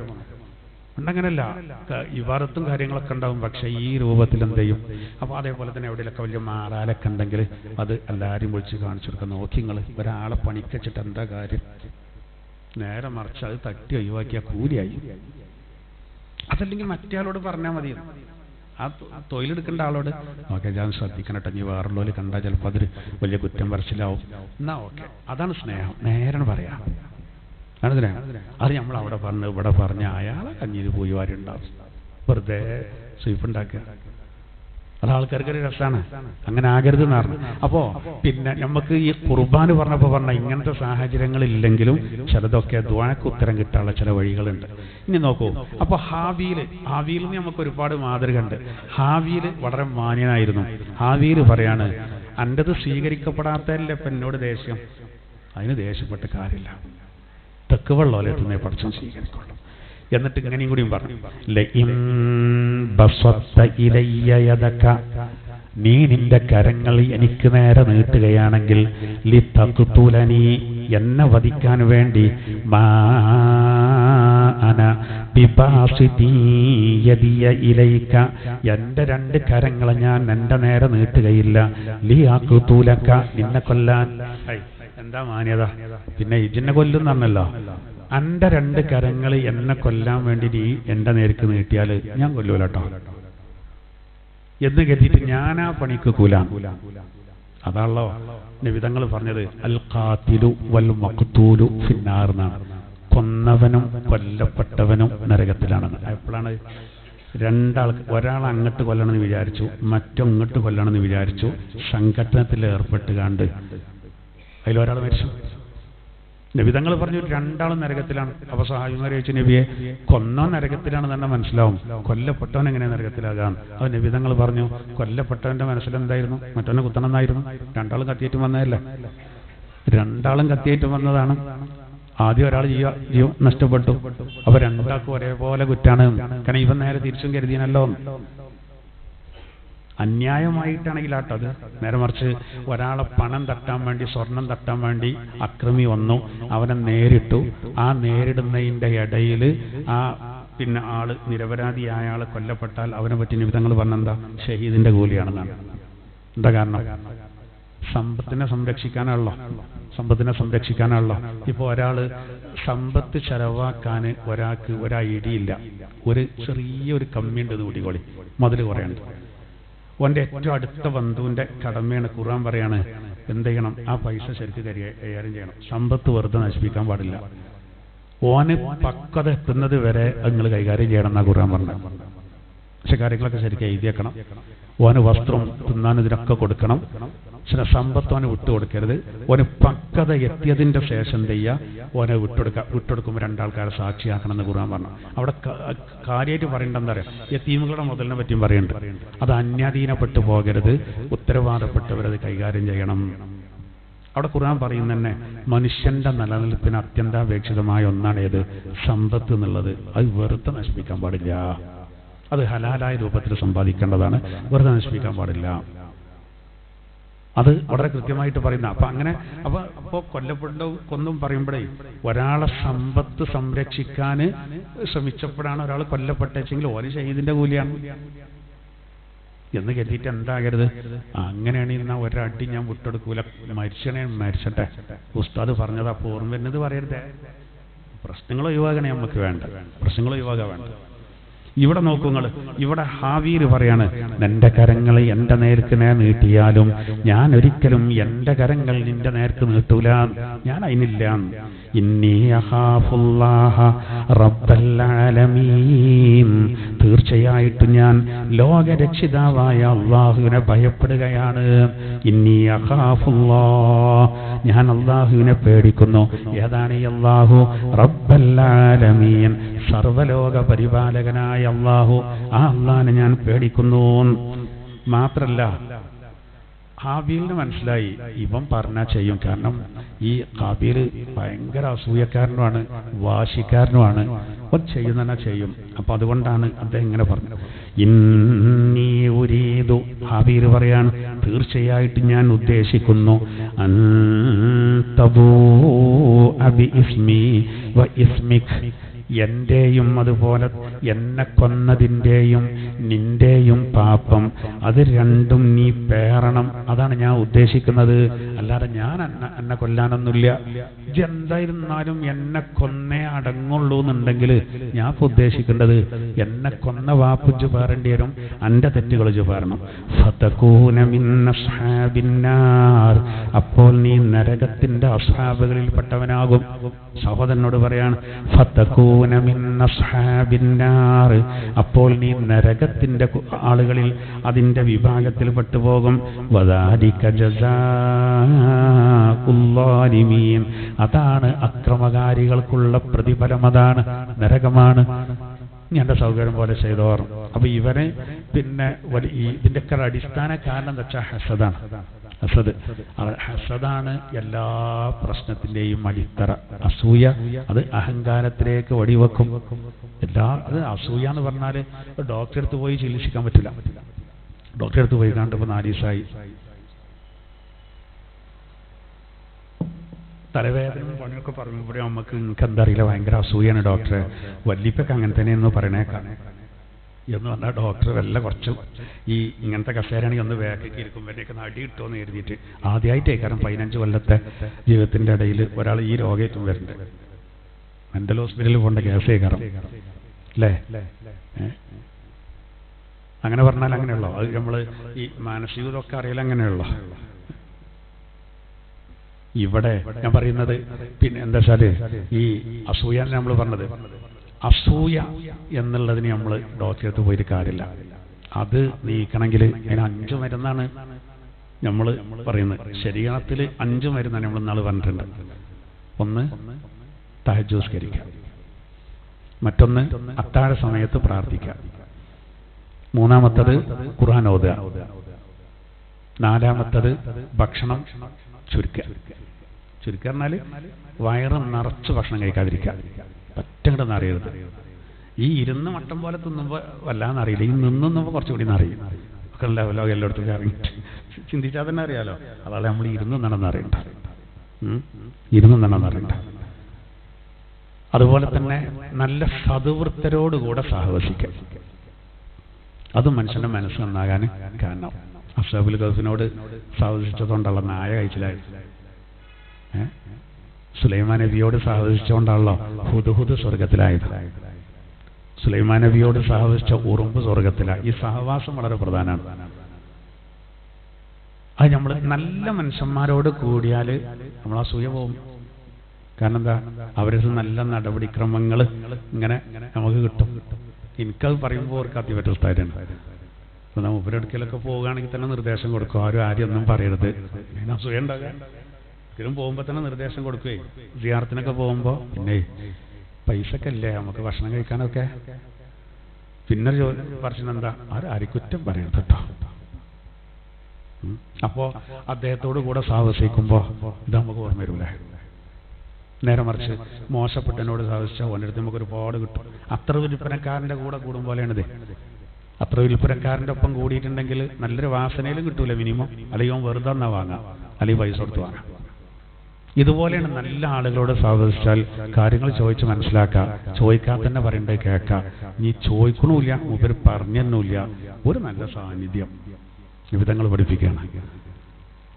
ഉണ്ടങ്ങനല്ല, ഇവാറത്തും കാര്യങ്ങളൊക്കെ ഉണ്ടാവും, പക്ഷെ ഈ രൂപത്തിൽ എന്ത് ചെയ്യും. അപ്പോൾ അതേപോലെ തന്നെ എവിടെയൊക്കെ വലിയ മാറാലൊക്കെ ഉണ്ടെങ്കിൽ അത് എല്ലാവരും വിളിച്ച് കാണിച്ചു കൊടുക്കുക. നോക്കി നിങ്ങൾ ഒരാളെ പണിക്കച്ചിട്ട് എന്താ കാര്യം, നേരെ മറിച്ച് അത് തട്ടി ഒഴിവാക്കിയ കൂലിയായി. അതല്ലെങ്കിൽ മറ്റേ ആളോട് പറഞ്ഞാൽ മതി. ആ തൊഴിലെടുക്കേണ്ട ആളോട് ഓക്കെ ഞാൻ ശ്രദ്ധിക്കണം കേട്ടോ, ഇനി വേറുള്ളവർ കണ്ടാൽ ചിലപ്പോൾ അതൊരു വലിയ കുറ്റം പറച്ചിലാവും. എന്നാ ഓക്കെ, അതാണ് സ്നേഹം. നേരെ പറയാം, ആണ് സ്നേഹം. അത് നമ്മൾ അവിടെ പറഞ്ഞ് ഇവിടെ പറഞ്ഞ് അയാളെ കഞ്ഞിയിൽ പോയി വാരുണ്ടാവും, വെറുതെ സ്വീപ്പുണ്ടാക്കുക. അത് ആൾക്കാർക്കൊരു രസമാണ്. അങ്ങനെ ആകരുത് എന്ന് പറഞ്ഞു. അപ്പോൾ പിന്നെ നമുക്ക് ഈ ഖുർബാന് പറഞ്ഞ ഇങ്ങനത്തെ സാഹചര്യങ്ങളില്ലെങ്കിലും ചിലതൊക്കെ ദുആക്ക് ഉത്തരം കിട്ടാനുള്ള ചില വഴികളുണ്ട്. ഇനി നോക്കൂ, അപ്പോൾ ഹാവീൽ നമുക്ക് ഒരുപാട് മാതൃക ഉണ്ട്. ഹാവീൽ വളരെ മാന്യനായിരുന്നു. ഹാവീൽ പറയാണ്, അൻ്റെത് സ്വീകരിക്കപ്പെടാത്തല്ലേ ഇപ്പം എന്നോട് ദേഷ്യം. അതിന് ദേഷ്യപ്പെട്ട് കാര്യമില്ല, തെക്കുവെള്ളോലെത്തുന്നേ പഠിച്ചും സ്വീകരിക്കുള്ളൂ. എന്നിട്ട് ഇങ്ങനെയും കൂടിയും പറഞ്ഞു, നീ നിന്റെ കരങ്ങൾ എനിക്ക് നേരെ നീട്ടുകയാണെങ്കിൽ ലിതഖ്തുലനി, എന്നെ വധിക്കാൻ വേണ്ടി, മാ അന ബിബാസിതി യദിയ ഇലൈക, എന്റെ 2 കരങ്ങളെ ഞാൻ എന്റെ നേരെ നീട്ടുകയില്ല, ലിയഖ്തുലക, നിന്നെ കൊല്ലാൻ. എന്താ മാന്യത. പിന്നെ ഇതിനെ കൊല്ലും പറഞ്ഞല്ലോ, അന്റെ 2 കരങ്ങൾ എന്നെ കൊല്ലാൻ വേണ്ടി നീ എന്റെ നേർക്ക് നീട്ടിയാൽ ഞാൻ കൊല്ലൂല കേട്ടോ എന്ന് കരുതിയിട്ട് ഞാൻ ആ പണിക്ക് കൂലാം. അതാണല്ലോ നബിതങ്ങൾ പറഞ്ഞത്, അൽ ഖാതിലു വൽ മഖ്തൂലു ഫിന്നാർ എന്നാണ്. കൊന്നവനും കൊല്ലപ്പെട്ടവനും നരകത്തിലാണെന്ന്. എപ്പോഴാണ് ഒരാൾ അങ്ങോട്ട് കൊല്ലണമെന്ന് വിചാരിച്ചു, മറ്റൊങ്ങോട്ട് കൊല്ലണമെന്ന് വിചാരിച്ചു, സംഘട്ടനത്തിൽ ഏർപ്പെട്ട് കണ്ട് അതിലൊരാൾ മരിച്ചു. നബിതങ്ങൾ പറഞ്ഞു 2 നരകത്തിലാണ്. അപ്പൊ സഹാബിമാർ ചോദിച്ചു, നബിയെ കൊന്നോ നരകത്തിലാണ് തന്നെ മനസ്സിലാവും, കൊല്ലപ്പെട്ടവൻ എങ്ങനെ നരകത്തിലാകാം? അത് നബിതങ്ങൾ പറഞ്ഞു, കൊല്ലപ്പെട്ടവന്റെ മനസ്സിലെന്തായിരുന്നു? മറ്റവനെ കുത്തണമെന്നായിരുന്നു. 2 കത്തിയേറ്റ് വന്നതല്ലേ, 2 കത്തിയേറ്റ് വന്നതാണ്. ആദ്യം ഒരാൾ ജീവൻ നഷ്ടപ്പെട്ടു, അപ്പൊ 2 ഒരേപോലെ കുറ്റാണ്. കാരണം ഇവൻ നേരെ തിരിച്ചും കരുതിയനല്ലോ. അന്യായമായിട്ടാണെങ്കിലാട്ടത്. നേരെ മറിച്ച് ഒരാളെ പണം തട്ടാൻ വേണ്ടി, സ്വർണം തട്ടാൻ വേണ്ടി അക്രമി വന്നു, അവനെ നേരിട്ടു. ആ നേരിടുന്നതിൻ്റെ ഇടയിൽ ആ പിന്നെ ആള് നിരപരാധിയായ ആൾ കൊല്ലപ്പെട്ടാൽ അവനെ പറ്റി നിബിധങ്ങൾ പറഞ്ഞെന്താ? ഷഹീദിന്റെ കൂലിയാണെന്നാണ്. എന്താ കാരണം? സമ്പത്തിനെ സംരക്ഷിക്കാനാണല്ലോ. ഇപ്പോൾ ഒരാള് സമ്പത്ത് ചെലവാക്കാൻ ഒരാൾക്ക് ഒരു ഐഡിയ ഇല്ല, ഒരു ചെറിയൊരു കമ്മിയുണ്ടെന്ന് കൂടിക്കോളി, മുതൽ കുറയുണ്ട്. ഓൻ്റെ ഏറ്റവും അടുത്ത ബന്ധുവിൻ്റെ കടമയാണ്. ഖുർആൻ പറയാണ്, എന്ത് ചെയ്യണം? ആ പൈസ ശരിക്കും കൈകാര്യം ചെയ്യണം. സമ്പത്ത് വെറുതെ നശിപ്പിക്കാൻ പാടില്ല. ഓന് പക്വത എത്തുന്നത് വരെ നിങ്ങൾ കൈകാര്യം ചെയ്യണം എന്നാ ഖുർആൻ പറഞ്ഞത്. പക്ഷെ കാര്യങ്ങളൊക്കെ ശരിക്കും എഴുതിയേക്കണം. ഓന് വസ്ത്രം തിന്നാൻ ഇതിനൊക്കെ കൊടുക്കണം. പക്ഷെ സമ്പത്ത് ഓനെ വിട്ടുകൊടുക്കരുത്. ഓന് പക്വത എത്തിയതിൻ്റെ ശേഷം എന്ത് ചെയ്യുക? ഓനെ വിട്ടുകൊടുക്കുമ്പോൾ 2 ആൾക്കാരെ സാക്ഷിയാക്കണം എന്ന് ഖുർആൻ പറഞ്ഞു. അവിടെ കാര്യമായിട്ട് പറയേണ്ട എന്താ പറയുക? യതീമുകളുടെ മുതലിനെ പറ്റിയും പറയുന്നുണ്ട്. അത് അന്യാധീനപ്പെട്ടു പോകരുത്, ഉത്തരവാദപ്പെട്ടവരത് കൈകാര്യം ചെയ്യണം. അവിടെ ഖുർആൻ പറയുന്ന തന്നെ മനുഷ്യന്റെ നിലനിൽപ്പിന് അത്യന്താപേക്ഷിതമായ ഒന്നാണ് ഏത്? സമ്പത്ത് എന്നുള്ളത്. അത് വെറുതെ നശിപ്പിക്കാൻ പാടില്ല. അത് ഹലാലായ രൂപത്തിൽ സമ്പാദിക്കേണ്ടതാണ്, വെറുതെ നശിപ്പിക്കാൻ പാടില്ല. അത് വളരെ കൃത്യമായിട്ട് പറയുന്ന. അപ്പോൾ കൊന്നും പറയുമ്പോഴേ ഒരാളെ സമ്പത്ത് സംരക്ഷിക്കാൻ ശ്രമിച്ചപ്പോഴാണ് ഒരാൾ കൊല്ലപ്പെട്ടെങ്കിൽ ഓന് ഷഹീദിന്റെ കൂലിയാണ് എന്ന് കരുതിയിട്ട് എന്താകരുത്? അങ്ങനെയാണെങ്കിൽ ഒരടി ഞാൻ വിട്ടെടുക്കൂല, മരിച്ചട്ടെ. ഉസ്താദ് പറഞ്ഞത് അപ്പോൾ ഓർമ്മ വരുന്നത് പറയരുതേ. പ്രശ്നങ്ങൾ ഒഴിവാകണേ നമുക്ക് വേണ്ട, പ്രശ്നങ്ങൾ ഒഴിവാകാൻ വേണ്ട. ഇവിടെ നോക്കുങ്ങൾ, ഇവിടെ ഹാവീർ പറയാണ്, നിന്റെ കരങ്ങൾ എൻ്റെ നേർക്ക് നീട്ടിയാലും ഞാൻ ഒരിക്കലും എൻ്റെ കരങ്ങൾ നിന്റെ നേർക്ക് നീട്ടൂല, ഞാൻ അതിനില്ല. ഇന്നി അഖാഫുല്ലാഹ റബ്ബൽ ആലമീൻ, തീർച്ചയായിട്ടും ഞാൻ ലോകരക്ഷിതാവായ അള്ളാഹുവിനെ ഭയപ്പെടുകയാണ്. ഇന്നി അഖാഫുല്ലാഹ്, ഞാൻ അള്ളാഹുവിനെ പേടിക്കുന്നു. ഏതാണ് ഈ അള്ളാഹു? റബ്ബൽ ആലമീൻ, സർവലോക പരിപാലകനായ അള്ളാഹു, ആ അള്ളാഹിനെ ഞാൻ പേടിക്കുന്നു. മാത്രല്ല ഹാബീലിന് മനസ്സിലായി ഇവൻ പറഞ്ഞാൽ ചെയ്യും. കാരണം ഈ ഹാബീൽ ഭയങ്കര അസൂയക്കാരനുമാണ്, വാശിക്കാരനുമാണ്, അവൻ ചെയ്യുന്ന ചെയ്യും. അപ്പൊ അതുകൊണ്ടാണ് അദ്ദേഹം ഇങ്ങനെ പറഞ്ഞത്. ഇന്നി ഉരീദു, ഹാബീൽ പറയാണ്, തീർച്ചയായിട്ടും ഞാൻ ഉദ്ദേശിക്കുന്നു, അൻ തബൂഅ ബിഇസ്മി വ ഇസ്മിക്, എന്റെയും അതുപോലെ എന്നെ കൊന്നതിൻ്റെയും നിന്റെയും പാപം അത് രണ്ടും നീ പേറണം. അതാണ് ഞാൻ ഉദ്ദേശിക്കുന്നത്. അല്ലാതെ ഞാൻ എന്നെ കൊല്ലാനൊന്നുമില്ല. എന്തായിരുന്നാലും എന്നെ കൊന്നേ അടങ്ങുള്ളൂ എന്നുണ്ടെങ്കിൽ ഞാൻ ഉദ്ദേശിക്കേണ്ടത് എന്നെ കൊന്ന വാപ്പുജ് പേറേണ്ടി വരും, എൻ്റെ തെറ്റുകൾ പേറണം. ഫതകൂന മിൻ അസ്ഹാബിന്നാർ, അപ്പോൾ നീ നരകത്തിന്റെ അസ്ഹാബുകളിൽപ്പെട്ടവനാകും. സഹോദരനോട് പറയാണ്, ഫതകൂന മിൻ അസ്ഹാബിന്നാർ, അപ്പോൾ നീ നരകത്തിന്റെ ആളുകളിൽ അതിന്റെ വിഭാഗത്തിൽ പെട്ടുപോകും. വദാലിക ജസാഉൽ-ളാലിമീൻ, അതാണ് അക്രമകാരികൾക്കുള്ള പ്രതിഫലം, അതാണ് നരകമാണ്. എന്റെ സൗകര്യം പോലെ ചെയ്തോർ. അപ്പൊ ഇവനെ പിന്നെ ഇതിന്റെയൊക്കെ അടിസ്ഥാന കാരണം എന്താ വെച്ചാൽ ഹസദാണ്. ഹസദാണ് എല്ലാ പ്രശ്നത്തിന്റെയും അടിത്തറ. അസൂയ അത് അഹങ്കാരത്തിലേക്ക് വടിവെക്കും. അത് അസൂയ എന്ന് പറഞ്ഞാല് ഡോക്ടറെ അടുത്ത് പോയി ചികിത്സിക്കാൻ പറ്റില്ല. ഡോക്ടറെ അടുത്ത് പോയി കണ്ട് ഇപ്പൊ 4 ദിവസമായി തലവേദനയും പണിയൊക്കെ പറയുമ്പോഴേ നമുക്ക് നിങ്ങൾക്ക് എന്താ അറിയില്ല, ഭയങ്കര അസൂയാണ് ഡോക്ടറെ, വല്ലിപ്പൊക്കെ അങ്ങനെ തന്നെയെന്ന് പറയണേക്കാണ് എന്ന് പറഞ്ഞാൽ ഡോക്ടർ വല്ല കുറച്ച് ഈ ഇങ്ങനത്തെ കസേരയാണെങ്കിൽ ഒന്ന് വേഗയ്ക്ക് ഇരിക്കുമ്പോഴേക്ക് അടി കിട്ടുമെന്ന് എഴുതിയിട്ട് ആദ്യമായിട്ടേ, കാരണം 15 കൊല്ലത്തെ ജീവിതത്തിന്റെ ഇടയിൽ ഒരാൾ ഈ രോഗേറ്റവും വരുന്നുണ്ട്. മെന്റൽ ഹോസ്പിറ്റലിൽ പോകേണ്ട കേസേ കയറും അല്ലേ? അങ്ങനെ പറഞ്ഞാൽ അങ്ങനെയുള്ളോ? അത് നമ്മൾ ഈ മാനസികതൊക്കെ അറിയാൻ അങ്ങനെയുള്ളോ? ഇവിടെ ഞാൻ പറയുന്നത് പിന്നെ എന്താ വെച്ചാല് ഈ അസൂയ നമ്മൾ പറഞ്ഞത്, അസൂയ എന്നുള്ളതിന് നമ്മൾ ഡോക്ടറെ അടുത്ത് പോയിട്ട് കാര്യമില്ല. അത് നീക്കണമെങ്കിൽ അതിന് 5 മരുന്നാണ് നമ്മൾ പറയുന്നത്. ശരീരത്തിൽ 5 മരുന്നാണ് നമ്മൾ ഇന്നാൾ പറഞ്ഞിട്ടുണ്ട്. ഒന്ന് തഹജ്ജുദ് നിസ്കരിക്കുക, മറ്റൊന്ന് അത്താഴ സമയത്ത് പ്രാർത്ഥിക്കുക, മൂന്നാമത്തത് ഖുർആൻ ഓതുക, നാലാമത്തത് ഭക്ഷണം ചുരുക്കുക. ചുരുക്കുക പറഞ്ഞാൽ വയറ് നിറച്ച് ഭക്ഷണം കഴിക്കാതിരിക്കുക, പറ്റങ്ങോട്ടൊന്നും അറിയരുത്. ഈ ഇരുന്ന് മട്ടം പോലെ തിന്നുമ്പോൾ വല്ലാന്ന് അറിയില്ല, ഈ നിന്നുമ്പോൾ കുറച്ചുകൂടി അറിയും. ഒക്കെ ലെവലോ എല്ലായിടത്തും ഇറങ്ങിയിട്ട് ചിന്തിച്ചാൽ തന്നെ അറിയാലോ. അതാണ് നമ്മൾ ഇരുന്ന് നടന്ന് അറിയണ്ട, ഇരുന്ന് നടന്ന് അറിയണ്ട. അതുപോലെ തന്നെ നല്ല സദ്വൃത്തരോടുകൂടെ സഹവസിക്കുക, അതും മനുഷ്യന്റെ മനസ്സ് നന്നാകാൻ കാരണം. അസ്ഹാബുൽ കഹ്ഫിനോട് സഹവസിച്ചതുകൊണ്ടുള്ള നായ കഴിച്ചിലായിരുന്നു. സുലൈമാൻ നബിയോട് സഹവസിച്ചുകൊണ്ടാണല്ലോ ഹുദ്ഹുദ് സ്വർഗത്തിലായത്. സുലൈമാൻ നബിയോട് സഹവസിച്ച ഉറുമ്പ് സ്വർഗത്തിലാണ്. ഈ സഹവാസം വളരെ പ്രധാനമാണ്. അത് നമ്മൾ നല്ല മനുഷ്യന്മാരോട് കൂടിയാൽ നമ്മൾ അസൂയ പോകും. കാരണം എന്താ? അവരത് നല്ല നടപടിക്രമങ്ങൾ ഇങ്ങനെ നമുക്ക് കിട്ടും. എനിക്കത് പറയുമ്പോൾ അവർക്ക് അതിപറ്റസ്ഥായിട്ടാണ്. അപ്പൊ നമ്മൾ ഉപരെടുക്കലൊക്കെ പോവുകയാണെങ്കിൽ തന്നെ നിർദ്ദേശം കൊടുക്കും, ആരും ഒന്നും പറയരുത്. അതിന് അസൂയ ഉണ്ടാകാൻ ഒരിക്കലും പോകുമ്പോൾ തന്നെ നിർദ്ദേശം കൊടുക്കുകയെ. സിയാറത്തിനൊക്കെ പോകുമ്പോൾ പിന്നെ പൈസയൊക്കെ അല്ലേ നമുക്ക് ഭക്ഷണം കഴിക്കാനൊക്കെ. പിന്നെ പ്രശ്നം എന്താ? ആരും കുറ്റം പറയരുത് കേട്ടോ. അപ്പോ അദ്ദേഹത്തോട് കൂടെ സാഹസിക്കുമ്പോൾ ഇത് നമുക്ക് ഓർമ്മ വരൂലേ. നേരെ മറിച്ച് മോശപ്പെട്ടതിനോട് സാഹസിച്ചാൽ ഓൻ്റെ അടുത്ത് നമുക്ക് ഒരുപാട് കിട്ടും. അത്ര വിൽപ്പനക്കാരൻ്റെ കൂടെ കൂടും പോലെയാണിത്. അത്ര വിൽപ്പനക്കാരൻ്റെ ഒപ്പം കൂടിയിട്ടുണ്ടെങ്കിൽ നല്ലൊരു വാസനയിലും കിട്ടൂല മിനിമം. അല്ലെങ്കിൽ വെറുതെ എന്നാ വാങ്ങാം, അല്ലെങ്കിൽ പൈസ കൊടുത്ത് വാങ്ങാം. ഇതുപോലെയാണ് നല്ല ആളുകളോട് സാഹസിച്ചാൽ കാര്യങ്ങൾ ചോദിച്ച് മനസ്സിലാക്കുക. ചോദിക്കാൻ തന്നെ പറയണ്ടേ കേൾക്കാം. നീ ചോദിക്കണമില്ല, ഇവർ പറഞ്ഞൊന്നുമില്ല. ഒരു നല്ല സാന്നിധ്യം വിധങ്ങൾ പഠിപ്പിക്കുകയാണ്.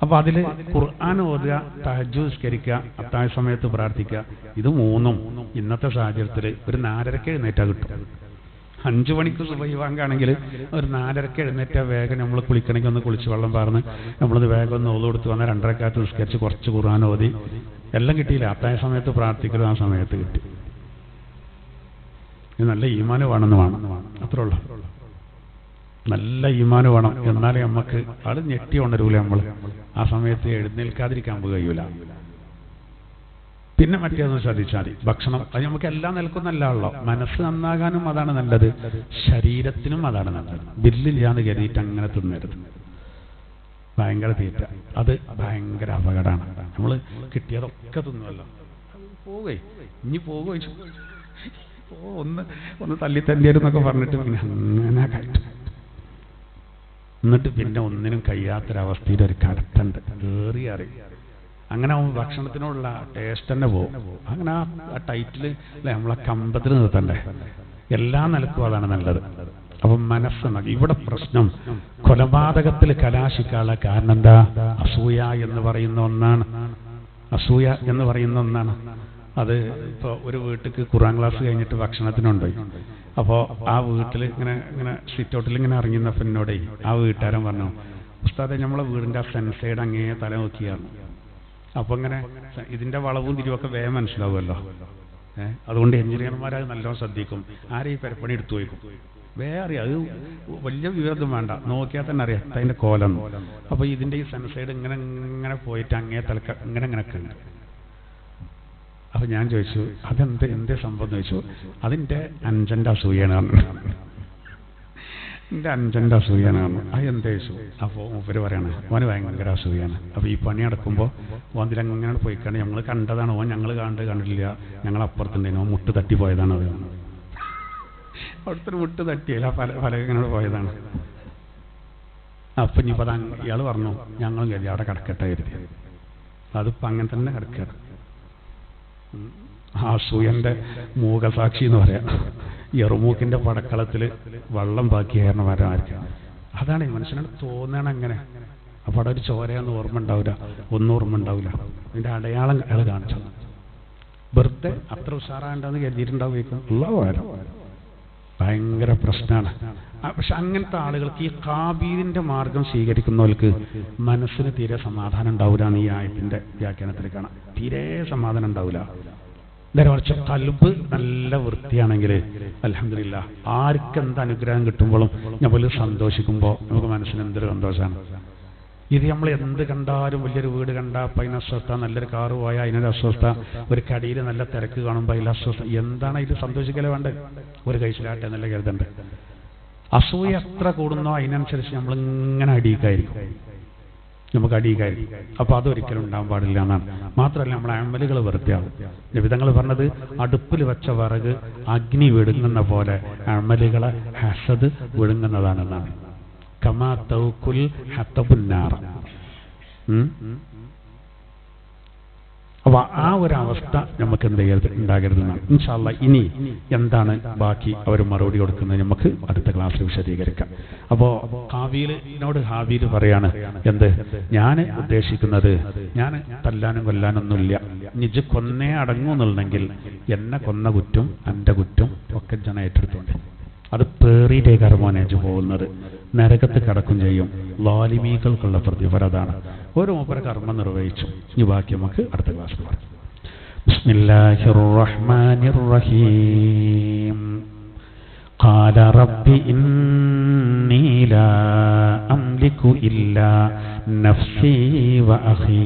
അപ്പൊ അതിൽ ഖുർആൻ ഓതുക, തഹജ്ജുദ് നിസ്കരിക്കുക, അത്താഴ സമയത്ത് പ്രാർത്ഥിക്കുക, ഇത് മൂന്നും ഇന്നത്തെ സാഹചര്യത്തിൽ ഒരു 4:30 എഴുന്നേറ്റാ കിട്ടും. 5 മണിക്ക് സുബഹി ബാങ്കാണെങ്കിൽ ഒരു 4:30 എഴുന്നേറ്റ വേഗം നമ്മൾ കുളിക്കണമെങ്കിൽ ഒന്ന് കുളിച്ച് വെള്ളം പാർന്ന് നമ്മളത് വേഗം ഒന്ന് ഓത് കൊടുത്ത് വന്നാൽ 2 റക്അത്ത് നിസ്കരിച്ച് കുറച്ച് ഖുർആൻ ഓതി എല്ലാം കിട്ടിയില്ല. അത്തായ സമയത്ത് പ്രാർത്ഥിക്കലും ആ സമയത്ത് കിട്ടി. ഇത് നല്ല ഈമാന് വേണമെന്ന് വേണം, അത്രേ ഉള്ളൂ. നല്ല ഈമാന് വേണം, എന്നാലേ നമുക്ക് അത് ഞെട്ടി ഉണരൂല. നമ്മൾ ആ സമയത്ത് എഴുന്നേൽക്കാതിരിക്കാൻ കഴിയൂല. പിന്നെ മറ്റേതൊന്ന് ശ്രദ്ധിച്ചാൽ മതി, ഭക്ഷണം അത് നമുക്ക് എല്ലാം നിൽക്കുന്നല്ലോ. മനസ്സ് നന്നാകാനും അതാണ് നല്ലത്, ശരീരത്തിനും അതാണ് നല്ലത്. ബില്ലില്ലാന്ന് കരുതിയിട്ട് അങ്ങനെ തിന്നരുത്. ഭയങ്കര തീറ്റ, അത് ഭയങ്കര അപകടമാണ്. നമ്മൾ കിട്ടിയതൊക്കെ തിന്നുമല്ലോ, പോവേ ഇനി പോവോ ഒന്ന് തല്ലിത്തല്ലിയെന്നൊക്കെ പറഞ്ഞിട്ട് പിന്നെ അങ്ങനെ കഴിച്ചു. എന്നിട്ട് പിന്നെ ഒന്നിനും കഴിയാത്തൊരവസ്ഥയിൽ ഒരു കടത്തുണ്ട്, കയറി അറിയും. അങ്ങനെ ഭക്ഷണത്തിനോടുള്ള ടേസ്റ്റ് തന്നെ പോകും. അങ്ങനെ ആ ടൈറ്റിൽ അല്ലെ നമ്മളെ കമ്പത്തിൽ നിർത്തണ്ടേ. എല്ലാ നിലക്കും അതാണ് നല്ലത്. അപ്പം മനസ്സെന്ന ഇവിടെ പ്രശ്നം കൊലപാതകത്തിൽ കലാശിക്കാനുള്ള കാരണം എന്താ? അസൂയ എന്ന് പറയുന്ന ഒന്നാണ്. അസൂയ എന്ന് പറയുന്ന ഒന്നാണ്. അത് ഇപ്പോൾ ഒരു വീട്ടിലേക്ക് ഖുർആൻ ക്ലാസ് കഴിഞ്ഞിട്ട് ഭക്ഷണത്തിനുണ്ടായി. അപ്പോൾ ആ വീട്ടിൽ ഇങ്ങനെ സിറ്റ് ഔട്ടിൽ ഇങ്ങനെ ഇറങ്ങിയെന്നപ്പോൾ എന്നോടേ ആ വീട്ടുകാരൻ പറഞ്ഞു, ഉസ്താദെ നമ്മളെ വീടിൻ്റെ ആ സെൻസൈഡ് അങ്ങേ തല നോക്കിയാണ്. അപ്പോൾ ഇങ്ങനെ ഇതിൻ്റെ വളവും തിരിവൊക്കെ വേഗം മനസ്സിലാവുമല്ലോ. അതുകൊണ്ട് എഞ്ചിനീയർമാരത് നല്ലോണം ശ്രദ്ധിക്കും. ആരെയും പെരപ്പണി എടുത്തു വയ്ക്കും, വേറെ അറിയാം. അത് വലിയ വിവരമൊന്നും വേണ്ട, നോക്കിയാൽ തന്നെ അറിയാം അതിൻ്റെ കോലം. അപ്പോൾ ഇതിൻ്റെ ഈ സെൻസൈഡ് ഇങ്ങനെ പോയിട്ട് അങ്ങേ തലക്ക ഇങ്ങനെയൊക്കെ ഉണ്ട്. അപ്പോൾ ഞാൻ ചോദിച്ചു, എന്തേ സംഭവം എന്ന് ചോദിച്ചു. അതിൻ്റെ അഞ്ചൻ്റെ അസൂയാണ്. എൻ്റെ അഞ്ചൻ്റെ അസൂയാണ്. അത് എന്തേ ചോദിച്ചു. അപ്പോൾ മൂപ്പര് പറയാണ് ഓന് ഭയങ്കര അസൂയാണ്. അപ്പോൾ ഈ പണി നടക്കുമ്പോൾ ഓന്തിലങ്ങനെ പോയിക്കാണ്ട് ഞങ്ങൾ കണ്ടതാണ്. ഓൻ ഞങ്ങൾ കണ്ടില്ല, ഞങ്ങൾ അപ്പുറത്തുണ്ടായിരുന്നു. ഓൻ മുട്ട് തട്ടിപ്പോയതാണ്. അത് അവിടുത്തെ മുട്ട് തട്ടിയല്ല, പല ഇങ്ങനെ പോയതാണ്. അപ്പം ഇനിയിപ്പോൾ ഇയാൾ പറഞ്ഞു ഞങ്ങളും കരുതി അവിടെ കിടക്കട്ടെ കരുതി. അതിപ്പോൾ അങ്ങനെ തന്നെ കിടക്കുകയാണ്. അസൂയൻ്റെ മൂകസാക്ഷി എന്ന് പറയാം. എറുമൂക്കിൻ്റെ പടക്കളത്തിൽ വെള്ളം ബാക്കിയായിരുന്ന വരാമായിരിക്കും. അതാണ് ഈ മനുഷ്യനോട് തോന്നണം അങ്ങനെ. അപ്പോൾ അവിടെ ഒരു ചോരയൊന്നും ഓർമ്മ ഉണ്ടാവില്ല, ഒന്നും ഓർമ്മ ഉണ്ടാവില്ല. അതിൻ്റെ അടയാളം അയാൾ കാണിച്ചു. വെറുതെ അത്ര ഉഷാറാണ്ടെന്ന് കരുതിയിട്ടുണ്ടാവുമായിരിക്കും. ഭയങ്കര പ്രശ്നമാണ്. പക്ഷെ അങ്ങനത്തെ ആളുകൾക്ക് ഈ കാബീലിൻ്റെ മാർഗം സ്വീകരിക്കുന്നവർക്ക് മനസ്സിന് തീരെ സമാധാനം ഉണ്ടാവില്ല എന്ന് ഈ ആയത്തിൻ്റെ വ്യാഖ്യാനത്തിൽ കാണാം. തീരെ സമാധാനം ഉണ്ടാവില്ല. നേരെ മറിച്ച് കൽബ് നല്ല വൃത്തിയാണെങ്കിൽ അൽഹംദുലില്ലാഹ് ആർക്കെന്ത് അനുഗ്രഹം കിട്ടുമ്പോഴും നമ്മൾ സന്തോഷിക്കുമ്പോൾ നമുക്ക് മനസ്സിന് എന്തൊരു സന്തോഷമാണ്. ഇത് നമ്മൾ എന്ത് കണ്ടാലും, വലിയൊരു വീട് കണ്ടാൽ അപ്പം അതിന് അസ്വസ്ഥ, നല്ലൊരു കാറ് പോയാൽ അതിനൊരു അസ്വസ്ഥ, ഒരു കടയിൽ നല്ല തിരക്ക് കാണുമ്പോൾ അതിൽ അസ്വസ്ഥ. എന്താണ് ഇത്? സന്തോഷിക്കലേ വേണ്ടത്. ഒരു കഴിച്ചിലാട്ടെ എന്നല്ല കരുതണ്ട്. അസൂയ എത്ര കൂടുന്നോ അതിനനുസരിച്ച് നമ്മളിങ്ങനെ അടിയിക്കായിരിക്കും, നമുക്ക് അടിയിക്കായിരിക്കും. അപ്പോൾ അതൊരിക്കലും ഉണ്ടാകാൻ പാടില്ല എന്നാണ്. മാത്രമല്ല നമ്മളെ അമലുകൾ വൃത്തിയാകും. നബിതങ്ങൾ പറഞ്ഞത് അടുപ്പിൽ വെച്ച വിറക് അഗ്നി വിഴുങ്ങുന്ന പോലെ അമലുകളെ ഹസദ് വിഴുങ്ങുന്നതാണെന്നാണ്. കമാ തൗകുൽ ഹത്തബുന്നാർ. അപ്പോൾ ആ ഒരവസ്ഥ നമുക്ക് എന്ത് ചെയ്യരുത്, ഉണ്ടാകരുതെന്നാണ്. ഇൻഷാ അല്ലാഹ് ഇനി എന്താണ് ബാക്കി അവർ മറുപടി കൊടുക്കുന്നത് നമുക്ക് അടുത്ത ക്ലാസ്സിൽ വിശദീകരിക്കാം. അപ്പോൾ ഹാബീലിനോട് ഹാബീൽ പറയാണ്, എന്ത് ഞാൻ ഉദ്ദേശിക്കുന്നത്, ഞാൻ തല്ലാനും കൊല്ലാനൊന്നുമില്ല, നിജ് കൊന്നേ അടങ്ങുന്നുണ്ടെങ്കിൽ എന്നെ കൊന്ന കുറ്റും എൻ്റെ കുറ്റും ഒക്കെ ജന ഏറ്റെടുത്തോണ്ട് അത് പേറിയിട്ടേക്കാണ് മോനേജ് പോകുന്നത്, നരകത്ത് കടക്കും ചെയ്യും. ലാലിമീകൾക്കുള്ള പ്രതിഫലം അതാണ്. ഒരു മൂപ്പര കർമ്മം നിർവഹിച്ചു. ഇനി ബാക്കി നമുക്ക് അടുത്ത ക്ലാസ്സിൽ പറയാം. ബിസ്മില്ലാഹിർ റഹ്മാനിർ റഹീം. ഖാല റബ്ബി ഇന്നി ലാ അംലികു ഇല്ലാ നഫ്സി വ അഖീ.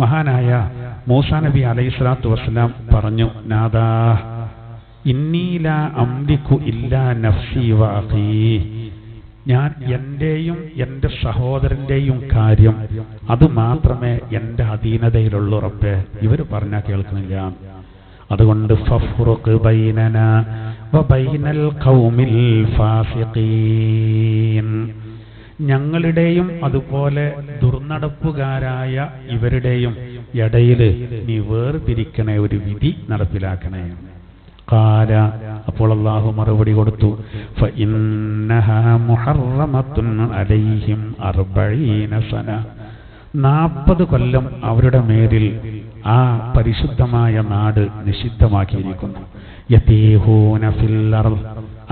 മഹാനായ മൂസാ നബി അലൈഹിസ്സലാത്തു വസ്സലാം പറഞ്ഞു, നാദാ ഇന്നി ലാ അംലികു ഇല്ലാ നഫ്സി വ അഖീ. ഞാൻ എൻ്റെയും എൻ്റെ സഹോദരൻ്റെയും കാര്യം അത് മാത്രമേ എൻ്റെ അധീനതയിലുള്ളൂ റബ്ബേ. ഇവർ പറഞ്ഞാൽ കേൾക്കുന്നില്ല. അതുകൊണ്ട് ഫഫ്റുഖ് ബൈനനാ വ ബൈനൽ ഖൗമിൽ ഫാസിഖീൻ. ഞങ്ങളുടെയും അതുപോലെ ദുർനടപ്പുകാരായ ഇവരുടെയും ഇടയിൽ നീ വേർതിരിക്കണേ, ഒരു വിധി നടപ്പിലാക്കണേ. ഖാല, അപ്പോൾ അല്ലാഹു മറുപടി കൊടുത്തു, ഫഇന്നഹാ മുഹറമത്തുൻ അലൈഹിം 40 സന. 40 കൊല്ലം അവരുടെ മേലിൽ ആ പരിശുദ്ധമായ നാട് നിഷിദ്ധമാക്കിയിരിക്കുന്നു. യതീഹൂന ഫിൽ അർദ്,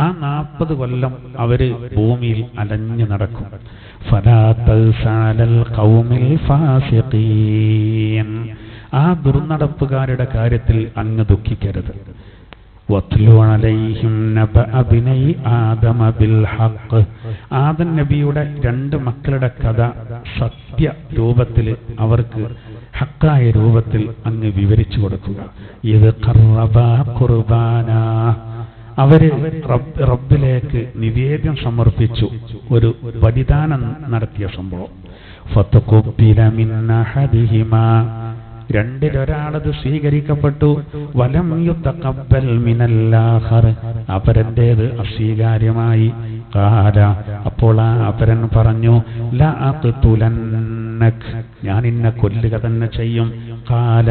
ആ 40 കൊല്ലം അവര് ഭൂമിയിൽ അലഞ്ഞു നടക്കും. ഫലാ തൽസഅലൽ ഖൗമിൽ ഫാസിഖീൻ, ആ ദുർനടപ്പുകാരുടെ കാര്യത്തിൽ അങ്ങ് ദുഃഖിക്കരുത്. വത്ലു അലൈഹിം നബഅ ബിനൈ ആദമ ബിൽ ഹഖ്, ആദം നബിയുടെ 2 മക്കളുടെ കഥ സത്യ രൂപത്തിൽ അവർക്ക് ഹക്കായ രൂപത്തിൽ അങ്ങ് വിവരിച്ചു കൊടുക്കുക. ഇത് ഖറബാ ഖുർബാനാ, അവര് റബ്ബിലേക്ക് നിവേദ്യം സമർപ്പിച്ചു, ഒരു ബലിദാനം നടത്തിയ സംഭവം. ഫതഖുബ്ബില മിൻ അഹദിഹിമാ, രണ്ടിലൊരാളത് സ്വീകരിക്കപ്പെട്ടു. വലം യുതഖബ്ബൽ മിനൽ ആഖർ, അപരന്റേത് അസ്വീകാര്യമായി. ഖാല, അപ്പോൾ ആ അപരൻ പറഞ്ഞു, ലാ അഖ്തുലന്നക്, ഞാൻ നിന്നെ കൊല്ലുക തന്നെ ചെയ്യും. ഖാല,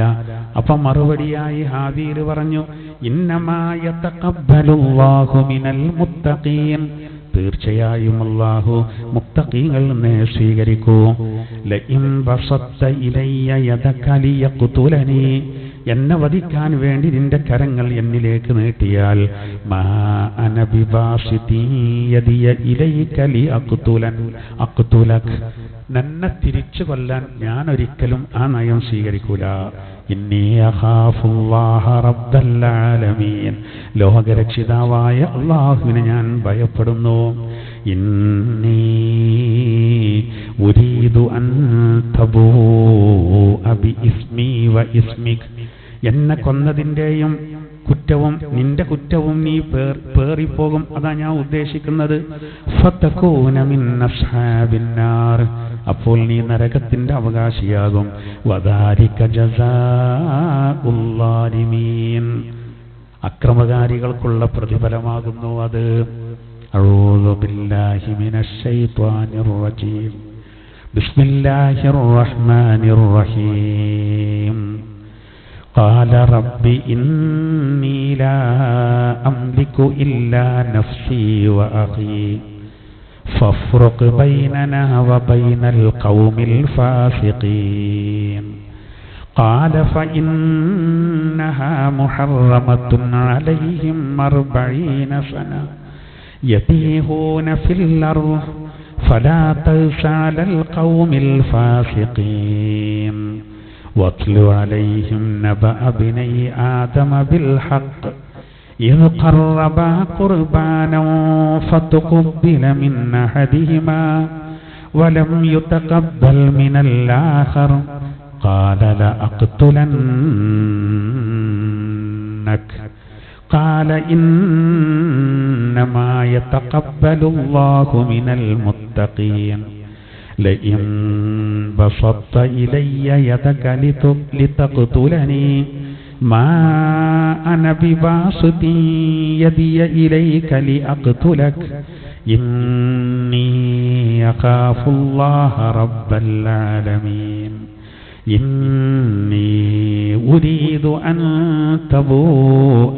അപ്പം മറുപടിയായി ഹാബീൽ പറഞ്ഞു, ഇന്നമാ യതഖബ്ബലുല്ലാഹു മിനൽ മുത്തഖീൻ, തീർച്ചയായും അല്ലാഹു മുത്തഖീങ്ങളിൽ നിന്നേ സ്വീകരിക്കൂ. ലഇൻ ബസത്ത ഇലയ്യ യദക ലിയഖ്തുലനി, എന്നെ വധിക്കാൻ വേണ്ടി നിന്റെ കരങ്ങൾ എന്നിലേക്ക് നീട്ടിയാൽ, മാ അന ബിബാസിതി യദിയ ഇലൈക ലിഅഖ്തുലക, നന്നെ തിരിച്ചു കൊല്ലാൻ ഞാൻ ഒരിക്കലും ആ നയം സ്വീകരിക്കൂല. ഇന്നി അഖാഫുല്ലാഹ റബ്ബൽ ആലമീൻ, ലോകരക്ഷിതാവായ അല്ലാഹുവിനെ ഞാൻ ഭയപ്പെടുന്നു. ഇന്നി ഉരീദു അൻ തബൂഅ ബിഇസ്മി വ ഇസ്മിക്, എന്നെ കൊന്നതിൻ്റെയും കുറ്റവും നിന്റെ കുറ്റവും നീ പേറിപ്പോകും, അതാ ഞാൻ ഉദ്ദേശിക്കുന്നത്. ഫതകൂന മിൻ അസ്ഹാബിന്നാർ, അപ്പോൾ നീ നരകത്തിന്റെ അവകാശിയാകും. വദാലിക ജസാഉൽ ളാലിമീൻ, അക്രമകാരികൾക്കുള്ള പ്രതിഫലമാകുന്നു അത്. അഊദു ബില്ലാഹി മിനശ് ശൈത്വാനിർ റജീം. ബിസ്മില്ലാഹിർ റഹ്മാനിർ റഹീം. ഖാല റബ്ബി ഇന്നി ലാ അംലികു ഇല്ലാ നഫ്സി വ അഖീ فافرق بيننا وبين القوم الفاسقين. قال فإنها محرمة عليهم 40 سنة يتيهون في الأرض فلا تأس على القوم الفاسقين. واتل عليهم نبأ بني آدم بالحق إذ قربا قربانا فتقبل من أحدهما ولم يتقبل من الآخر قال لأقتلنك قال إنما يتقبل الله من المتقين. لئن بسطت إلي يدك لتقتلني ما أنا بباسط يدي إليك لأقتلك إني أخاف الله رب العالمين. إني أريد أن تبوء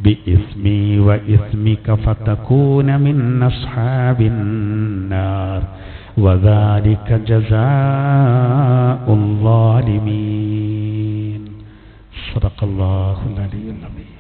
بإثمي وإثمك فتكون من أصحاب النار وذلك جزاء الظالمين. صدق الله العلي العظيم.